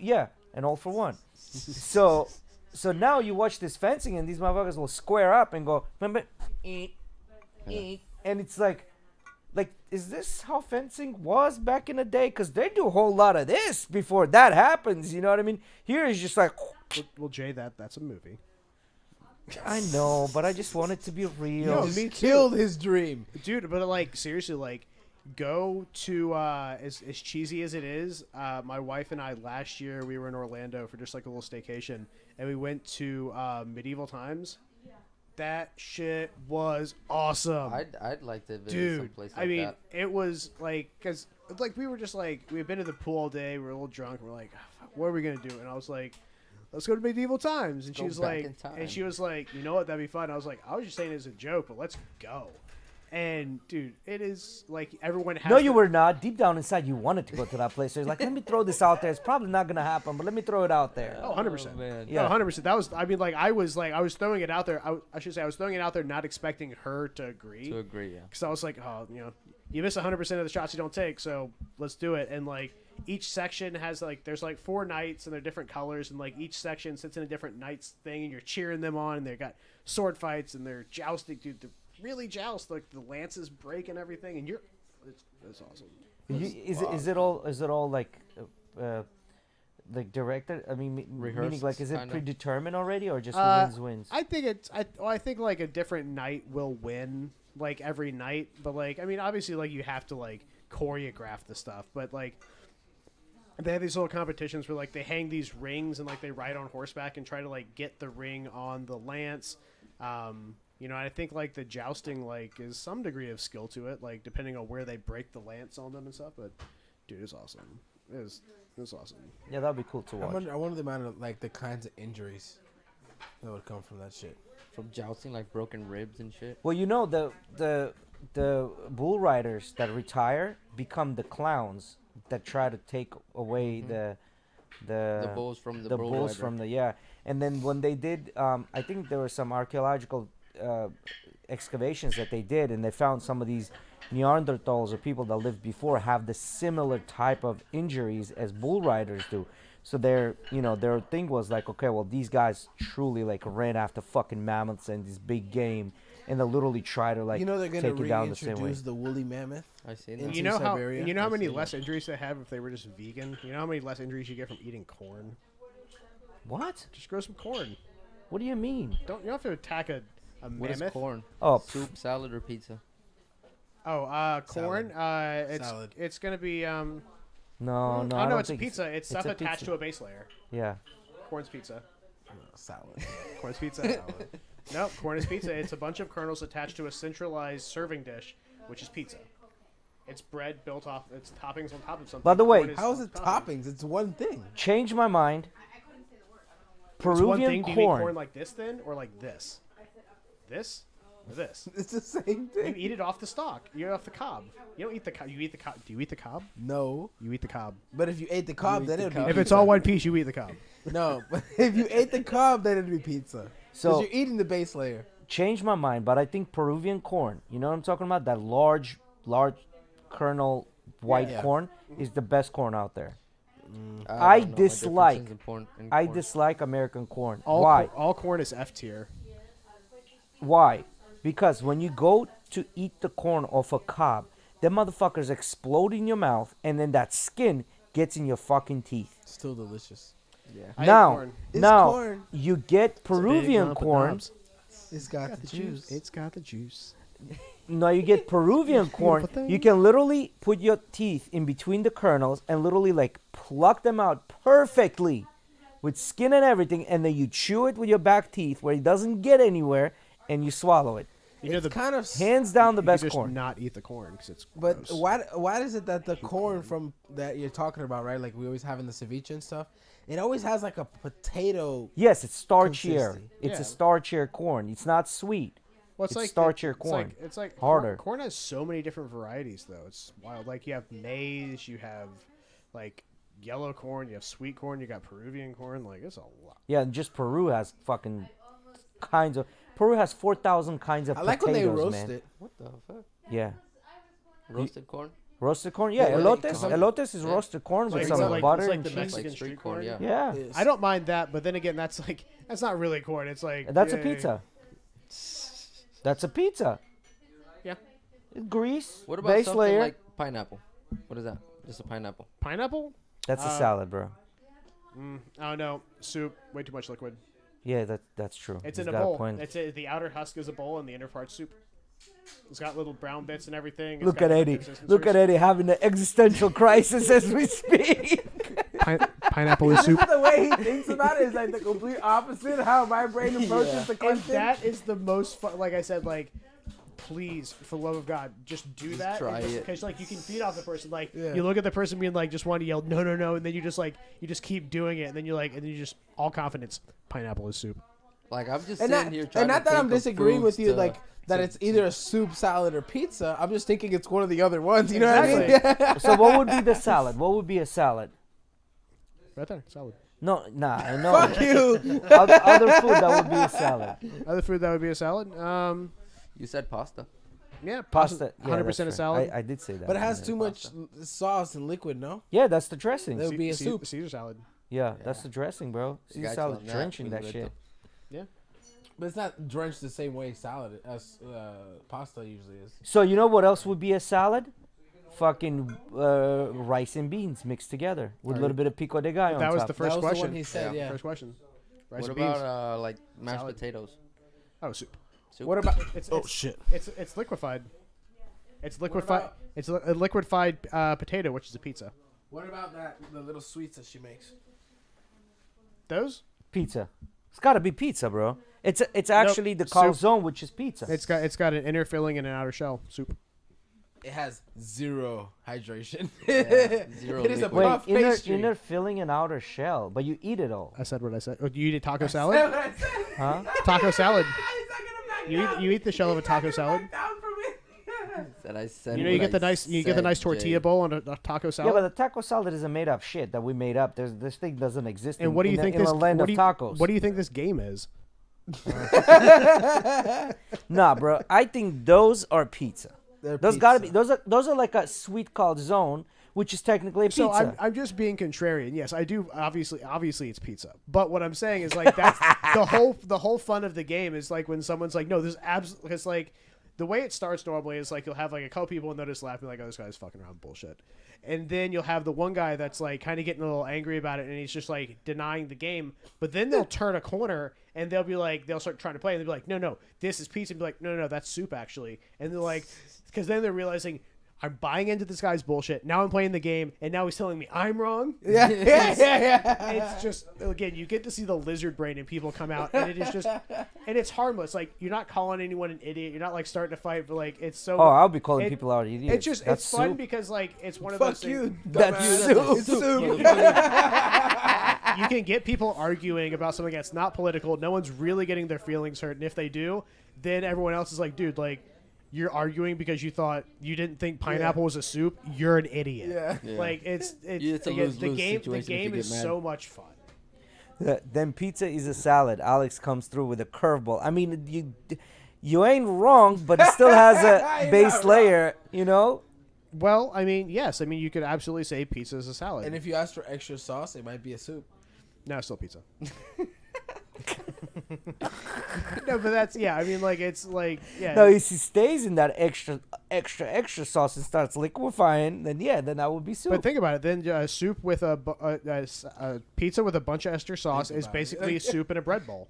A: and all for one. so now you watch this fencing and these motherfuckers will square up and go, remember, and it's like, is this how fencing was back in the day? Because they do a whole lot of this before that happens. You know what I mean? Here is just like,
B: Well, Jay, that's a movie.
A: I know, but I just want it to be real.
B: No,
D: Just
B: me too.
D: killed his dream.
B: Dude, but like seriously, like go to as cheesy as it is. My wife and I last year we were in Orlando for just like a little staycation, and we went to medieval times. That shit was awesome.
C: I'd like to visit
B: Dude,
C: someplace like
B: I mean,
C: that.
B: it was like, cause like we were just like we had been to the pool all day. We were a little drunk. We're like, what are we gonna do? And I was like, let's go to medieval times. And she
C: Go
B: was
C: back
B: like,
C: in time.
B: and she was like, you know what? That'd be fun. I was like, I was just saying it as a joke, but let's go. And dude, it is like everyone has.
A: No, you
B: to-
A: were not. Deep down inside, you wanted to go to that place. So you're like, let me throw this out there. It's probably not gonna happen, but let me throw it out there.
B: Oh, 100%.
C: man.
A: Yeah.
B: No, 100%. That was. I mean, like I was throwing it out there. I should say I was throwing it out there, not expecting her to agree.
C: To agree, yeah.
B: Because I was like, oh, you know, you miss 100% of the shots you don't take, so let's do it. And like each section has like there's like 4 knights and they're different colors, and like each section sits in a different knight's thing, and you're cheering them on, and they got sword fights and they're jousting, dude. They're really joust, like the lances break and everything, and it's awesome.
A: Is it all like directed? I mean, meaning
C: Rehearsed,
A: like is it
C: kinda.
A: predetermined already, or just who wins?
B: I think I think like a different knight will win like every night, but like I mean obviously like you have to like choreograph the stuff, but like they have these little competitions where like they hang these rings and like they ride on horseback and try to like get the ring on the lance. You know, I think like the jousting like is some degree of skill to it, like depending on where they break the lance on them and stuff. But dude, it's awesome. It's awesome.
A: Yeah, that'd be cool to watch.
D: I wonder the amount of like the kinds of injuries that would come from that shit.
C: From jousting, like broken ribs and shit.
A: Well, you know the bull riders that retire become the clowns that try to take away the
C: bulls from the bull
A: bulls
C: rider.
A: from the and then when they did I think there were some archaeological excavations that they did, and they found some of these Neanderthals or people that lived before have the similar type of injuries as bull riders do. So their thing was like, okay, well these guys truly like ran after fucking mammoths and this big game, and they'll literally try to like
D: You know they're gonna
A: take it down the same way.
D: reintroduce the woolly mammoth.
C: I seen
D: In
C: that.
B: You know how
D: Siberia?
B: you know how
C: I've
B: many
C: seen
B: less injuries they have if they were just vegan. You know how many less injuries you get from eating corn.
A: What?
B: Just grow some corn.
A: What do you mean?
B: You don't have to attack a
C: What is
B: mammoth.
C: corn?
A: Oh,
C: Soup, salad, or pizza?
B: Oh, corn. It's
D: Salad.
B: it's gonna be
A: no, no.
B: Oh
A: I
B: no,
A: don't
B: it's a
A: think
B: pizza. It's stuff
A: a
B: attached
A: pizza.
B: to a base layer.
A: Yeah.
B: Corn's pizza.
D: Salad.
B: Corn's pizza. No, corn is pizza. It's a bunch of kernels attached to a centralized serving dish, which is pizza. It's bread built off. It's toppings on top of something.
A: By the way-
B: Corn
D: How is
B: on
D: it
B: top.
D: toppings? It's one thing.
A: Change my mind.
B: It's one
A: Peruvian
B: thing. Do you eat
A: corn.
B: corn like this thin or like this? This or this?
D: It's the same
B: You
D: thing.
B: eat it off the stalk. You eat it off the cob. You don't eat the cob. You eat the cob. Do you eat the cob?
D: No,
B: You eat the cob.
D: but if you ate the cob,
C: eat
D: then
C: the
D: it'd
C: cob.
D: be
B: If it's
D: pizza.
B: all one piece, you eat the cob.
D: No, but if you ate the cob, then it'd be pizza.
A: So-
D: So you're eating the base layer.
A: Change my mind, but I think Peruvian corn, you know what I'm talking about? That large kernel white
D: Yeah.
A: corn is the best corn out there. I
C: don't know my differences
A: dislike-
C: in corn- in
A: I
C: corn.
A: dislike American corn.
B: All
A: Why?
B: all corn is F tier.
A: Why? Because when you go to eat the corn off a cob, them motherfuckers explode in your mouth, and then that skin gets in your fucking teeth.
D: Still delicious.
C: Yeah.
B: I hate
A: Now,
B: corn.
D: It's
A: now
D: corn.
A: you get Peruvian corn.
D: It's got the juice.
B: It's got the juice.
A: No, you get Peruvian corn.
B: Beautiful thing.
A: You can literally put your teeth in between the kernels and literally like pluck them out perfectly with skin and everything, and then you chew it with your back teeth where it doesn't get anywhere, and you swallow it.
B: You know
D: It's
B: the
D: kind of.
A: Hands down the
B: you
A: best
B: just
A: corn.
B: not eat the corn because it's
D: But
B: gross.
D: why is it that the corn from that you're talking about, right? Like we always have in the ceviche and stuff, it always has like a potato.
A: Yes, it's starchier.
D: Consistency.
A: It's
B: Yeah.
A: a starchier corn. It's not sweet.
B: Well,
A: it's
B: like
A: starchier
B: it's
A: corn.
B: Like, it's like
A: Harder.
B: Corn has so many different varieties, though. It's wild. Like you have maize, you have like yellow corn, you have sweet corn, you got Peruvian corn. Like it's a lot.
A: Yeah, and just Peru has fucking kinds of. Peru has 4,000 kinds of
D: I like when they
A: potatoes,
D: roast
A: man.
D: it.
C: What the fuck?
A: Yeah,
C: Roasted corn?
A: roasted corn. Yeah,
D: Yeah,
A: elotes.
D: like-
A: Elotes is
C: Yeah.
A: roasted corn
B: It's
A: with
B: like-
A: some
B: it's like-
A: butter
B: it's like
A: and
B: the
A: cheese.
B: Mexican
C: Like street
B: street
C: corn,
B: corn.
C: yeah.
A: Yeah,
D: Yes.
B: I don't mind that, but then again, that's not really corn. It's like
A: that's a
B: yay.
A: pizza. That's a pizza.
B: Yeah.
A: Grease.
C: What about
A: base
C: something
A: layer.
C: like pineapple? What is that? Just a pineapple.
B: Pineapple?
A: That's a salad, bro.
B: I don't know. Soup. Way too much liquid.
A: Yeah, that's true.
B: It's
A: He's
B: in a
A: got
B: bowl.
A: point.
B: The outer husk is a bowl, and the inner part's soup. It's got little brown bits and everything. It's
A: Look
B: got
A: at
B: different
A: Eddie.
B: consistencies.
A: Look at Eddie having an existential crisis as we speak.
B: Pineapple is soup.
D: the way he thinks about it is like the complete opposite of how my brain approaches the
B: And
D: question.
B: that is the most fun. Like I said, like, please, for the love of God, just do that.
C: try it.
B: Because like you can feed off the person. Like
D: Yeah.
B: you look at the person being like, just want to yell no, no, no, and then you just keep doing it, and then and then you just all confidence. Pineapple is soup.
C: Like I'm just
D: and
C: sitting
D: not,
C: here trying
D: and not
C: to
D: that I'm
C: think of
D: disagreeing with
C: foods
D: you,
C: to-
D: like that
C: to-
D: it's either a soup, salad, or pizza. I'm just thinking it's one of the other ones. You know what I mean?
B: Exactly.
A: So what would be the salad? What would be a salad?
B: Right there, salad.
A: No, nah, I know.
D: Fuck you.
A: Other food that would be a salad.
B: Other food that would be a salad.
C: You said pasta.
B: Yeah,
A: Pasta. Yeah,
B: 100%
A: that's
B: a
A: fair.
B: salad.
A: I did say that.
D: But it has
A: yeah.
D: too much sauce and liquid, no?
A: Yeah, that's the dressing.
D: That would be a
B: Ce-
D: soup.
B: Caesar salad.
A: Yeah, that's the dressing, bro.
C: Got
A: Caesar
C: you
A: salad
C: on that,
A: drenching that
C: Miguelito.
A: shit.
D: But it's not drenched the same way salad as pasta usually is.
A: So you know what else would be a salad? Fucking rice and beans mixed together with a little bit of pico de gallo on
B: That was
A: top.
B: the first
D: That was the
B: question.
D: one he said, yeah.
B: First question. Rice
C: What
B: and beans.
C: about like mashed
B: Salad.
C: potatoes?
B: Oh, soup.
C: Soup?
D: What about?
B: It's
D: shit!
B: it's liquefied. It's liquefied. It's a liquefied potato, which is a pizza.
D: What about the little sweets that she makes?
B: Those?
A: Pizza. It's got to be pizza, bro. It's actually the
B: soup.
A: calzone, which is pizza.
B: It's got an inner filling and an outer shell. Soup.
D: It has zero hydration.
C: Yeah, zero
D: It is a
C: liquid.
A: Wait,
D: puff pastry.
A: inner filling and outer shell, but you eat it all,
B: I said what I said. Oh, you eat a taco salad?
A: huh?
B: Taco salad. You eat the shell of a taco salad.
C: That I said.
B: You know you
C: what
B: get the
C: I
B: nice you get the
C: said,
B: nice tortilla
C: Jay.
B: bowl on a taco
A: Yeah,
B: salad.
A: but the taco salad is a made up shit that we made up. This thing doesn't exist.
B: And what do you think
A: in
B: this
A: a land
B: what
A: of
B: do you,
A: tacos?
B: What do you think this game is?
A: Nah, bro. I think those are pizza.
D: They're
A: Those gotta be
D: pizza.
A: those are like a sweet calzone which is technically a pizza.
B: So I'm just being contrarian. Yes, I do. Obviously, it's pizza. But what I'm saying is like that's the whole fun of the game is like when someone's like, no, this absolutely. It's like the way it starts normally is like you'll have like a couple people and they'll just laughing like, oh, this guy's fucking around bullshit. And then you'll have the one guy that's like kind of getting a little angry about it and he's just like denying the game. But then they'll turn a corner and they'll be like, they'll start trying to play and they'll be like, no, this is pizza. And be like, no, that's soup actually. And they're like, because then they're realizing I'm buying into this guy's bullshit. Now I'm playing the game and now he's telling me I'm wrong.
D: Yeah.
B: It's just, again, you get to see the lizard brain in people come out and it is just, and it's harmless. Like you're not calling anyone an idiot. You're not like starting to fight, but like it's so.
A: Oh, I'll be calling people out idiots.
B: It's just
A: That's
B: it's fun
A: soup.
B: because like it's one of
D: Fuck
B: those
D: you.
B: things.
A: That's
D: dumbass.
A: soup.
B: You can get people arguing about something that's not political. No one's really getting their feelings hurt, and if they do, then everyone else is like, dude, like. You're arguing because you didn't think pineapple was a soup. You're an idiot.
D: Yeah.
B: Like it's
C: Yeah, it's a
B: again,
C: lose-lose
B: the game. The
C: situation if you
B: game
C: get
B: is
C: mad.
B: so much fun.
A: Then pizza is a salad. Alex comes through with a curveball. I mean, you ain't wrong, but it still has a base layer, you know?
B: Well, I mean, yes. I mean, you could absolutely say pizza is a salad.
D: And if you ask for extra sauce, it might be a soup.
B: no, it's still pizza. No, but that's I mean, like it's like
A: No, if he stays in that extra sauce and starts liquefying, then that would be soup.
B: But think about it. Then soup with a pizza with a bunch of extra sauce
D: Think
B: is
D: about it.
B: basically soup in a bread bowl.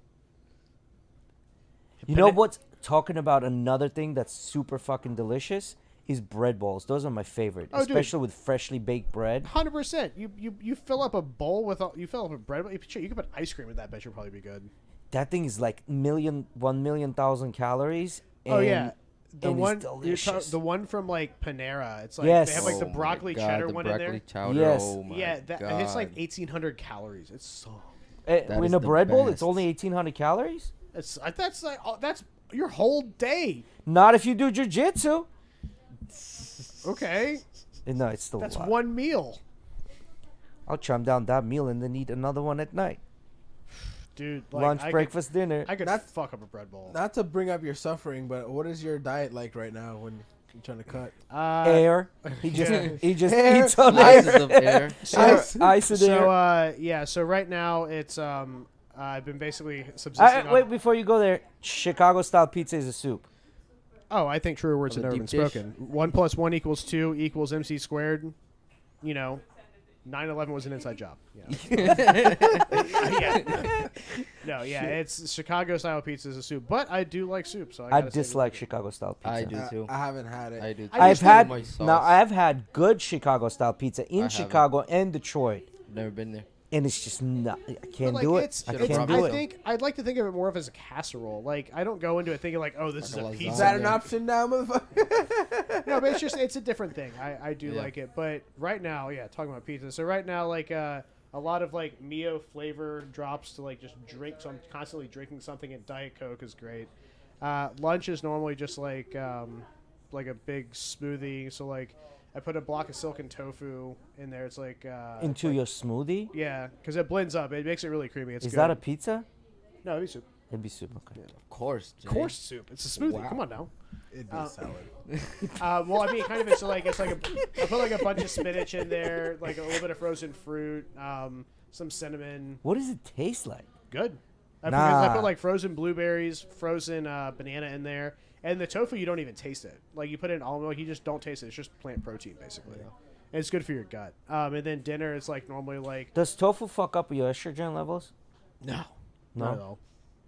A: You know what's talking about another thing that's super fucking delicious is bread balls. Those are my favorite,
B: Oh, dude.
A: especially with freshly baked bread.
B: 100%. You fill up a bowl with you fill up a bread. Sure, you could put ice cream in that. Bet you'll probably be good.
A: That thing is like 1,000,000 calories.
B: Oh
A: and-
B: yeah, the
A: and
B: one
A: it's delicious.
B: the one from like Panera. It's like
A: Yes.
B: they have like the
C: Oh my
B: broccoli
C: God,
B: cheddar
C: the
B: one
C: broccoli
B: in there.
C: Chowder.
A: Yes.
C: Oh my
B: Yeah, and it's like
C: God.
B: 1,800 calories. It's so.
C: That
A: in
C: is
A: a
C: the
A: bread bowl, it's
C: best.
A: only 1,800 calories.
B: That's like that's your whole day.
A: Not if you do jujitsu.
B: Okay,
A: No, it's still
B: that's
A: a lot.
B: one meal,
A: I'll chum down that meal and then eat another one at night.
B: dude. Like,
A: Lunch,
B: I
A: breakfast, dinner.
B: I could
D: Not-
B: fuck up a bread bowl.
D: Not to bring up your suffering, but what is your diet like right now when you're trying to cut?
A: Air. He just
B: yeah.
A: he just
D: Air.
A: eats on
C: Ices
A: air.
C: of air.
A: Ice in air.
B: So right now it's I've been basically subsisting on.
A: Wait, before you go there, Chicago style pizza is a soup.
B: Oh, I think truer words
C: Of
B: have
C: a
B: never been
C: deep dish?
B: spoken. 1 + 1 = 2 = MC squared. You know, 9/11 was an inside job. Yeah. No, yeah, it's Chicago style pizza is a soup, but I do like soup. So
A: I
B: gotta say
A: dislike
B: that-
A: Chicago style pizza.
C: I do too.
D: I haven't had it.
C: I do. Too.
B: I
A: I've
B: just
A: had
C: My sauce.
A: now. I've had good Chicago style pizza in
C: haven't.
A: Chicago and Detroit,
C: Never been there.
A: and it's just not. I
B: But,
A: can't
B: like,
A: do it.
B: It's,
A: I
C: Should've
A: can't
C: brought
A: do
B: I
A: it.
B: think I'd like to think of it more of as a casserole. Like I don't go into it thinking like, oh, this is
C: Like
B: a
C: a
B: pizza.
D: Is that an
C: Yeah.
D: option now, motherfucker?
B: No, but it's a different thing. I do
C: Yeah.
B: like it, but right now, talking about pizza. So right now, like a lot of like Mio flavor drops to like just drink. So I'm constantly drinking something, and Diet Coke is great. Lunch is normally just like a big smoothie. So like I put a block of silken tofu in there. It's like
A: Into your smoothie?
B: yeah, because it blends up. It makes it really creamy. It's
A: Is
B: good.
A: that a pizza?
B: no? It'd be soup.
A: It'd be soup. Okay.
C: Of course. Jay.
B: Of course, soup. It's a smoothie.
C: Wow.
B: Come on now.
D: It'd be
B: Uh,
D: salad.
B: Well, I mean, kind of. It's like I put like a bunch of spinach in there, like a little bit of frozen fruit, some cinnamon.
A: What does it taste like?
B: Good. Because I
A: Nah.
B: put like frozen blueberries, frozen banana in there, and the tofu you don't even taste it. Like you put it in almond milk, you just don't taste it. It's just plant protein basically. And it's good for your gut. And then dinner is like normally like
A: Does tofu fuck up your estrogen levels?
B: no,
A: No.
B: not at all.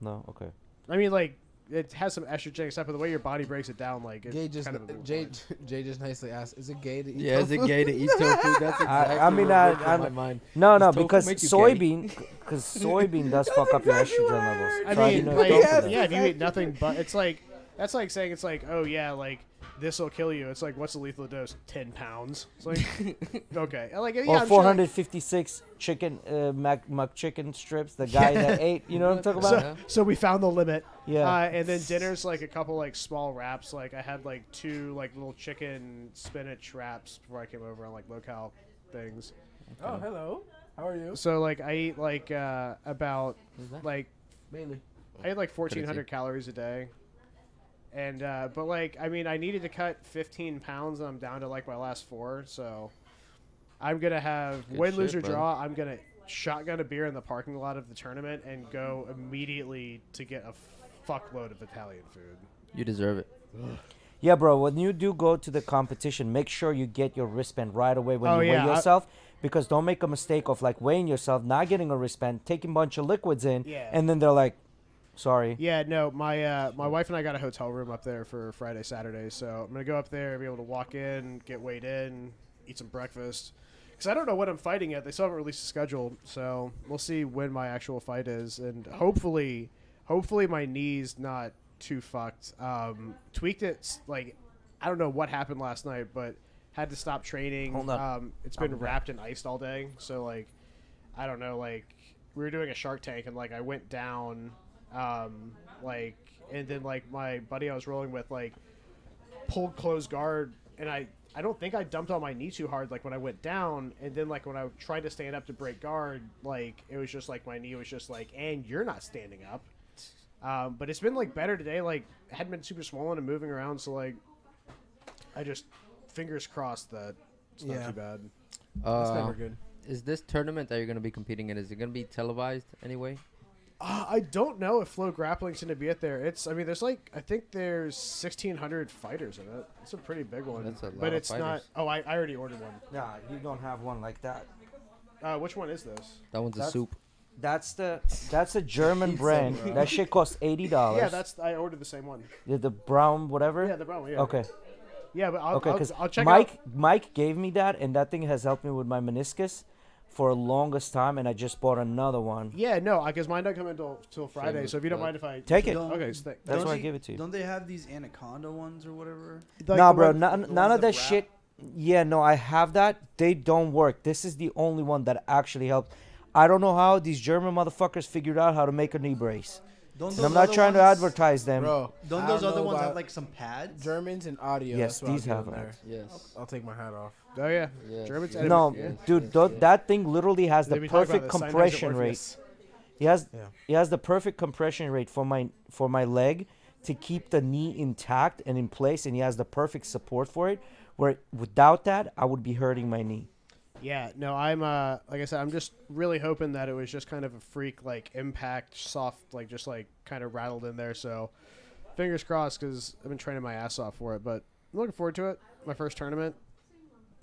A: No. Okay.
B: I mean, like it has some estrogenic stuff, but the way your body breaks it down, like it's
D: Jay just
B: kind of a moot
D: Jay
B: point.
D: Jay just nicely asked, "Is it gay to eat?"
C: Yeah, is it
D: tofu?"
C: gay to eat tofu? That's exactly
A: I mean,
C: what went
A: I'm-
C: through my mind.
A: No,
C: Does tofu
A: because
C: make you gay?
A: soybean does fuck up your estrogen levels.
B: I
A: So I
B: mean,
A: didn't
B: like,
A: go for that.
B: yeah, if you eat nothing but it's like that's like saying it's like, oh yeah, like this will kill you. It's like, what's the lethal dose? 10 pounds. It's like, okay, like yeah,
A: Or
B: I'm sure, like,
A: 456 chicken McChicken strips. The guy that ate. You know what I'm talking about?
B: so we found the limit.
A: Yeah.
B: And then dinner's like a couple like small wraps. Like I had like 2 like little chicken spinach wraps before I came over on like local things.
D: Oh, hello. How are you,
B: So like I eat like about
C: Who's that?
B: like
D: Bailey?
B: I eat like 1,400 calories a day. And but like I mean I needed to cut 15 pounds and I'm down to like my last 4. So I'm gonna have
C: Good
B: win,
C: shit,
B: lose or
C: brother.
B: draw. I'm gonna shotgun a beer in the parking lot of the tournament and go immediately to get a fuckload of Italian food.
C: You deserve it.
A: Yeah, bro. When you do go to the competition, make sure you get your wristband right away when
B: Oh,
A: you
B: yeah,
A: weigh
B: I-
A: yourself, because don't make a mistake of like weighing yourself, not getting a wristband, taking a bunch of liquids in,
B: Yeah.
A: and then they're like, "Sorry."
B: Yeah, no, my wife and I got a hotel room up there for Friday, Saturday, so I'm gonna go up there, be able to walk in, get weighed in, eat some breakfast. Because I don't know when I'm fighting yet. They still haven't released the schedule, so we'll see when my actual fight is, and hopefully my knee's not too fucked. Tweaked it like I don't know what happened last night, but had to stop training.
A: Hold up.
B: It's
A: I'll
B: been
A: be back.
B: wrapped and iced all day, so like I don't know, like we were doing a Shark Tank and like I went down, like and then like my buddy I was rolling with like pulled closed guard and I don't think I dumped on my knee too hard like when I went down, and then like when I tried to stand up to break guard, like it was just like my knee was just like, and you're not standing up. But it's been like better today. Like it hadn't been super swollen and moving around, so like I just fingers crossed that it's not
D: Yeah.
B: too bad.
D: That's
C: Uh,
D: never good.
C: is this tournament that you're gonna be competing in? Is it gonna be televised anyway?
B: I don't know if Flow Grappling's going to be at there. There's like I think there's 1,600 fighters in it. It's a pretty big one.
C: That's a lot
B: but
C: of
B: it's not.
C: fighters.
B: Oh, I already ordered one.
A: Nah, you don't have one like that.
B: Which one is this?
C: That one's a
A: That's-
C: soup.
A: That's a German brand. That shit costs $80.
B: Yeah, I ordered the same one.
A: The brown whatever.
B: Yeah, the brown one. Yeah.
A: Okay.
B: Yeah, but I'll,
A: Okay,
B: I'll,
A: because
B: I'll check
A: Mike gave me that, and that thing has helped me with my meniscus for the longest time, and I just bought another one.
B: Yeah, no, because mine don't come in till Friday.
C: with
B: So if you don't
C: blood.
B: mind if I
A: Take it.
E: Don't-
B: Okay, so
A: That's
E: don't
A: why I
E: you-
A: gave it to you.
E: Don't they have these anaconda ones or whatever?
B: like
A: Nah,
B: the
A: bro,
B: one-
A: none
E: the
A: of
E: ones
A: that
E: that
A: shit. Yeah, no, I have that. They don't work. This is the only one that actually helps. I don't know how these German motherfuckers figured out how to make a knee brace.
E: Don't
A: And
E: those
A: I'm not
E: other
A: trying to
E: ones-
A: advertise them.
D: Bro,
E: Don't
D: I
E: those
D: don't
E: other
D: know
E: ones have
D: about
E: like some pads?
D: Germans and audio?
A: Yes,
D: That's what I'll
A: these
D: do
A: have
D: on
A: that.
D: there.
C: Yes.
D: I'll take my hat off.
B: Oh yeah,
C: Yes.
B: Germans.
A: No,
B: Yeah.
A: dude,
C: yes,
A: tho-
C: yes.
A: that thing literally has
B: They
A: the
B: be talking about
A: perfect
B: the Sinai's at
A: compression rate.
B: Orpheus.
A: He has
D: Yeah.
A: he has the perfect compression rate for my leg to keep the knee intact and in place, and he has the perfect support for it. Where without that, I would be hurting my knee.
B: Yeah, no, I'm like I said, I'm just really hoping that it was just kind of a freak like impact, soft, like just like kind of rattled in there. So fingers crossed, because I've been training my ass off for it. But I'm looking forward to it. My first tournament,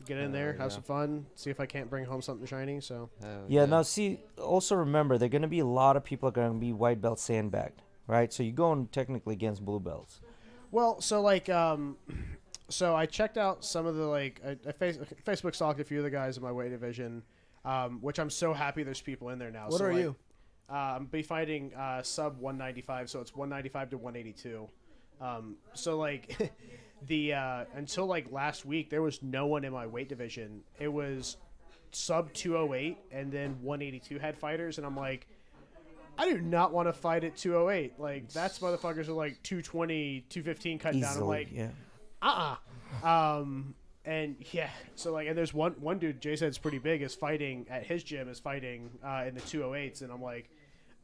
B: get in there, have
C: yeah.
B: some fun, see if I can't bring home something shiny. So
C: Hell
A: Yeah, now see, also remember, there are going to be a lot of people are going to be white belt sandbagged, right? So you're going technically against blue belts.
B: well, so like so I checked out some of the like I Facebook stalked a few of the guys in my weight division, which I'm so happy there's people in there now.
D: What
B: so,
D: are
B: like,
D: you?
B: I'm be fighting sub 195, so it's 195 to 182. So like the until like last week, there was no one in my weight division. It was sub 208, and then 182 had fighters, and I'm like, I do not want to fight at 208. Like that's motherfuckers are like 220, 215 cut down. I'm
A: Easily,
B: like,
A: yeah.
B: and yeah, so like, and there's one dude, Jay said it's pretty big, is fighting at his gym, is fighting in the 208s, and I'm like,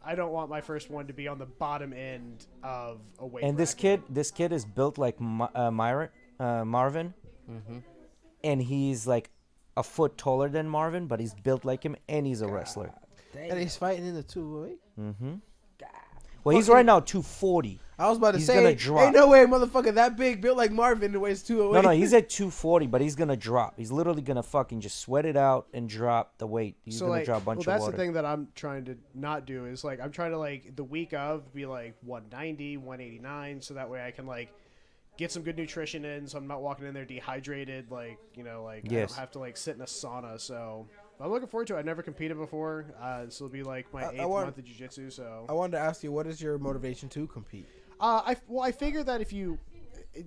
B: I don't want my first one to be on the bottom end of a weight.
A: And this kid is built like Marvin,
C: Mm-hmm.
A: and he's like a foot taller than Marvin, but he's built like him, and he's a wrestler.
D: And he's fighting in the 208.
A: Mm-hmm. Well, he's right now 240.
D: I was about to
A: He's
D: say,
A: gonna drop.
D: ain't no way, motherfucker, that big, built like Marvin, the weighs 208.
A: No, he's at 240, but he's gonna drop. He's literally gonna fucking just sweat it out and drop the weight. He's
B: so
A: gonna
B: like,
A: drop a bunch
B: well,
A: of
B: that's
A: water.
B: the thing that I'm trying to not do is like I'm trying to like the week of be like 190, 189, so that way I can like get some good nutrition in, so I'm not walking in there dehydrated. Like I
A: Yes.
B: don't have to like sit in a sauna. So I'm looking forward to it. I've never competed before. This will be like my
D: I
B: 8th
D: want-
B: month of jiu-jitsu. So
D: I wanted to ask you, what is your motivation to compete?
B: I figure that if you,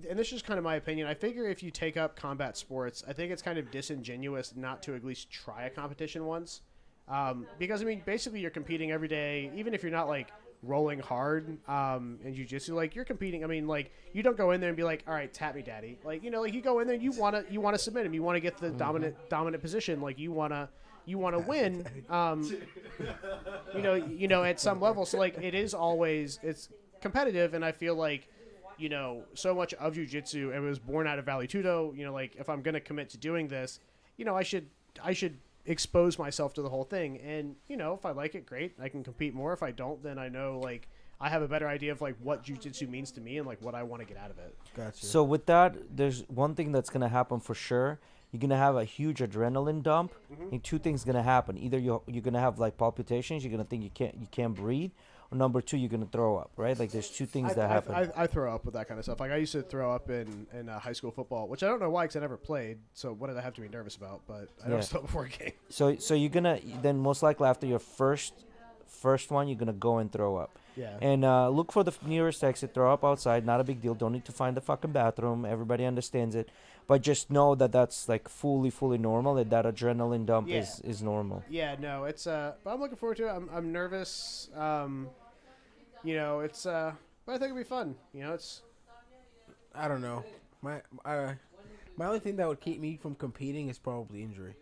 B: and this is kind of my opinion, I figure if you take up combat sports, I think it's kind of disingenuous not to at least try a competition once. Because, I mean, basically you're competing every day, even if you're not, like, rolling hard in jiu-jitsu, like, you're competing. I mean, like, you don't go in there and be like, all right, tap me, daddy. Like, like, you go in there and you want to submit him. You want to get the dominant position. Like, you want to win, at some level. So, like, it's competitive, and I feel like, so much of jiu-jitsu, it was born out of Vale Tudo, like, if I'm going to commit to doing this, I should expose myself to the whole thing. And you know, if I like it, great, I can compete more. If I don't, then I know like I have a better idea of like what jiu-jitsu means to me and like what I want to get out of it.
D: Gotcha.
A: So with that, there's one thing that's gonna happen for sure. You're gonna have a huge adrenaline dump, and two things gonna happen. Either you're gonna have like palpitations, you're gonna think you can't breathe, or number two, you're gonna throw up. Right? Like there's two things that happen.
B: I throw up with that kind of stuff. Like I used to throw up in high school football, which I don't know why because I never played. So what did I have to be nervous about? But I
A: Yeah.
B: don't stop before a game.
A: So you're gonna then most likely after your first one, you're gonna go and throw up.
B: Yeah.
A: And look for the nearest exit. Throw up outside. Not a big deal. Don't need to find the fucking bathroom. Everybody understands it. But just know that that's like fully normal. That adrenaline dump
B: Yeah.
A: is normal.
B: Yeah, no, it's but I'm looking forward to it. I'm nervous. You know, it's but I think it'll be fun. You know, it's
D: I don't know. My only thing that would keep me from competing is probably injury,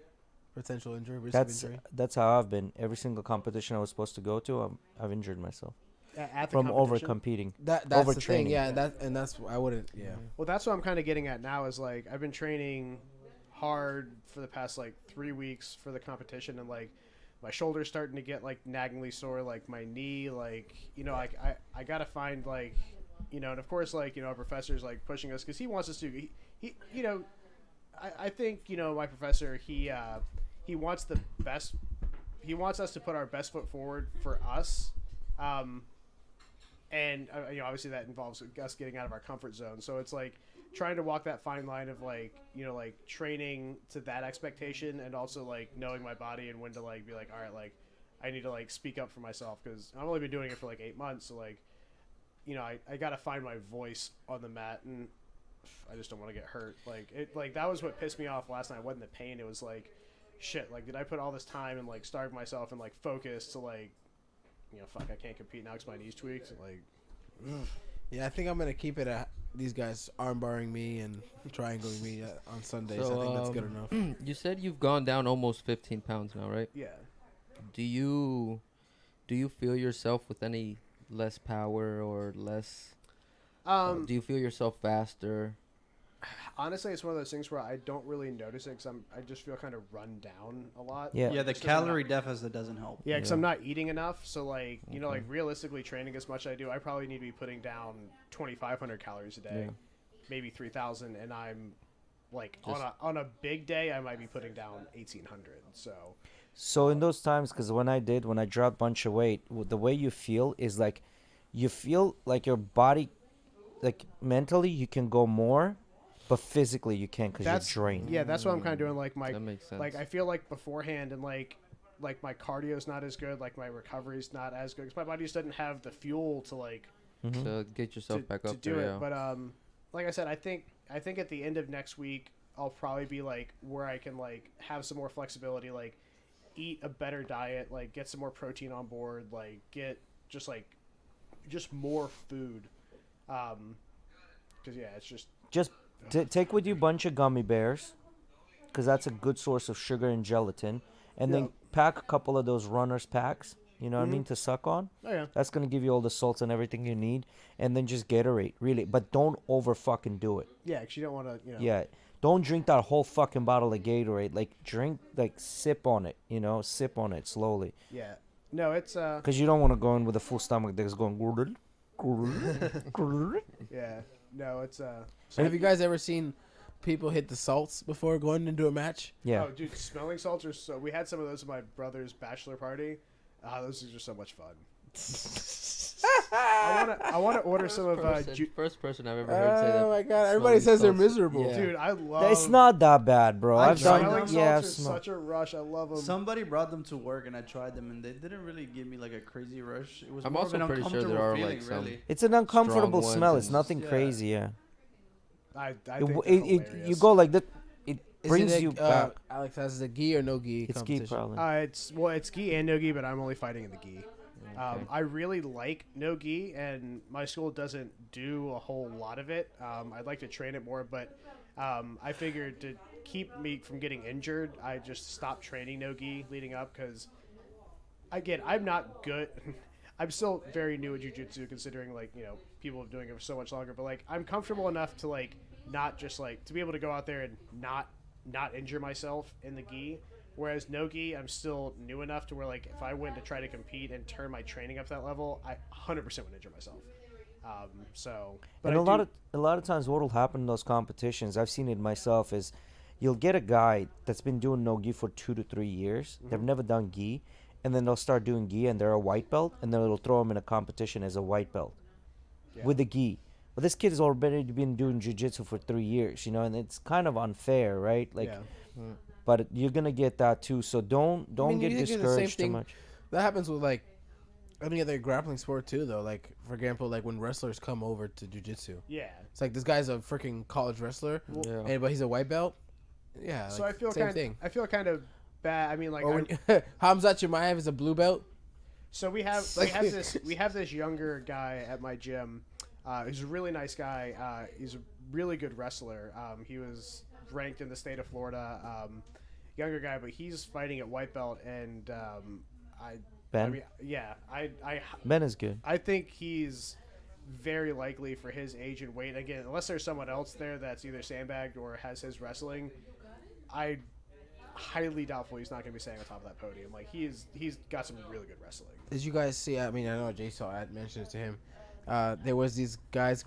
D: potential injury, risk of injury.
A: That's how I've been. Every single competition I was supposed to go to, I've injured myself
B: at the
A: from over
B: competition.
A: competing.
D: That's the thing.
A: overtraining.
D: Yeah, that's I wouldn't. Yeah.
B: Well, that's what I'm kind of getting at now. Is like I've been training hard for the past like 3 weeks for the competition, and like my shoulder's starting to get like naggingly sore, like my knee, like you know, like I gotta find like you know, and of course like you know our professor's like pushing us because he wants us to he you know I think you know my professor he wants the best, he wants us to put our best foot forward for us. And you know, obviously that involves us getting out of our comfort zone. So it's like trying to walk that fine line of like, you know, like training to that expectation and also like knowing my body and when to like be like, all right, like I need to like speak up for myself because I've only been doing it for like 8 months. So like, you know, I got to find my voice on the mat and I just don't want to get hurt. Like it, like that was what pissed me off last night. It wasn't the pain. It was like, shit, like did I put all this time and like starve myself and like focus to like, you know, fuck, I can't compete now because my knee's tweaked. Like,
D: Yeah, I think I'm gonna keep it at these guys armbarring me and triangling me on Sundays.
C: So,
D: I think that's good enough.
C: You said you've gone down almost 15 pounds now, right?
B: yeah.
C: Do you feel yourself with any less power or less? Do you feel yourself faster?
B: Honestly, it's one of those things where I don't really notice it because I just feel kind of run down a lot.
A: Yeah.
E: Yeah, the
B: Just 'cause I'm
E: calorie
B: not-
E: deficit doesn't help.
B: Yeah, because
A: Yeah.
B: I'm not eating enough. So like, you know,
C: Okay.
B: like realistically training as much as I do, I probably need to be putting down 2,500 calories a day,
C: Yeah.
B: maybe 3,000, and I'm like
C: Just-
B: on a big day, I might be putting down 1,800.
A: So in those times, because when I dropped a bunch of weight, the way you feel is like, you feel like your body, like mentally you can go more, but physically you can't because
B: That's
A: you're drained.
B: yeah, that's what I'm kind of doing. Like my
C: That makes sense.
B: like I feel like beforehand and like my cardio's not as good, like my recovery's not as good because my body just doesn't have the fuel to like
A: Mhm.
C: to get yourself back
B: to
C: up
B: do
C: there.
B: it.
C: Yeah.
B: But like I said, I think at the end of next week I'll probably be like where I can like have some more flexibility, like eat a better diet, like get some more protein on board, like get just more food. Because yeah, it's just
A: Just take with you a bunch of gummy bears, because that's a good source of sugar and gelatin, and then
B: Yeah.
A: pack a couple of those runners packs. You know what I mean, to suck on.
B: oh yeah.
A: That's gonna give you all the salts and everything you need, and then just GhettoRig, really. But don't over fucking do it.
B: Yeah, because you don't want to, you know.
A: Yeah, don't drink that whole fucking bottle of Gatorade. Like drink, like sip on it. You know, sip on it slowly,
B: Yeah. No, it's
A: because you don't want to go in with a full stomach that's going. Gurgle, gurgle, gurgle.
B: yeah. No, it's
D: So have you guys ever seen people hit the salts before going into a match?
A: Yeah.
B: Oh, dude, smelling salts are so. We had some of those at my brother's bachelor party. Those are just so much fun. I wanna order some of
C: First person I've ever heard say that.
D: Oh my god! Everybody says they're
C: salts.
D: miserable.
C: Yeah.
B: dude. I love.
A: It's not that bad, bro. I've
E: tried
A: done.
B: Smelling
E: them.
A: Yeah, I've
B: salts are
A: smelled.
B: such a rush. I love them.
E: Somebody brought them to work and I tried them and they didn't really give me like a crazy rush. It was
C: I'm
E: more
C: also
E: of an
C: pretty sure there
E: uncomfortable
C: are,
E: feeling,
C: like, some-
E: really.
A: It's an uncomfortable
C: ones
A: smell. It's
C: and-
A: nothing
E: Yeah.
A: crazy. Yeah.
B: I
A: It,
B: think
A: w-
B: they're
A: it, you
B: hilarious.
A: go like that. It
D: Is
A: brings
D: it
A: you back.
D: Alex, has it a gi or no gi
A: It's gi
D: competition?
A: probably.
B: It's gi and no gi, but I'm only fighting in the gi.
C: Okay.
B: I really like no gi, and my school doesn't do a whole lot of it. I'd like to train it more, but I figured to keep me from getting injured, I just stopped training no gi leading up because, again, I'm not good. I'm still very new at jiu-jitsu considering, like, you know, people have been doing it for so much longer, but, like, I'm comfortable enough to, like, not just, like, to be able to go out there and not injure myself in the gi. Whereas no-gi, I'm still new enough to where, like, if I went to try to compete and turn my training up to that level, I 100% would injure myself. But
A: And
B: I do,
A: a lot of times, what will happen in those competitions, I've seen it myself, is you'll get a guy that's been doing no gi for 2 to 3 years. They've never done gi, and then they'll start doing gi, and they're a white belt, and then it'll throw them in a competition as a white belt
B: yeah.
A: with the gi. But this kid has already been doing jiu-jitsu for 3 years, and it's kind of unfair, right? Like,
B: yeah.
A: but you're gonna get that too. So don't
D: mean,
A: get
D: you think it's the same
A: discouraged too
D: thing.
A: much.
D: That happens with like any other grappling sport too, though. Like for example, like when wrestlers come over to jiu-jitsu,
B: Yeah.
D: it's like this guy's a freaking college wrestler,
A: Yeah.
D: but he's a white belt. Yeah,
B: So
D: like,
B: I feel
D: same thing.
B: I feel kind of bad. I mean, like,
D: Or when Hamzat Chimaev is a blue belt.
B: so we have this younger guy at my gym. He's a really nice guy. He's a really good wrestler. He was ranked in the state of Florida. Younger guy, but he's fighting at white belt, and
A: Ben?
B: I mean, yeah,
A: Ben is good.
B: I think he's very likely for his age and weight. Again, unless there's someone else there that's either sandbagged or has his wrestling, I highly doubtful he's not going to be staying on top of that podium. Like he's got some really good wrestling.
D: Did you guys see? I mean, I know Jay saw. I mentioned it to him. There was these guys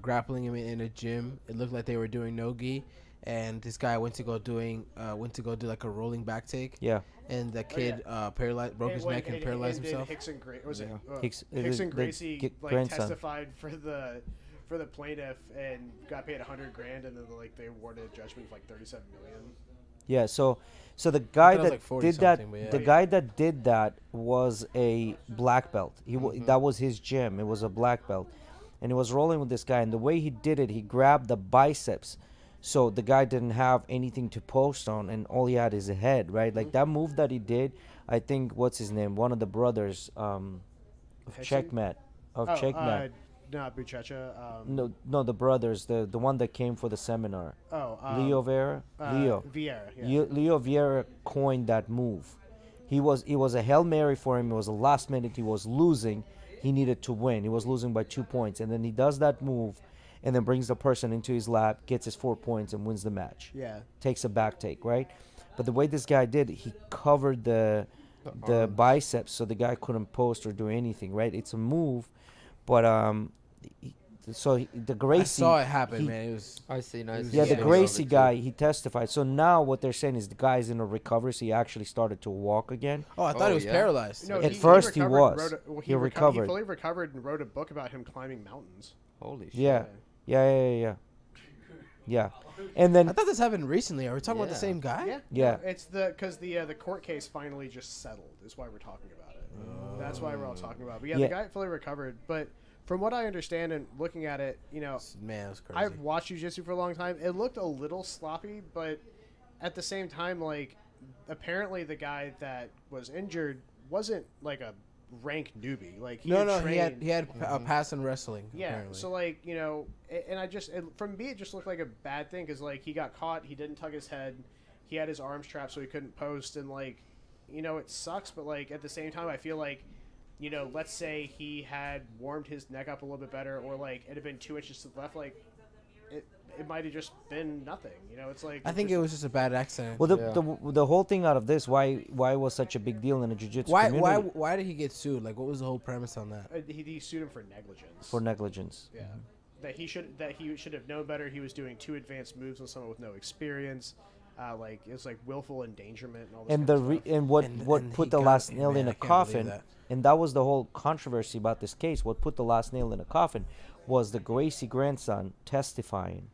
D: grappling him in a gym. It looked like they were doing no-gi, and this guy went to go do like a rolling back take.
A: Yeah.
D: And the kid broke his neck and paralyzed himself.
B: Hickson
A: Hickson
B: Gracie like
A: grandson.
B: testified for the plaintiff and got paid $100,000, and then they awarded a judgment of like $37 million.
A: Yeah, so the guy
D: it was
A: that
D: like 40
A: did that,
D: something, but yeah.
A: the guy that did that was a black belt. That was his gym. It was a black belt, and he was rolling with this guy. And the way he did it, he grabbed the biceps, so the guy didn't have anything to post on, and all he had is a head. Right, like that move that he did. I think what's his name? One of the brothers of
B: Hickson?
A: Checkmat.
B: Not Buchecha.
A: No, the brothers, the one that came for the seminar. Leo Vieira.
B: Vieira. Yeah.
A: Leo Vieira coined that move. It was a Hail Mary for him. It was the last minute. He was losing. He needed to win. He was losing by 2 points, and then he does that move, and then brings the person into his lap, gets his 4 points, and wins the match.
B: Yeah.
A: Takes a back take, right? But the way this guy did, he covered the biceps, so the guy couldn't post or do anything, right? It's a move, but the Gracie.
D: I saw it happen, man. It was.
C: I see. Nice.
A: Yeah, the
D: Yeah.
A: Gracie guy, he testified. So now what they're saying is the guy's in a recovery, so he actually started to walk again.
D: Oh, I thought he was
C: yeah.
D: paralyzed.
B: No,
A: At first he
B: recovered and
A: was. He
B: He
A: recovered.
B: fully recovered and wrote a book about him climbing mountains.
C: Holy shit.
A: Yeah. Yeah. And then
D: I thought this happened recently. Are we talking about the
C: Yeah.
D: same guy?
A: Yeah.
B: No, it's because the court case finally just settled. Is why we're talking about it. That's why we're all talking about it. But yeah,
A: Yeah.
B: the guy fully recovered. But from what I understand and looking at it,
D: Man, it was crazy.
B: I've watched jiu-jitsu for a long time. It looked a little sloppy, but at the same time, like, apparently the guy that was injured wasn't like a rank newbie. Like he had trained.
D: he had a pass in wrestling.
B: Yeah,
D: apparently.
B: so like and from me it just looked like a bad thing because like he got caught, he didn't tug his head, he had his arms trapped so he couldn't post, and like it sucks, but like at the same time I feel like let's say he had warmed his neck up a little bit better, or like it had been 2 inches to the left, like it might have just been nothing. It's like
D: I think it was just a bad accident.
A: well, the whole thing out of this, why it was such a big deal in the jiu-jitsu community
D: Why did he get sued? Like, what was the whole premise on that?
B: he sued him for negligence.
A: for negligence.
B: Yeah, that he should have known better. He was doing too advanced moves on someone with no experience. Like it was like willful endangerment and all this.
A: And
B: kind of stuff.
A: and what
D: And
A: put
D: he
A: the
D: got-
A: last nail
D: man,
A: in
D: I
A: a
D: can't believe
A: coffin,
D: that.
A: and that was the whole controversy about this case. What put the last nail in the coffin was the Gracie grandson testifying,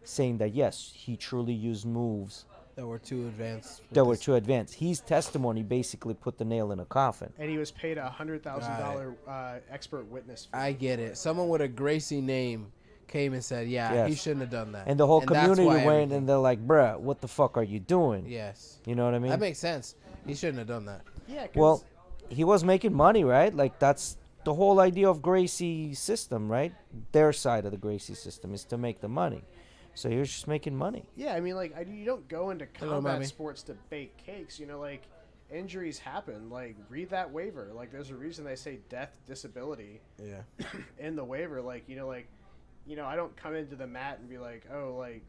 A: saying that yes, he truly used moves
D: That were too advanced.
A: that were too advanced. His testimony basically put the nail in a coffin.
B: And he was paid a $100,000 expert witness fee.
D: I get it. Someone with a Gracie name came and said, "Yeah, he
A: Yes.
D: shouldn't have done that."
A: And the whole
D: that's
A: community
D: why
A: went
D: everything-
A: and they're like, bruh, what the fuck are you doing?
D: Yes,
A: You know what I mean?
D: that makes sense. He shouldn't have done that.
B: Yeah. 'Cause
A: Well, he was making money, right? Like that's the whole idea of Gracie's system, right? Their side of the Gracie system is to make the money. So he was just making money.
B: yeah, I mean, like you don't go into
D: Hello,
B: combat
D: mommy.
B: sports to bake cakes. Like injuries happen. Like read that waiver. Like there's a reason they say death, disability
D: Yeah.
B: in the waiver. I don't come into the mat and be like, oh, like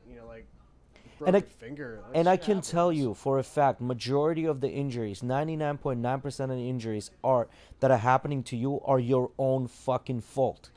B: broken finger. Like,
A: And I
B: shit
A: can tell
B: happens.
A: you for a fact, majority of the injuries, 99.9% of the injuries that are happening to you are your own fucking fault.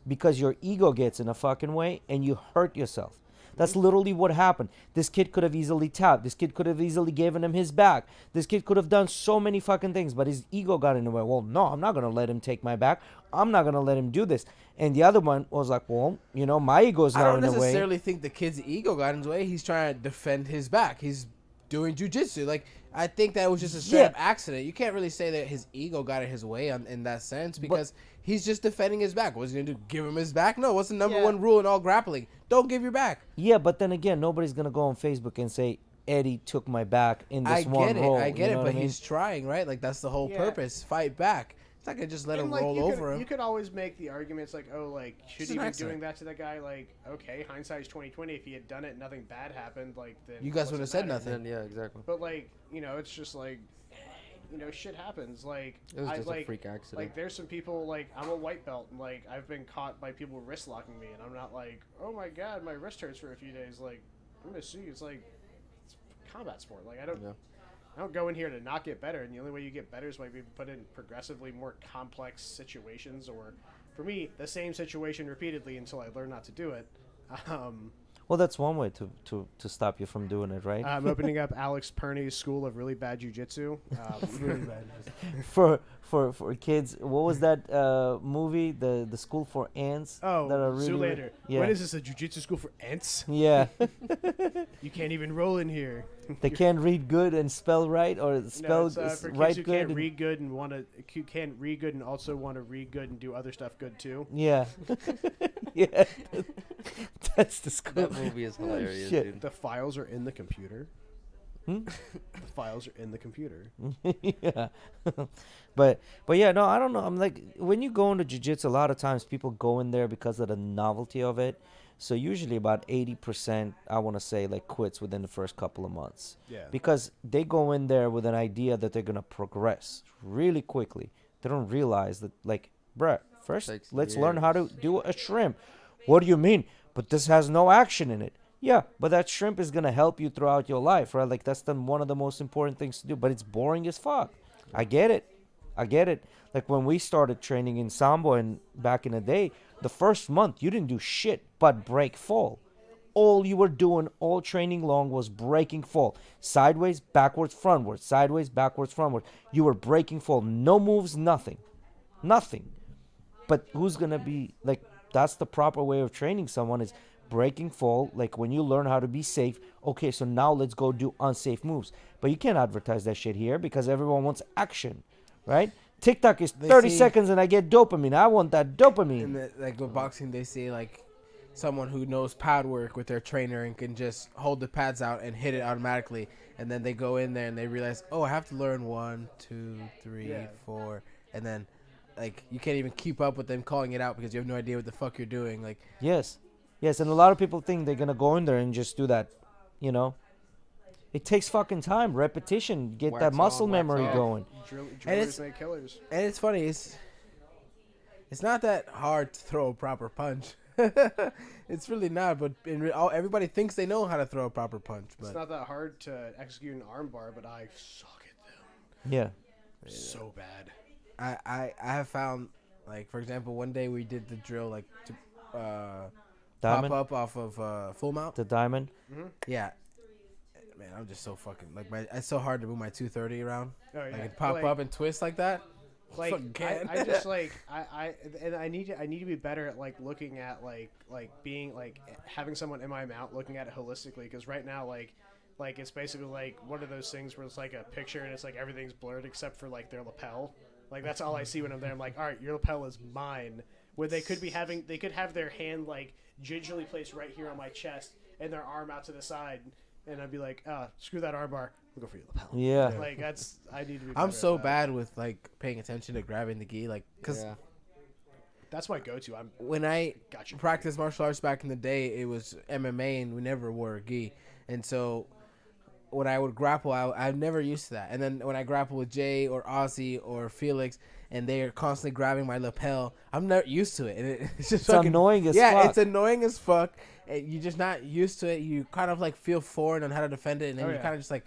A: Because your ego gets in a fucking way and you hurt yourself. That's literally what happened. This kid could have easily tapped. This kid could have easily given him his back. This kid could have done so many fucking things, but his ego got in the way. Well, no, I'm not going to let him take my back. I'm not going to let him do this. And the other one was like, well, my ego is
D: I
A: now
D: don't
A: in the way.
D: necessarily think the kid's ego got in his way. He's trying to defend his back. He's doing jujitsu. Like, I think that was just a straight up accident. You can't really say that his ego got in his way in that sense because he's just defending his back. What's he going to do? Give him his back? No. What's the number one rule in all grappling? Don't give your back.
A: Yeah, but then again, nobody's going to go on Facebook and say, Eddie took my back in this one roll.
D: I get it, but
A: what I mean?
D: he's trying, right? Like, that's the whole purpose. Fight back. It's not going to just let him roll over him.
B: You could always make the arguments like, oh, like, should he be
D: accident.
B: doing that to that guy? Like, okay, hindsight's 20/20. If he had done it, nothing bad happened. Like, then
D: You guys
B: what's
D: would have
B: it
D: said
B: matter?
D: nothing.
C: Yeah, exactly.
B: But like, it's just like, shit happens. Like,
C: It was just
B: like,
C: a freak accident.
B: Like, there's some people, like, I'm a white belt, and like, I've been caught by people wrist locking me, and I'm not like, oh my god, my wrist hurts for a few days. Like, I'm gonna sue you. It's like, it's combat sport. Like, I don't go in here to not get better, and the only way you get better is by being put in progressively more complex situations, or, for me, the same situation repeatedly until I learn not to do it.
A: Well, that's one way to stop you from doing it, right?
B: I'm opening up Alex Perney's School of Really Bad Jiu-Jitsu. Really bad.
A: for kids, what was that movie? The school for ants.
B: Oh,
A: that are really,
B: Zoolander.
A: Yeah.
B: What is this, a jiu-jitsu school for ants?
A: Yeah.
B: You can't even roll in here.
A: They can't read good and spell right, or spell
B: it's, for kids
A: right
B: who
A: good.
B: can't read good and can't read good and also want to read good and do other stuff good too.
A: Yeah. Yeah. That's the school.
C: That movie is hilarious,
A: Shit.
C: dude.
B: The files are in the computer.
A: Hmm?
B: The files are in the computer.
A: Yeah. but yeah, no, I don't know. I'm like, when you go into jiu-jitsu, a lot of times people go in there because of the novelty of it. So usually about 80%, I want to say, like, quits within the first couple of months.
B: Yeah.
A: Because they go in there with an idea that they're going to progress really quickly. They don't realize that, like, bruh, first
C: Takes
A: let's learn how to
C: years.
A: do a shrimp. What do you mean? But this has no action in it. Yeah, but that shrimp is going to help you throughout your life, right? Like, that's one of the most important things to do. But it's boring as fuck. I get it. Like, when we started training in Sambo and back in the day, the first month, you didn't do shit but break fall. All you were doing all training long was breaking fall. Sideways, backwards, frontwards. Sideways, backwards, frontwards. You were breaking fall. No moves, nothing. Nothing. But who's going to be, like, that's the proper way of training someone is breaking fall. Like, when you learn how to be safe, okay, so now let's go do unsafe moves. But you can't advertise that shit here because everyone wants action, right? TikTok is 30 seconds and I get dopamine. I want that dopamine.
D: Like with boxing, they say like someone who knows pad work with their trainer and can just hold the pads out and hit it automatically, and then they go in there and they realize, oh, I have to learn 1, 2, 3, 4, and then like you can't even keep up with them calling it out because you have no idea what the fuck you're doing. Like
A: Yes, and a lot of people think they're gonna go in there and just do that. It takes fucking time, repetition, get that
C: Wax
A: muscle
C: on, wax
A: memory
C: off.
A: going.
B: Drillers make killers.
D: And it's funny, it's not that hard to throw a proper punch. It's really not, but everybody thinks they know how to throw a proper punch. But
B: It's not that hard to execute an armbar, but I suck at them
A: Yeah.
B: so bad.
D: I have found, like, for example, one day we did the drill, like, to
A: Diamond?
D: pop up off of full mount.
A: The diamond.
D: Yeah. Man, I'm just so fucking, like, it's so hard to move my 230 around.
B: Oh, yeah.
D: Like, it pop
B: Like-
D: up and twist like that.
B: Like
D: Fucking can.
B: I just like I need to be better at like looking at like being like having someone in my mount looking at it holistically, because right now like it's basically like one of those things where it's like a picture and it's like everything's blurred except for like their lapel. Like that's all I see when I'm there. I'm like, all right, your lapel is mine. Where they could have their hand like gingerly placed right here on my chest and their arm out to the side, and I'd be like, screw that armbar. I'll go for your lapel.
A: Yeah.
B: Like I need to be.
D: I'm
B: better
D: so
B: at that.
D: bad with, like, paying attention to grabbing the gi, like, because
C: Yeah.
B: That's my go-to. I'm
D: when I
B: Gotcha.
D: practiced martial arts back in the day, it was MMA and we never wore a gi. And so when I would grapple, I'm never used to that. And then when I grapple with Jay or Ozzy or Felix, and they are constantly grabbing my lapel, I'm not used to it. And it's just
A: It's annoying as
D: yeah,
A: fuck.
D: it's annoying as fuck. And you're just not used to it. You kind of like feel foreign on how to defend it, and then
B: Oh,
D: you
B: yeah.
D: kind of just like,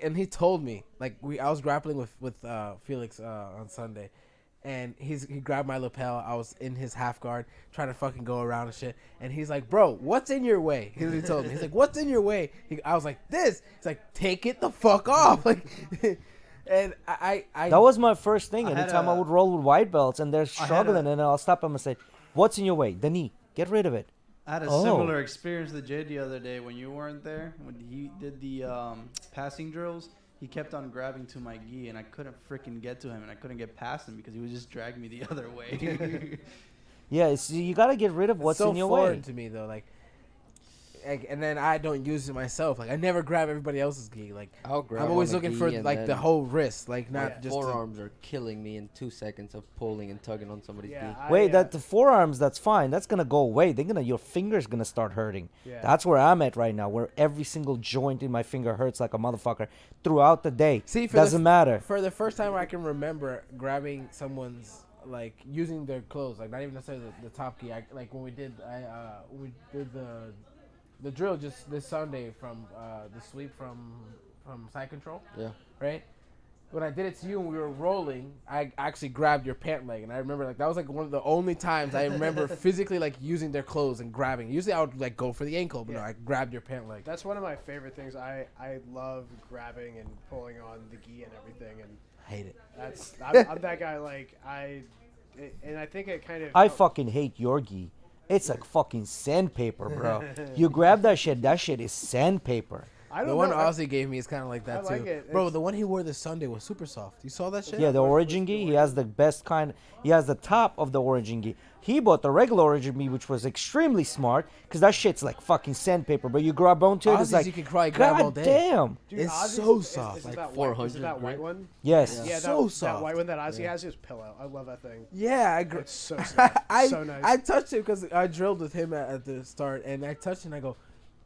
D: and he told me like I was grappling with Felix on Sunday. And he grabbed my lapel. I was in his half guard, trying to fucking go around and shit. And he's like, "Bro, what's in your way?" He told me. He's like, "What's in your way?" I was like, "This." He's like, "Take it the fuck off!" Like, and I
A: That was my first thing.
E: I had
A: Anytime I
E: a-
A: would roll with white belts and they're
E: had a-
A: struggling, and I'll stop them and say, "What's in your way? The knee. Get rid of it."
E: I had a
A: Oh.
E: similar experience with Jay the other day when you weren't there. When he did the passing drills, he kept on grabbing to my gi, and I couldn't freaking get to him, and I couldn't get past him because he was just dragging me the other way.
A: Yeah, it's, you got to get rid of what's
D: so
A: in your
D: foreign
A: way.
D: to me though. Like, and then I don't use it myself. Like, I never grab everybody else's gi. Like,
C: I'll grab
D: I'm always
C: on a
D: looking
C: gi
D: for
C: and
D: like the
C: then
D: whole wrist, like not
B: Yeah.
D: just the,
C: forearms are killing me in 2 seconds of pulling and tugging on somebody's
B: Yeah,
C: gi.
A: Wait, that the forearms, that's fine. That's gonna go away. Your fingers gonna start hurting.
B: Yeah.
A: That's where I'm at right now, where every single joint in my finger hurts like a motherfucker throughout the day.
D: See, for
A: Doesn't matter.
D: For the first time I can remember grabbing someone's like using their clothes, like not even necessarily the top gi. Like when we did the drill just this Sunday from the sweep from side control,
C: Yeah.
D: right? When I did it to you and we were rolling, I actually grabbed your pant leg, and I remember like that was like one of the only times I remember physically like using their clothes and grabbing. Usually I would like go for the ankle, but no,
B: Yeah.
D: I grabbed your pant leg.
B: That's one of my favorite things. I love grabbing and pulling on the gi and everything, and
D: I hate it.
B: that's I'm that guy. Like and I think it kind of
A: I fucking hate your gi. It's like fucking sandpaper, bro. You grab that shit is sandpaper.
B: I don't
D: The one
B: know.
D: Ozzy gave me is kind of like that
B: I
D: too.
B: like it.
D: Bro,
B: It's-
D: the one he wore this Sunday was super soft. You saw that shit?
A: Yeah, the origin gi, he has the best kind. He has the top of the origin gi. He bought the regular origin gi, which was extremely smart, because that shit's like fucking sandpaper. But you grab onto it, it's
D: Ozzy's
A: like,
D: you can probably grab all
A: God
D: day.
A: damn.
B: Dude,
D: It's
B: Ozzy's
D: so
B: is
D: soft,
B: it
D: like
B: that white, is
C: 400
B: it that white
C: grit.
B: one?
A: Yes.
B: Yeah,
D: So
B: that
D: soft.
B: white one that Ozzy has is pillow. I love that thing.
D: Yeah,
B: It's so soft.
D: I
B: so nice.
D: I touched it because I drilled with him at the start, and I touched it and I go,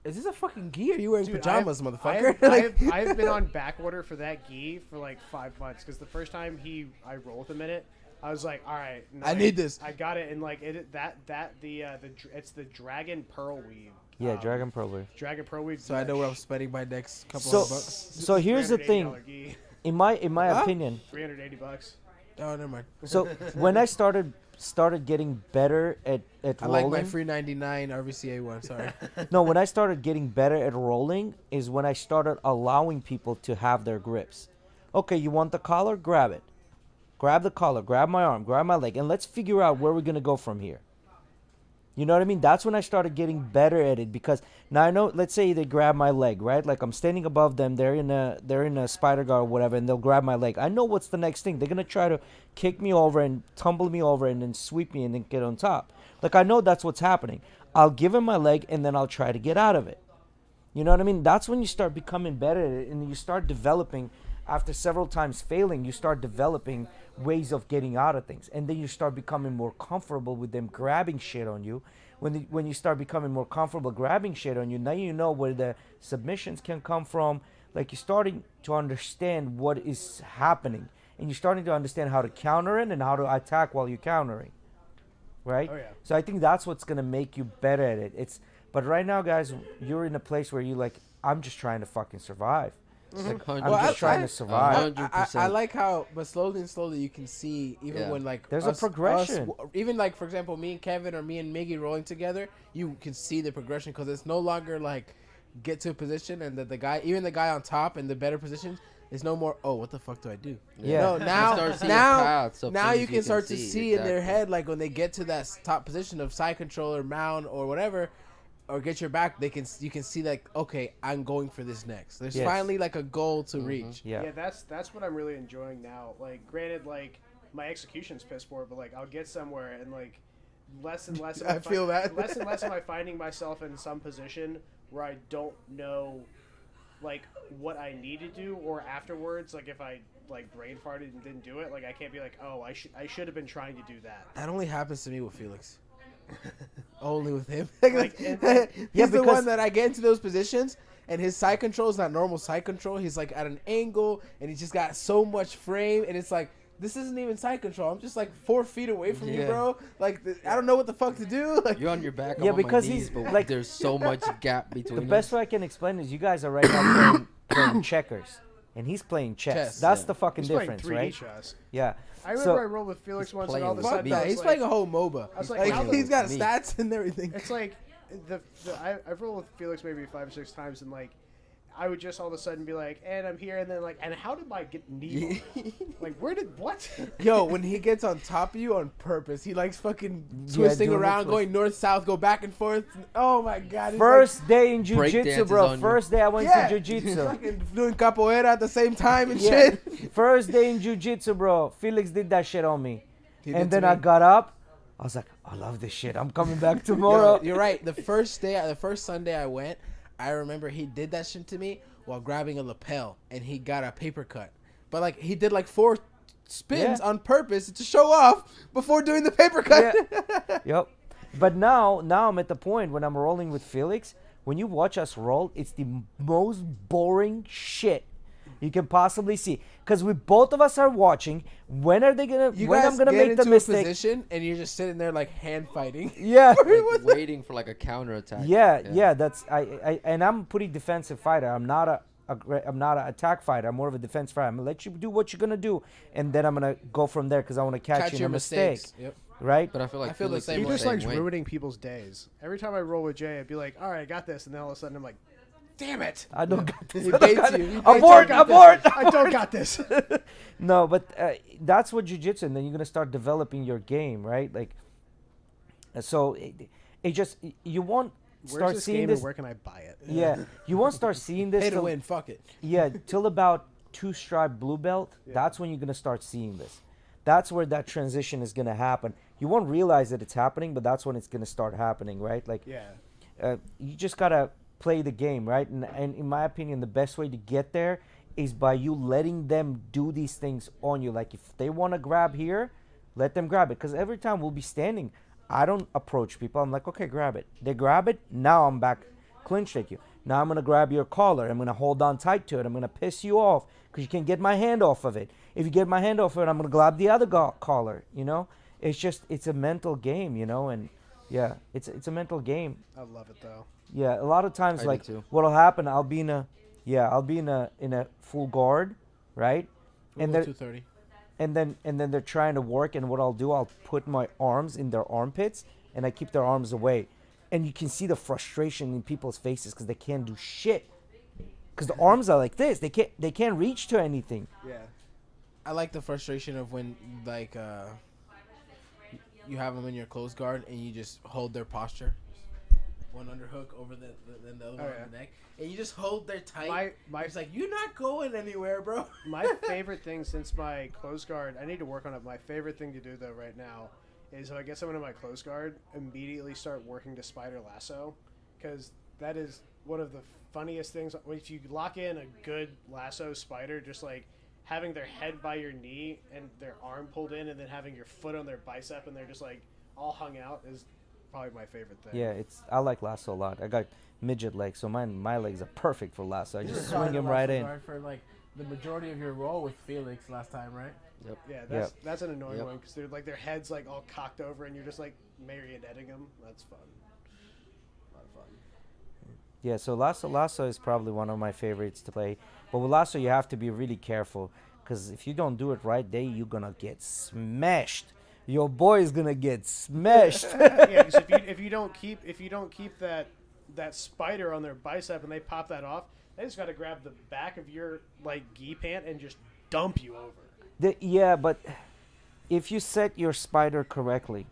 D: "Is this a fucking gi? Or are you wearing
B: Dude,
D: pajamas,
B: I've,
D: motherfucker?"
B: I've been on back order for that gi for like 5 months because the first time I rolled with him in it, I was like, all right,
D: I need this.
B: I got it, and like it's the Dragon Pearl weave.
A: Yeah, Dragon Pearl Wave.
B: Dragon Pearl weave.
D: So I know what I'm spending my next couple
A: So,
D: of bucks.
A: so here's the thing.
B: $380 gi,
A: In my
D: Huh?
A: opinion,
B: $380.
D: Oh, never mind.
A: so when I started getting better at
D: I like
A: rolling,
D: my free 99 RVCA one. Sorry.
A: no, when I started getting better at rolling is when I started allowing people to have their grips. Okay, you want the collar? Grab it. Grab the collar, grab my arm, grab my leg, and let's figure out where we're going to go from here. You know what I mean? That's when I started getting better at it, because now I know, let's say they grab my leg, right? Like I'm standing above them, they're in a spider guard or whatever, and they'll grab my leg. I know what's the next thing. They're going to try to kick me over and tumble me over and then sweep me and then get on top. Like I know that's what's happening. I'll give him my leg and then I'll try to get out of it. You know what I mean? That's when you start becoming better at it, and you start developing. After several times failing, you start developing ways of getting out of things, and then you start becoming more comfortable with them grabbing shit on you. When you start becoming more comfortable grabbing shit on you, now you know where the submissions can come from. Like you're starting to understand what is happening, and you're starting to understand how to counter it and how to attack while you're countering. Right?
B: Oh, yeah.
A: So I think that's what's gonna make you better at it. But right now, guys, you're in a place where you like, I'm just trying to fucking survive. Like, I'm
C: Well,
A: just trying to survive.
D: I like how, but slowly and slowly you can see even
C: Yeah.
D: when like
A: There's a progression.
D: even like for example, me and Kevin or me and Miggy rolling together, you can see the progression because it's no longer like get to a position and the guy on top in the better positions is no more. Oh, what the fuck do I do?
A: Yeah.
D: No,
C: You start
D: now
C: seeing
D: now
C: paths of
D: now
C: things
D: you can start to see in their
C: exactly.
D: head like when they get to that top position of side controller, mount or whatever. Or get your back. You can see like, okay, I'm going for this next. There's
A: Yes.
D: finally like a goal to reach.
A: Yeah.
B: Yeah, that's what I'm really enjoying now. Like, granted, like my execution's piss poor, but like I'll get somewhere and like less and less.
D: I feel that.
B: less and less am I finding myself in some position where I don't know, like what I need to do, or afterwards, like if I like brain farted and didn't do it, like I can't be like, oh, I should have been trying to do that.
D: That only happens to me with Felix. Only with him.
B: Like,
D: He's
A: Yeah,
D: the
A: because-
D: one that I get into those positions, and his side control is not normal side control. He's like at an angle, and he's just got so much frame, and it's like, this isn't even side control. I'm just like 4 feet away from you,
C: Yeah.
D: bro. Like, I don't know what the fuck to do. Like,
C: You're on your back.
A: Yeah,
C: I'm on
A: because
C: my knees,
A: he's,
C: but
A: like-
C: there's so much gap between
A: The best
C: us.
A: way I can explain is you guys are right now playing checkers, and he's playing chess.
D: Chess,
A: That's
C: yeah.
A: the fucking
B: He's playing
A: difference,
B: 3D
A: right?
B: chess.
A: Yeah.
B: I remember
A: So-
B: I rolled with Felix
C: He's
B: once, and all of a
C: playing
D: fuck
B: sudden
D: that.
B: I was
D: He's
B: like,
D: playing a whole MOBA.
B: I was like,
D: Like,
B: how
D: he's got
C: me.
D: stats and everything.
B: it's like I've rolled with Felix maybe 5 or 6 times, and like I would just all of a sudden be like, and I'm here, and then like, and how did my knee? Like, where did what?
D: Yo, when he gets on top of you on purpose, he likes fucking
A: Yeah,
D: twisting
A: doing the
D: around,
A: twist.
D: going north south, go back and forth. Oh my god! He's
A: First day in
C: break
A: jiu-jitsu,
C: dances
A: bro.
C: on you.
A: First day I went
D: Yeah.
A: to
D: like,
A: jiu-jitsu.
D: fucking doing capoeira at the same time and
A: Yeah.
D: shit.
A: First day in jiu-jitsu, bro. Felix did that shit on me.
D: He
A: And
D: did
A: then
D: to
A: I
D: me.
A: got up. I was like, I love this shit. I'm coming back
D: Yo,
A: tomorrow.
D: you're right. The first Sunday I went, I remember he did that shit to me while grabbing a lapel, and he got a paper cut. But like he did like 4 spins
A: Yeah.
D: on purpose to show off before doing the paper cut.
A: Yep. But now I'm at the point when I'm rolling with Felix. When you watch us roll, it's the most boring shit you can possibly see. Because we both of us are watching. When are they gonna?
D: You
A: when
D: guys
A: I'm gonna
D: get
A: make
D: into
A: the
D: a
A: mistake?
D: position, and you're just sitting there like hand fighting.
A: Yeah.
C: Like, waiting for like a counter attack.
A: Yeah. That's I and I'm a pretty defensive fighter. I'm not I'm not an attack fighter. I'm more of a defense fighter. I'm gonna let you do what you're gonna do, and then I'm gonna go from there because I want to catch you in
D: your
A: a mistake,
D: mistakes. Yep.
A: right?
C: But I feel like
D: I feel the
C: Felix
D: same
C: is
B: He
D: way.
B: just
C: same
B: likes
C: way.
B: ruining people's days. Every time I roll with Jay, I'd be like, all right, I got this, and then all of a sudden I'm like, damn it,
A: I don't got this.
D: He
A: I don't
D: baits
A: got
D: you.
A: it.
D: He baits
A: Abort!
D: you.
A: Abort!
B: I don't got this.
A: No, but that's what jiu-jitsu, and then you're gonna start developing your game, right? Like, so it just you won't
B: Where's
A: start
B: this
A: seeing
B: game
A: this.
B: and where can I buy it?
A: Yeah, you won't start seeing this.
D: Pay to
A: till-
D: win. Fuck it.
A: Yeah, till about 2-stripe blue belt.
B: Yeah.
A: That's when you're gonna start seeing this. That's where that transition is gonna happen. You won't realize that it's happening, but that's when it's gonna start happening, right? Like,
B: Yeah.
A: you just gotta play the game, right? And in my opinion, the best way to get there is by you letting them do these things on you. Like, if they want to grab here, let them grab it. Because every time we'll be standing, I don't approach people. I'm like, okay, grab it. They grab it. Now I'm back clinched at you. Now I'm gonna grab your collar. I'm gonna hold on tight to it. I'm gonna piss you off because you can't get my hand off of it. If you get my hand off of it, I'm gonna grab the other collar. You know, it's a mental game. You know, and yeah, it's a mental game.
B: I love it though.
A: Yeah, a lot of times,
C: I do
A: like,
C: too.
A: what'll happen? I'll be in a full guard, right? And
D: Rule
A: they're
D: 230.
A: and then they're trying to work, and what I'll do, I'll put my arms in their armpits, and I keep their arms away, and you can see the frustration in people's faces because they can't do shit, because the arms are like this. They can't reach to anything.
B: Yeah.
D: I like the frustration of when like you have them in your close guard and you just hold their posture. One underhook over the other one
B: yeah.
D: on the neck, and you just hold their tight.
B: My
D: It's like, you're not going anywhere, bro.
B: my favorite thing since my close guard, I need to work on it. My favorite thing to do though right now is if I get someone in my close guard, immediately start working to spider lasso, because that is one of the funniest things. If you lock in a good lasso spider, just like having their head by your knee and their arm pulled in, and then having your foot on their bicep, and they're just like all hung out, is probably my favorite thing.
A: Yeah, I like lasso a lot. I got midget legs, so my legs are perfect for lasso. I
D: You
A: just
D: were
A: swing him right in.
D: guard for like the majority of your role with Felix last time, right?
B: Yeah, that's an annoying one because they're like their heads like all cocked over, and you're just like marionetting them. That's fun. A lot of fun.
A: Yeah, so lasso is probably one of my favorites to play. But with lasso, you have to be really careful because if you don't do it right, you're gonna get smashed. Your boy is gonna get smashed.
B: Yeah, because if you don't keep that spider on their bicep and they pop that off, they just got to grab the back of your like gi pant and just dump you over.
A: Yeah, but if you set your spider correctly,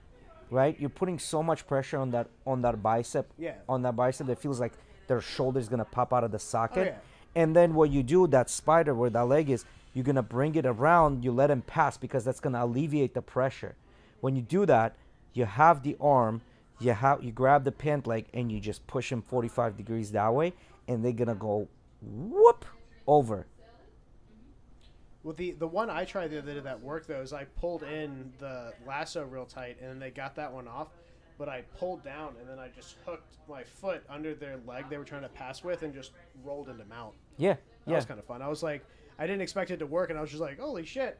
A: right, you're putting so much pressure on that bicep.
B: Yeah.
A: On that bicep, that feels like their shoulder's gonna pop out of the socket.
B: yeah.
A: And then what you do, that spider where that leg is, you're gonna bring it around. You let him pass because that's gonna alleviate the pressure. When you do that, you have the arm, you grab the pant leg and you just push him 45 degrees that way, and they're gonna go whoop over.
B: Well, the one I tried the other day that worked though is I pulled in the lasso real tight, and then they got that one off. but I pulled down and then I just hooked my foot under their leg they were trying to pass with and just rolled into mount.
A: Yeah,
B: That was kind of fun. I was like, I didn't expect it to work, and I was just like, holy shit,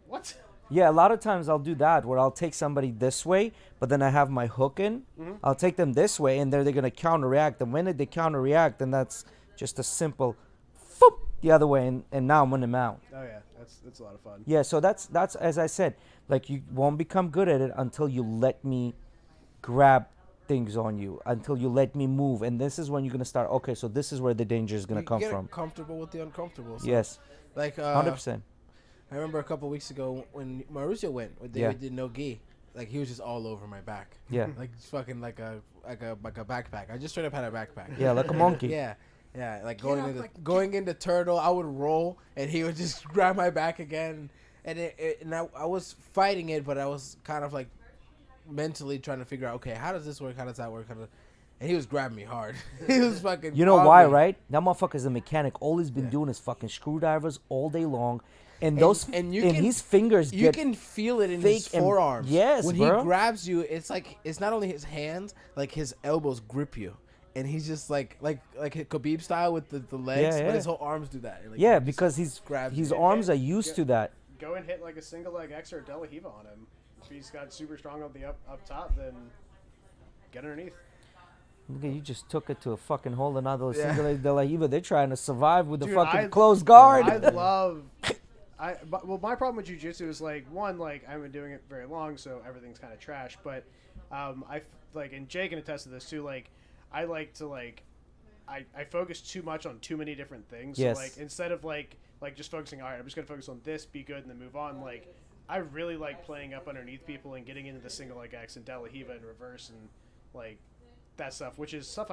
B: what?
A: Yeah, a lot of times I'll do that where I'll take somebody this way, but then I have my hook in. I'll take them this way, and they're going to counteract. The minute they counteract, then that's just a simple foop the other way, and now I'm in the mount.
B: Oh yeah, that's a lot of fun.
A: Yeah, so that's as I said, like you won't become good at it until you let me grab things on you, until you let me move, and this is when you're going to start, okay, so this is where the danger is going to come
D: get
A: from.
D: comfortable with the uncomfortable. So,
A: Yes,
D: like
A: 100%.
D: I remember a couple weeks ago when Mauricio went, when they did no gi, like he was just all over my back.
A: Yeah.
D: Like just fucking like a backpack. I just straight up had a backpack.
A: Yeah, like a monkey.
D: Yeah. Like going into turtle, I would roll and he would just grab my back again, and I was fighting it, but I was kind of like mentally trying to figure out, okay, how does this work? How does that work? And he was grabbing me hard. He was fucking.
A: You know why, right? That motherfucker's a mechanic. All he's been doing is fucking screwdrivers all day long, and his fingers.
D: You can feel it in his forearms.
A: Yes,
D: when
A: bro.
D: he grabs you, it's like it's not only his hands, like his elbows grip you, and he's just like Khabib style with the legs,
A: Yeah,
D: but
A: yeah.
D: his whole arms do that. Like,
A: Yeah,
D: he just
A: because
D: grabs
A: his
D: you.
A: arms are used to that.
B: Go and hit like a single leg X or a De La Hiva on him. If he's got super strong up the up top, then get underneath.
A: Look at you, just took it to a fucking hole. Another single leg De La Hiva. They're trying to survive with the
B: Dude,
A: fucking closed guard.
B: I love. My problem with jiu-jitsu is like one, like I haven't been doing it very long, so everything's kind of trash. But and Jay can attest to this too. Like I like to I focus too much on too many different things.
A: Yes.
B: So like instead of like just focusing, all right, I'm just gonna focus on this, be good, and then move on. Like I really like playing up underneath people and getting into the single leg X and De La Hiva and reverse and like that stuff, which is stuff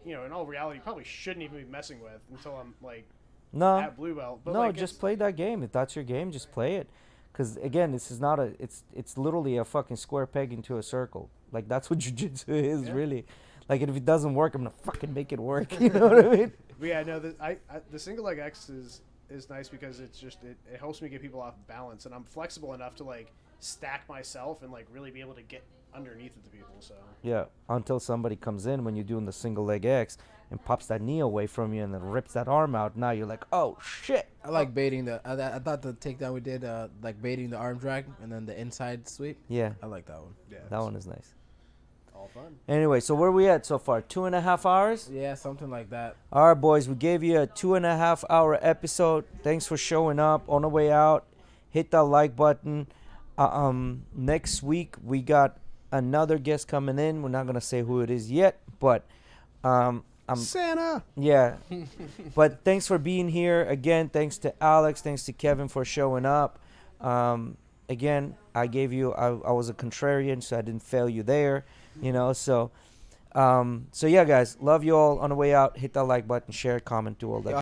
B: in all reality probably shouldn't even be messing with until I'm like at blue belt. But
A: No,
B: like,
A: just play that game. If that's your game, just play it. Because again, this is not it's literally a fucking square peg into a circle. Like that's what jiu-jitsu is really. Like if it doesn't work, I'm gonna fucking make it work. You know what I mean?
B: But yeah, no, the single leg X is nice because it's just it helps me get people off balance, and I'm flexible enough to like stack myself and like really be able to get underneath of the people. So
A: Yeah, until somebody comes in when you're doing the single leg X and pops that knee away from you and then rips that arm out. Now you're like, oh shit.
D: I like baiting I thought the takedown we did, like baiting the arm drag and then the inside sweep.
A: Yeah,
D: I like that one.
B: yeah,
A: that one is nice.
B: all fun.
A: Anyway, so where we at so far? 2.5 hours?
D: Yeah, something like that.
A: All right, boys, we gave you a 2.5 hour episode. Thanks for showing up. On the way out, hit that like button. Next week we got another guest coming in. We're not gonna say who it is yet, but
B: Santa.
A: yeah. But thanks for being here again. Thanks to Alex. Thanks to Kevin for showing up. Again, I was a contrarian, so I didn't fail you there. You know, so yeah, guys, love you all. On the way out, hit that like button, share, comment, do all that.